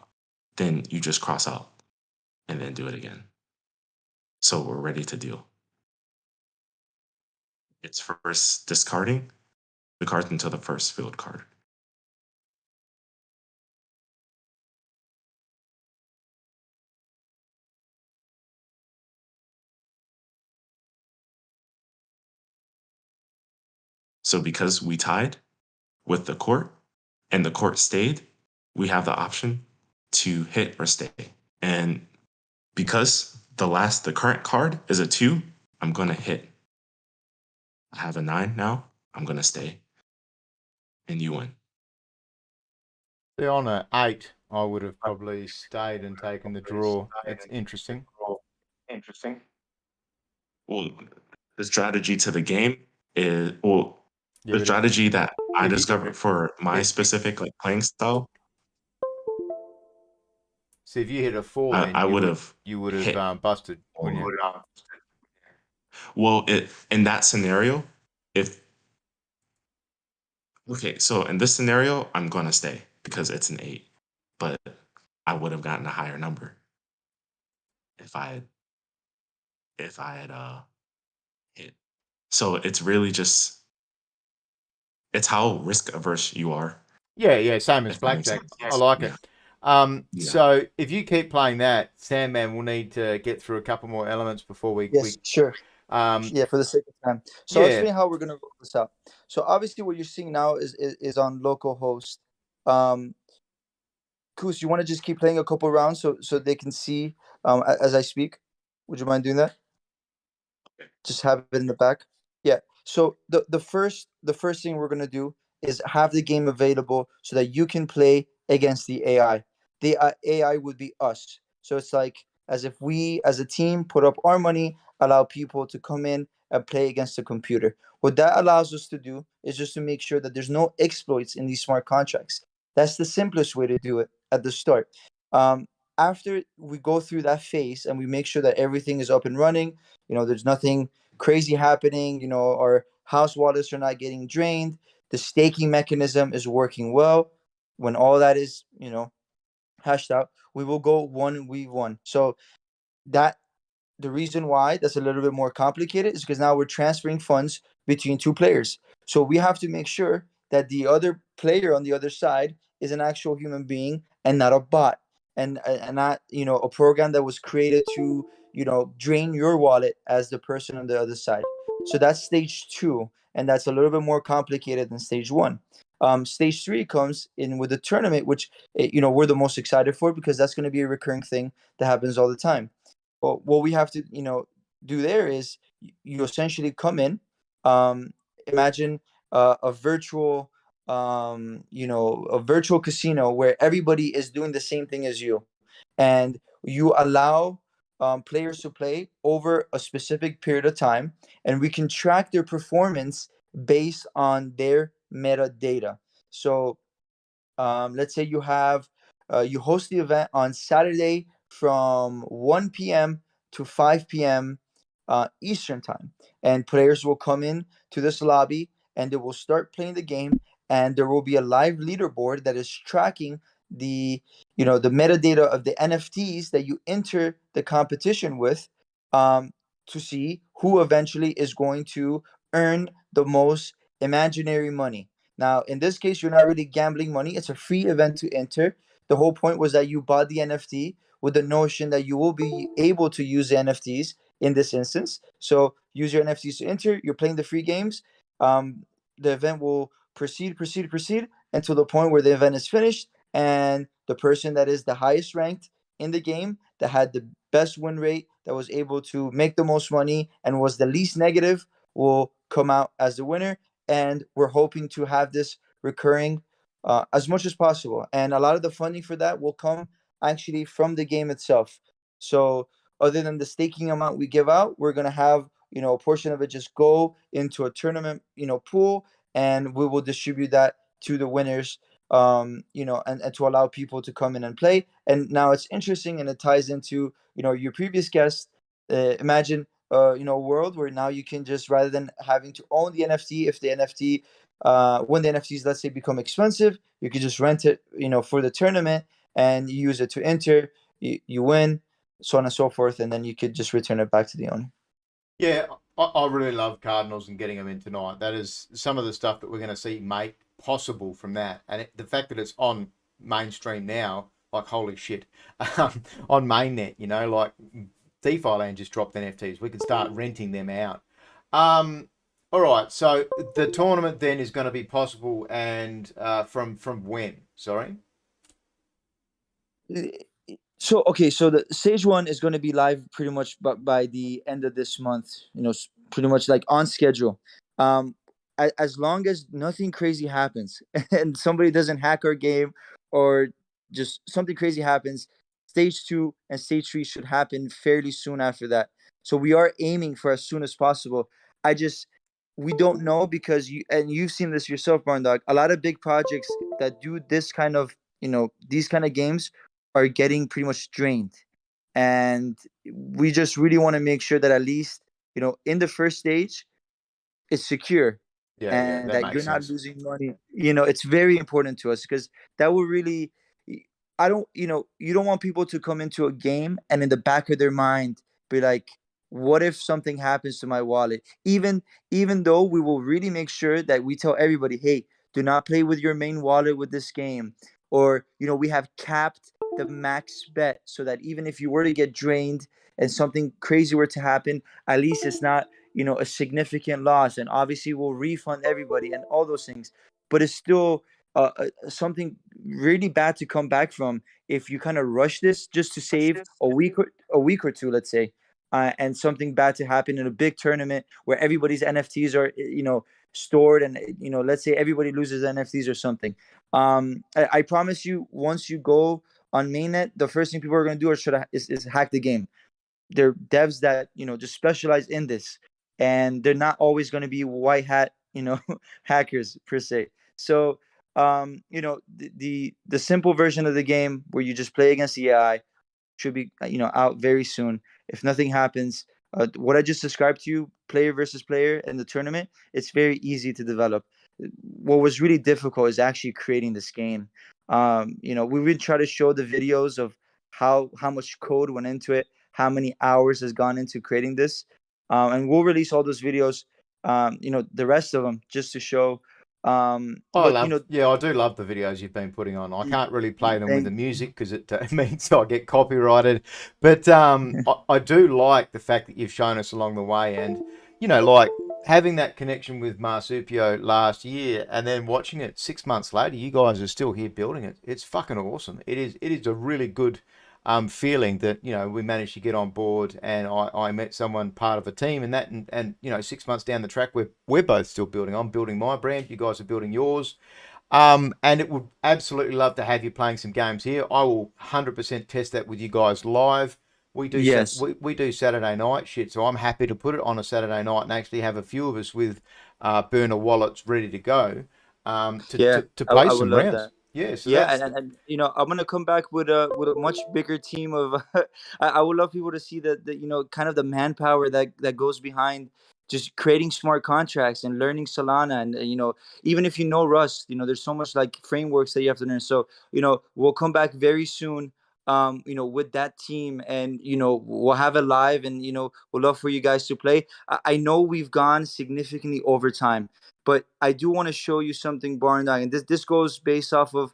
S7: then you just cross out and then do it again. So we're ready to deal. It's first discarding the cards until the first filled card. So because we tied with the court and the court stayed, we have the option to hit or stay. And because the current card is a 2, I'm going to hit. I have a 9 now. I'm going to stay. And you win.
S1: On an 8, I would have probably stayed and taken the draw. It's interesting.
S7: Well, the strategy to the game is well,
S1: Yeah,
S7: the
S1: but
S7: strategy that I
S1: if you-
S7: discovered for my
S1: if-
S7: specific like playing style,
S1: so if you hit a 4, then
S7: I would have
S1: you would
S7: hit.
S1: have busted, wouldn't you?
S7: Well, in that scenario, if okay, so in this scenario, I'm gonna stay because it's an 8, but I would have gotten a higher number if I had hit. So it's really just it's how risk averse you are,
S1: Yeah, same as
S7: if that makes
S1: blackjack.
S7: sense.
S1: I like
S7: Yeah.
S1: it.
S7: Yeah.
S1: So if you keep playing that, Sandman will need to get through a couple more elements before we.
S5: Yes, sure.
S1: Um,
S5: Yeah, for the sake of time. So I'll
S1: yeah,
S5: explain how we're gonna roll this out. So obviously, what you're seeing now is on localhost. Koos, you want to just keep playing a couple rounds so they can see as I speak? Would you mind doing that? Just have it in the back. Yeah. So the first thing we're gonna do is have the game available so that you can play against the AI. The AI would be us. So it's like as if we as a team put up our money, allow people to come in and play against the computer. What that allows us to do is just to make sure that there's no exploits in these smart contracts. That's the simplest way to do it at the start. Um, After we go through that phase and we make sure that everything is up and running, there's nothing crazy happening, our house wallets are not getting drained, the staking mechanism is working well. When all that is, hashed out, we will go 1v1. So that the reason why that's a little bit more complicated is because now we're transferring funds between two players. So we have to make sure that the other player on the other side is an actual human being and not a bot, and not a program that was created to drain your wallet as the person on the other side. So that's stage two, and that's a little bit more complicated than stage one. Stage three comes in with the tournament, which we're the most excited for because that's going to be a recurring thing that happens all the time. Well, what we have to do there is you essentially come in, um, imagine a virtual casino where everybody is doing the same thing as you, and you allow players to play over a specific period of time, and we can track their performance based on their metadata. So let's say you host the event on Saturday from 1 p.m. to 5 p.m. Eastern time, and players will come in to this lobby and they will start playing the game, and there will be a live leaderboard that is tracking the metadata of the NFTs that you enter the competition with, um, to see who eventually is going to earn the most imaginary money. Now, in this case, you're not really gambling money. It's a free event to enter. The whole point was that you bought the NFT with the notion that you will be able to use the NFTs in this instance. So use your NFTs to enter. You're playing the free games. The event will proceed until the point where the event is finished, and the person that is the highest ranked in the game, that had the best win rate, that was able to make the most money and was the least negative, will come out as the winner. And we're hoping to have this recurring as much as possible. And a lot of the funding for that will come actually from the game itself. So other than the staking amount we give out, we're gonna have a portion of it just go into a tournament pool, and we will distribute that to the winners. And to allow people to come in and play. And now it's interesting, and it ties into your previous guest. Imagine a world where now you can just, rather than having to own the NFT, if the NFT when the NFTs, let's say, become expensive, you could just rent it for the tournament, and you use it to enter, you win, so on and so forth, and then you could just return it back to the owner.
S1: Yeah, I really love Cardinals and getting them in tonight. That is some of the stuff that we're going to see make possible from that, and the fact that it's on mainstream now, like holy shit, on mainnet, like DeFi Land just dropped NFTs. We could start renting them out. All right, so the tournament then is going to be possible, and from when? Sorry.
S5: So okay, so the stage one is going to be live pretty much by the end of this month. Pretty much like on schedule. As long as nothing crazy happens and somebody doesn't hack our game, or just something crazy happens, stage two and stage three should happen fairly soon after that. So we are aiming for as soon as possible. We don't know, because you've seen this yourself, Barn Dog. A lot of big projects that do this kind of, these kind of games are getting pretty much drained. And we just really want to make sure that at least, in the first stage, it's secure,
S1: Yeah,
S5: and
S1: that
S5: that you're
S1: makes
S5: not
S1: sense.
S5: losing money. It's very important to us, because that will really, I don't, you don't want people to come into a game and in the back of their mind be like, what if something happens to my wallet? Even though we will really make sure that we tell everybody, hey, do not play with your main wallet with this game. Or, we have capped the max bet, so that even if you were to get drained and something crazy were to happen, at least it's not, a significant loss. And obviously we'll refund everybody and all those things. But it's still something really bad to come back from if you kind of rush this just to save a week or two, let's say, and something bad to happen in a big tournament where everybody's NFTs are, stored, and let's say everybody loses NFTs or something. I promise you, once you go on mainnet, the first thing people are going to do is hack the game. They're devs that just specialize in this, and they're not always going to be white hat hackers per se. So the simple version of the game where you just play against the AI should be out very soon. If nothing happens, what I just described to you, player versus player in the tournament, it's very easy to develop. What was really difficult is actually creating this game. We would try to show the videos of how much code went into it, how many hours has gone into creating this, and we'll release all those videos, the rest of them, just to show. But
S1: I do love the videos you've been putting on. I can't really play them with the
S5: thank
S1: music because it means I get copyrighted. But I do like the fact that you've shown us along the way, and like having that connection with Marsupio last year, and then watching it 6 months later, you guys are still here building it. It's fucking awesome. It is a really good feeling that we managed to get on board, and I met someone part of the team, and that and 6 months down the track, we're both still building. I'm building my brand, you guys are building yours, and it would absolutely love to have you playing some games here. I will 100% test that with you guys live.
S5: Yes.
S1: We do Saturday night shit, so I'm happy to put it on a Saturday night and actually have a few of us with burner wallets ready to go,
S5: Yeah,
S1: to
S5: I,
S1: play
S5: I would
S1: some
S5: love that.
S1: rounds. Yeah, so
S5: Yeah,
S1: that's
S5: and I'm gonna come back with a much bigger team of. I would love people to see the kind of the manpower that goes behind just creating smart contracts and learning Solana, and even if you know Rust, there's so much like frameworks that you have to learn. So we'll come back very soon. With that team, and we'll have it live, and we'll love for you guys to play. I know we've gone significantly over time, but I do want to show you something, Barn Dog, and this goes based off of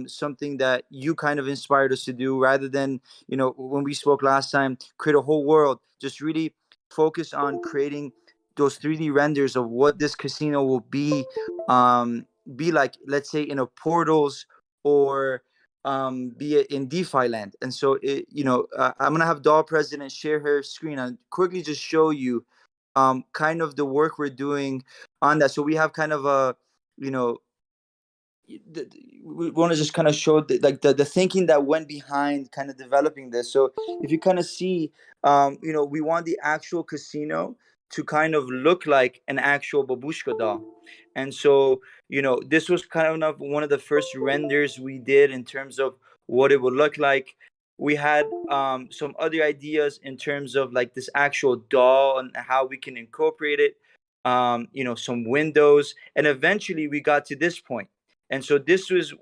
S5: something that you kind of inspired us to do, rather than when we spoke last time, create a whole world. Just really focus on creating those 3D renders of what this casino will be like, let's say in a portals, or be it in DeFi land. And so I'm gonna have DollPresident share her screen and quickly just show you kind of the work we're doing on that. So we have kind of a, you know, we want to just kind of show the thinking that went behind kind of developing this. So if you kind of see, we want the actual casino to kind of look like an actual babushka doll. And so, this was kind of one of the first renders we did in terms of what it would look like. We had some other ideas in terms of like this actual doll and how we can incorporate it, some windows, and eventually we got to this point. And so this was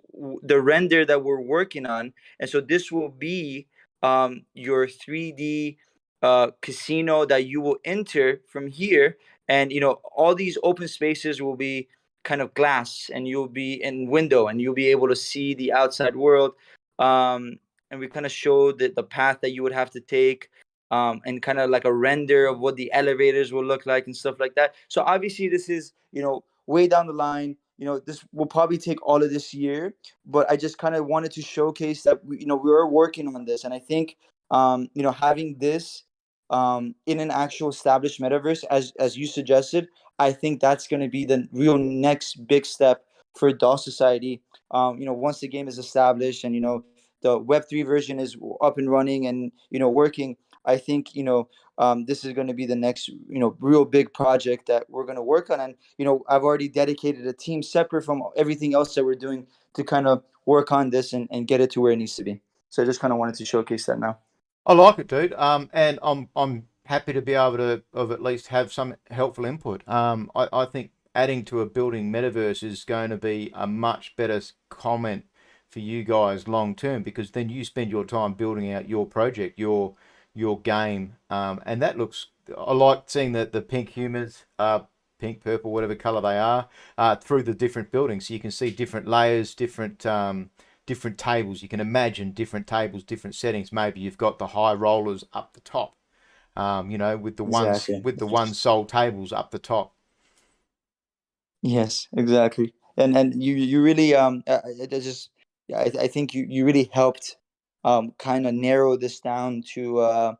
S5: the render that we're working on. And so this will be your 3D casino that you will enter from here. And all these open spaces will be kind of glass, and you'll be in window, and you'll be able to see the outside world. And we kind of showed the path that you would have to take, and kind of like a render of what the elevators will look like and stuff like that. So obviously this is way down the line. This will probably take all of this year, but I just kind of wanted to showcase that we were working on this. And I think having this in an actual established metaverse, as you suggested, I think that's going to be the real next big step for DOS society. Once the game is established, and the Web3 version is up and running and working, I think this is going to be the next real big project that we're going to work on. And I've already dedicated a team separate from everything else that we're doing to kind of work on this and get it to where it needs to be. So I just kind of wanted to showcase that now.
S1: I like it, dude. And I'm happy to be able to of at least have some helpful input. I think adding to a building metaverse is going to be a much better comment for you guys long term, because then you spend your time building out your project, your game, and that looks. I like seeing the pink humans, pink, purple, whatever color they are, through the different buildings. So you can see different layers, different tables. You can imagine different tables, different settings. Maybe you've got the high rollers up the top, with the
S5: Exactly.
S1: one soul tables up the top.
S5: Yes, exactly. And you really I think you really helped kind of narrow this down to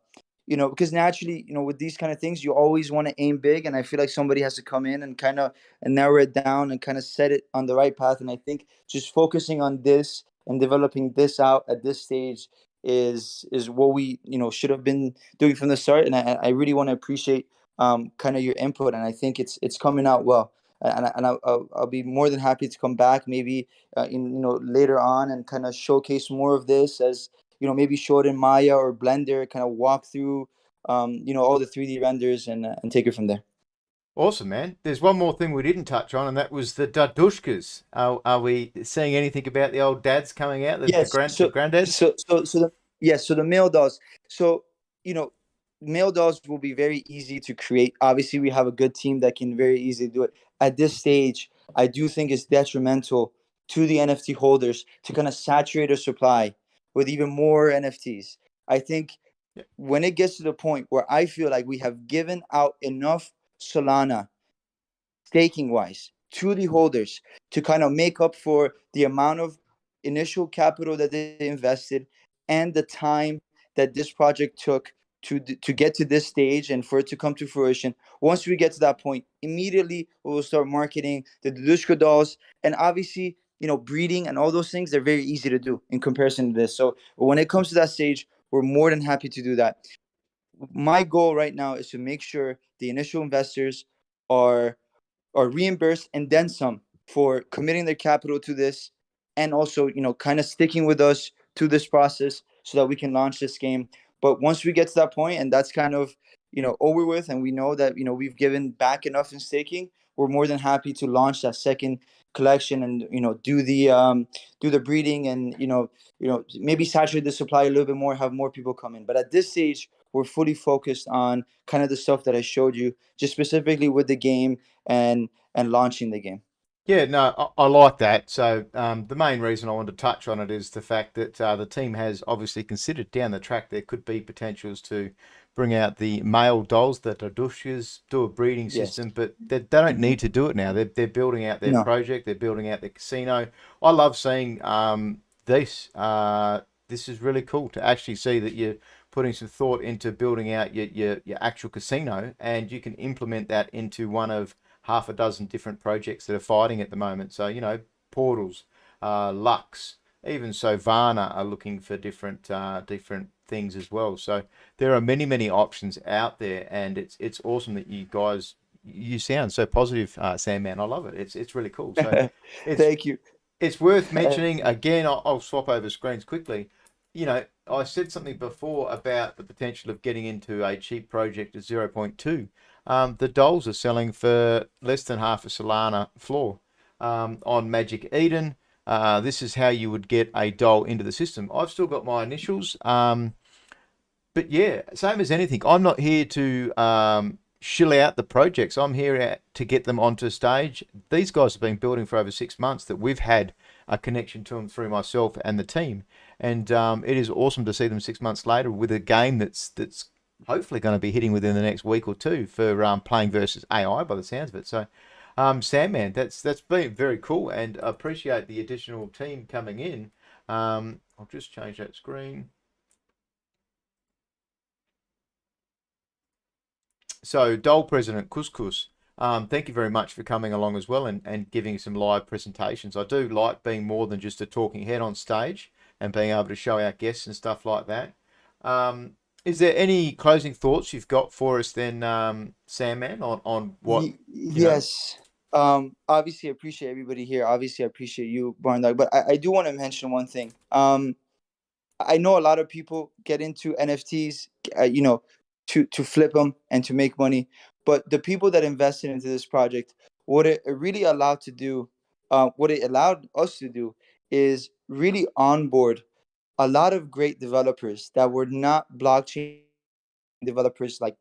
S5: because naturally with these kind of things you always want to aim big, and I feel like somebody has to come in and kind of narrow it down and kind of set it on the right path. And I think just focusing on this and developing this out at this stage is what we should have been doing from the start. And I really want to appreciate kind of your input, and I think it's coming out well. I'll be more than happy to come back maybe in later on and kind of showcase more of this, as maybe show it in Maya or Blender, kind of walk through all the 3D renders and take it from there.
S1: Awesome, man. There's one more thing we didn't touch on, and that was the dadushkas. Are we seeing anything about the old dads coming out? The
S5: Yes.
S1: the granddads?
S5: So the male dolls. So male dolls will be very easy to create. Obviously, we have a good team that can very easily do it. At this stage, I do think it's detrimental to the NFT holders to kind of saturate a supply with even more NFTs. I think when it gets to the point where I feel like we have given out enough Solana staking wise to the holders to kind of make up for the amount of initial capital that they invested and the time that this project took to get to this stage and for it to come to fruition. Once we get to that point, immediately we will start marketing the Dedushka dolls. And obviously, breeding and all those things, they're very easy to do in comparison to this. So when it comes to that stage, we're more than happy to do that. My goal right now is to make sure the initial investors are reimbursed and then some for committing their capital to this, and also kind of sticking with us to this process so that we can launch this game. But once we get to that point and that's kind of over with, and we know that we've given back enough in staking, we're more than happy to launch that second collection and do the breeding and maybe saturate the supply a little bit more, have more people come in. But at this stage, we're fully focused on kind of the stuff that I showed you, just specifically with the game and launching the game.
S1: Yeah, no, I like that. So the main reason I wanted to touch on it is the fact that the team has obviously considered down the track there could be potentials to bring out the male dolls, the dadushkas, do a breeding system, but they don't need to do it now. They're building out their project. They're building out their casino. I love seeing this. This is really cool to actually see that you're putting some thought into building out your actual casino, and you can implement that into one of half a dozen different projects that are fighting at the moment. So, Portals, Lux, even Sovana are looking for different things as well. So there are many options out there, and it's awesome that you sound so positive, Sandman. I love it. It's really cool. So
S5: Thank you.
S1: It's worth mentioning again. I'll swap over screens quickly. I said something before about the potential of getting into a cheap project at 0.2. The dolls are selling for less than half a Solana floor on Magic Eden. This is how you would get a doll into the system. I've still got my initials. But yeah, same as anything. I'm not here to shill out the projects. I'm here to get them onto stage. These guys have been building for over 6 months that we've had a connection to them through myself and the team. And it is awesome to see them 6 months later with a game that's hopefully going to be hitting within the next week or two for playing versus AI by the sounds of it. So, Sandman, that's been very cool, and I appreciate the additional team coming in. I'll just change that screen. So, DollPresident Couscous, thank you very much for coming along as well and giving some live presentations. I do like being more than just a talking head on stage. and being able to show our guests and stuff like that. Is there any closing thoughts you've got for us then, Sandman, on what, you know?
S5: Yes. Obviously, I appreciate everybody here. Obviously, I appreciate you, Barn Dog. But I do want to mention one thing. I know a lot of people get into NFTs, to flip them and to make money. But the people that invested into this project, what it really allowed to do, what it allowed us to do, is really onboard a lot of great developers that were not blockchain developers, like,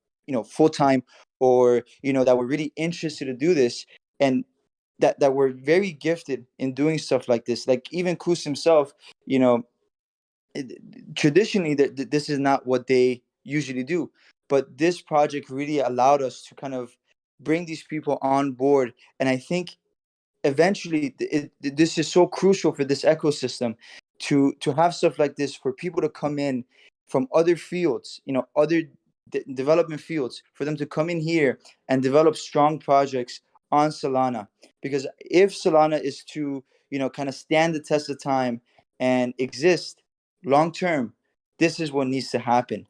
S5: full time, or that were really interested to do this, and that were very gifted in doing stuff like this. Like even Kus himself, you know, traditionally this is not what they usually do, but this project really allowed us to kind of bring these people on board. And I think eventually this is so crucial for this ecosystem, to have stuff like this, for people to come in from other fields, other development fields, for them to come in here and develop strong projects on Solana. Because if Solana is to kind of stand the test of time and exist long term, this is what needs to happen.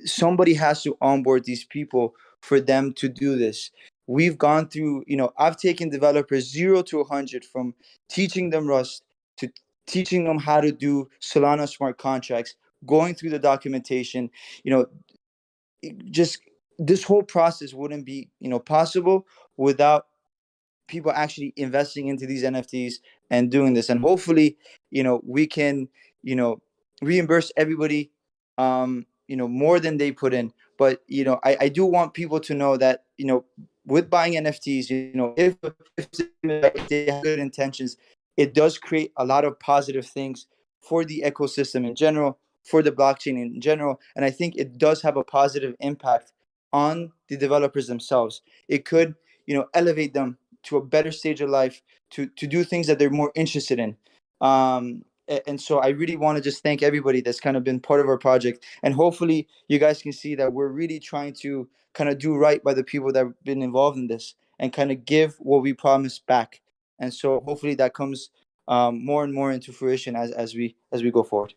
S5: Somebody has to onboard these people for them to do this. We've gone through, I've taken developers 0 to 100, from teaching them Rust to teaching them how to do Solana smart contracts, going through the documentation. Just this whole process wouldn't be, possible without people actually investing into these NFTs and doing this. And hopefully, we can, reimburse everybody, more than they put in. But, I do want people to know that, with buying NFTs, if they have good intentions, it does create a lot of positive things for the ecosystem in general, for the blockchain in general. And I think it does have a positive impact on the developers themselves. It could, elevate them to a better stage of life, to do things that they're more interested in. And so I really want to just thank everybody that's kind of been part of our project. And hopefully you guys can see that we're really trying to kind of do right by the people that have been involved in this, and kind of give what we promised back. And so hopefully that comes more and more into fruition as we go forward.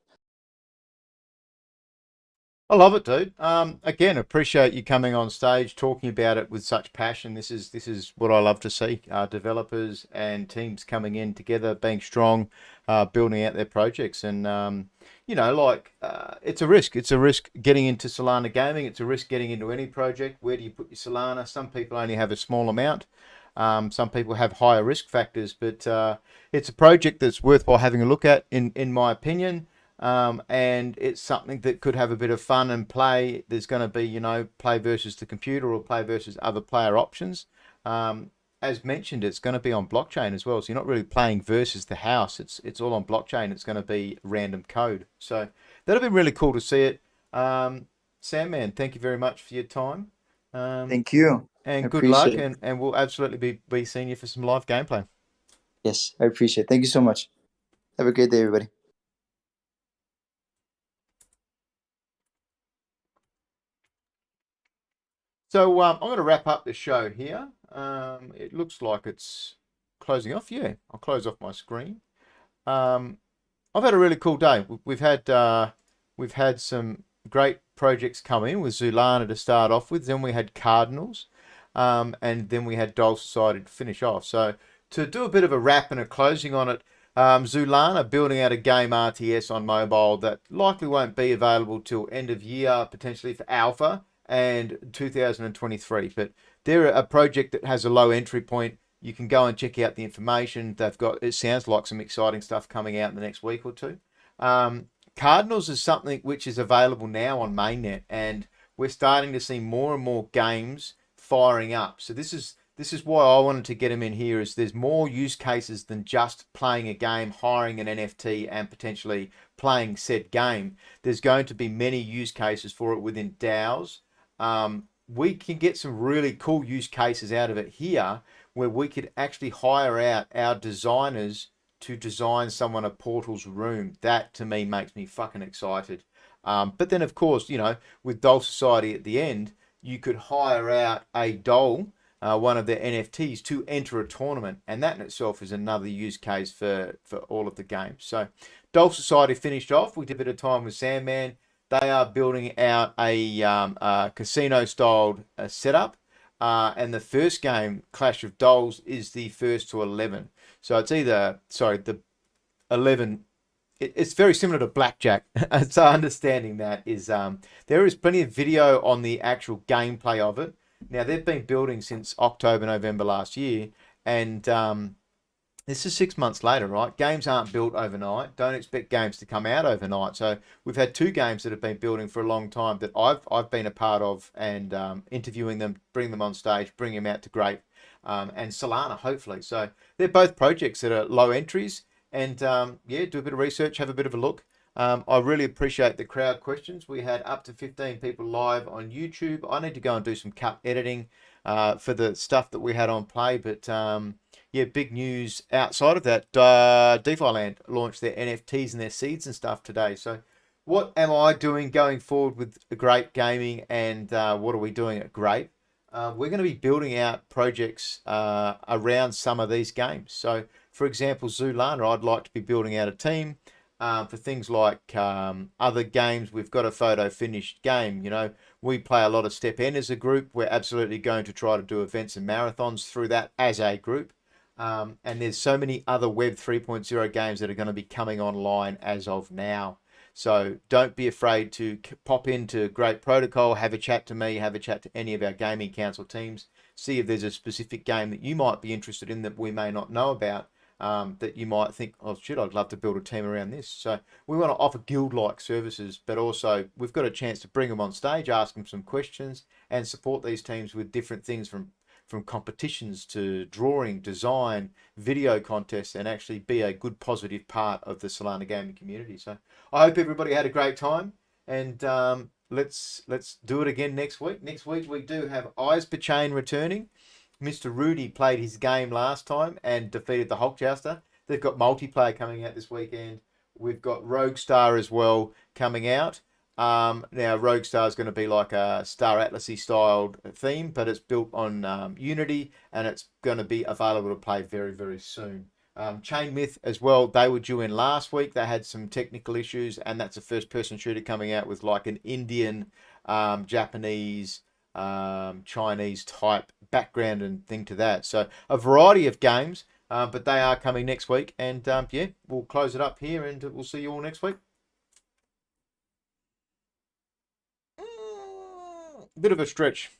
S1: I love it, dude. Again, appreciate you coming on stage, talking about it with such passion. This is what I love to see: developers and teams coming in together, being strong, building out their projects. And it's a risk. It's a risk getting into Solana Gaming. It's a risk getting into any project. Where do you put your Solana? Some people only have a small amount. Some people have higher risk factors, but it's a project that's worthwhile having a look at, in my opinion. And it's something that could have a bit of fun and play. There's going to be, play versus the computer or play versus other player options. As mentioned, it's going to be on blockchain as well. So you're not really playing versus the house. It's all on blockchain. It's going to be random code. So that'll be really cool to see it. Sandman, thank you very much for your time.
S5: Thank you.
S1: And good luck. And we'll absolutely be seeing you for some live gameplay.
S5: Yes, I appreciate it. Thank you so much. Have a great day, everybody.
S1: So I'm going to wrap up the show here. It looks like it's closing off. Yeah, I'll close off my screen. I've had a really cool day. We've had some great projects come in with Zoolana to start off with. Then we had Cardinals, and then we had Doll Society to finish off. So to do a bit of a wrap and a closing on it, Zoolana building out a game RTS on mobile that likely won't be available till end of year, potentially for alpha, and 2023. But they're a project that has a low entry point. You can go and check out the information. They've got, it sounds like, some exciting stuff coming out in the next week or two. Cardinals is something which is available now on mainnet, and we're starting to see more and more games firing up. So this is why I wanted to get them in here, is there's more use cases than just playing a game, hiring an NFT, and potentially playing said game. There's going to be many use cases for it within DAOs. We can get some really cool use cases out of it here, where we could actually hire out our designers to design someone a Portal's room. That to me makes me fucking excited. But then of course, with Doll Society at the end, you could hire out a doll, one of their NFTs, to enter a tournament, and that in itself is another use case for all of the games. So Doll Society finished off. We did a bit of time with Sandman. They are building out a casino-styled setup. And the first game, Clash of Dolls, is the 1st to 11. So it's either, sorry, the 11. It's very similar to blackjack. So understanding that is there is plenty of video on the actual gameplay of it. Now they've been building since October, November last year, and this is 6 months later, right? Games aren't built overnight. Don't expect games to come out overnight. So we've had 2 games that have been building for a long time that I've been a part of, and interviewing them, bring them on stage, bring them out to Grape, and Solana, hopefully. So they're both projects that are low entries. And yeah, do a bit of research, have a bit of a look. I really appreciate the crowd questions. We had up to 15 people live on YouTube. I need to go and do some cut editing for the stuff that we had on play. But yeah, big news outside of that. DeFi Land launched their NFTs and their seeds and stuff today. So what am I doing going forward with Grape Gaming, and what are we doing at Grape? We're going to be building out projects around some of these games. So, for example, Zoolana, I'd like to be building out a team for things like other games. We've got a photo finished game. You know, we play a lot of Step N as a group. We're absolutely going to try to do events and marathons through that as a group. And there's so many other Web 3.0 games that are going to be coming online as of now. So don't be afraid to pop into Grape Protocol, have a chat to me, have a chat to any of our gaming council teams, see if there's a specific game that you might be interested in that we may not know about, that you might think, oh shit, I'd love to build a team around this. So we want to offer guild-like services, but also we've got a chance to bring them on stage, ask them some questions, and support these teams with different things from competitions to drawing, design, video contests, and actually be a good positive part of the Solana gaming community. So I hope everybody had a great time, and let's do it again next week. Next week we do have Eyes Per Chain returning. Mr. Rudy played his game last time and defeated the Hulkjouster. They've got multiplayer coming out this weekend. We've got Rogue Star as well coming out. Now Rogue Star is going to be like a Star Atlasy styled theme, but it's built on Unity, and it's going to be available to play very, very soon. Chain Myth as well, they were due in last week. They had some technical issues, and that's a first person shooter coming out with like an Indian, Japanese, Chinese type background and thing to that. So a variety of games, but they are coming next week, and yeah, we'll close it up here, and we'll see you all next week. Bit of a stretch.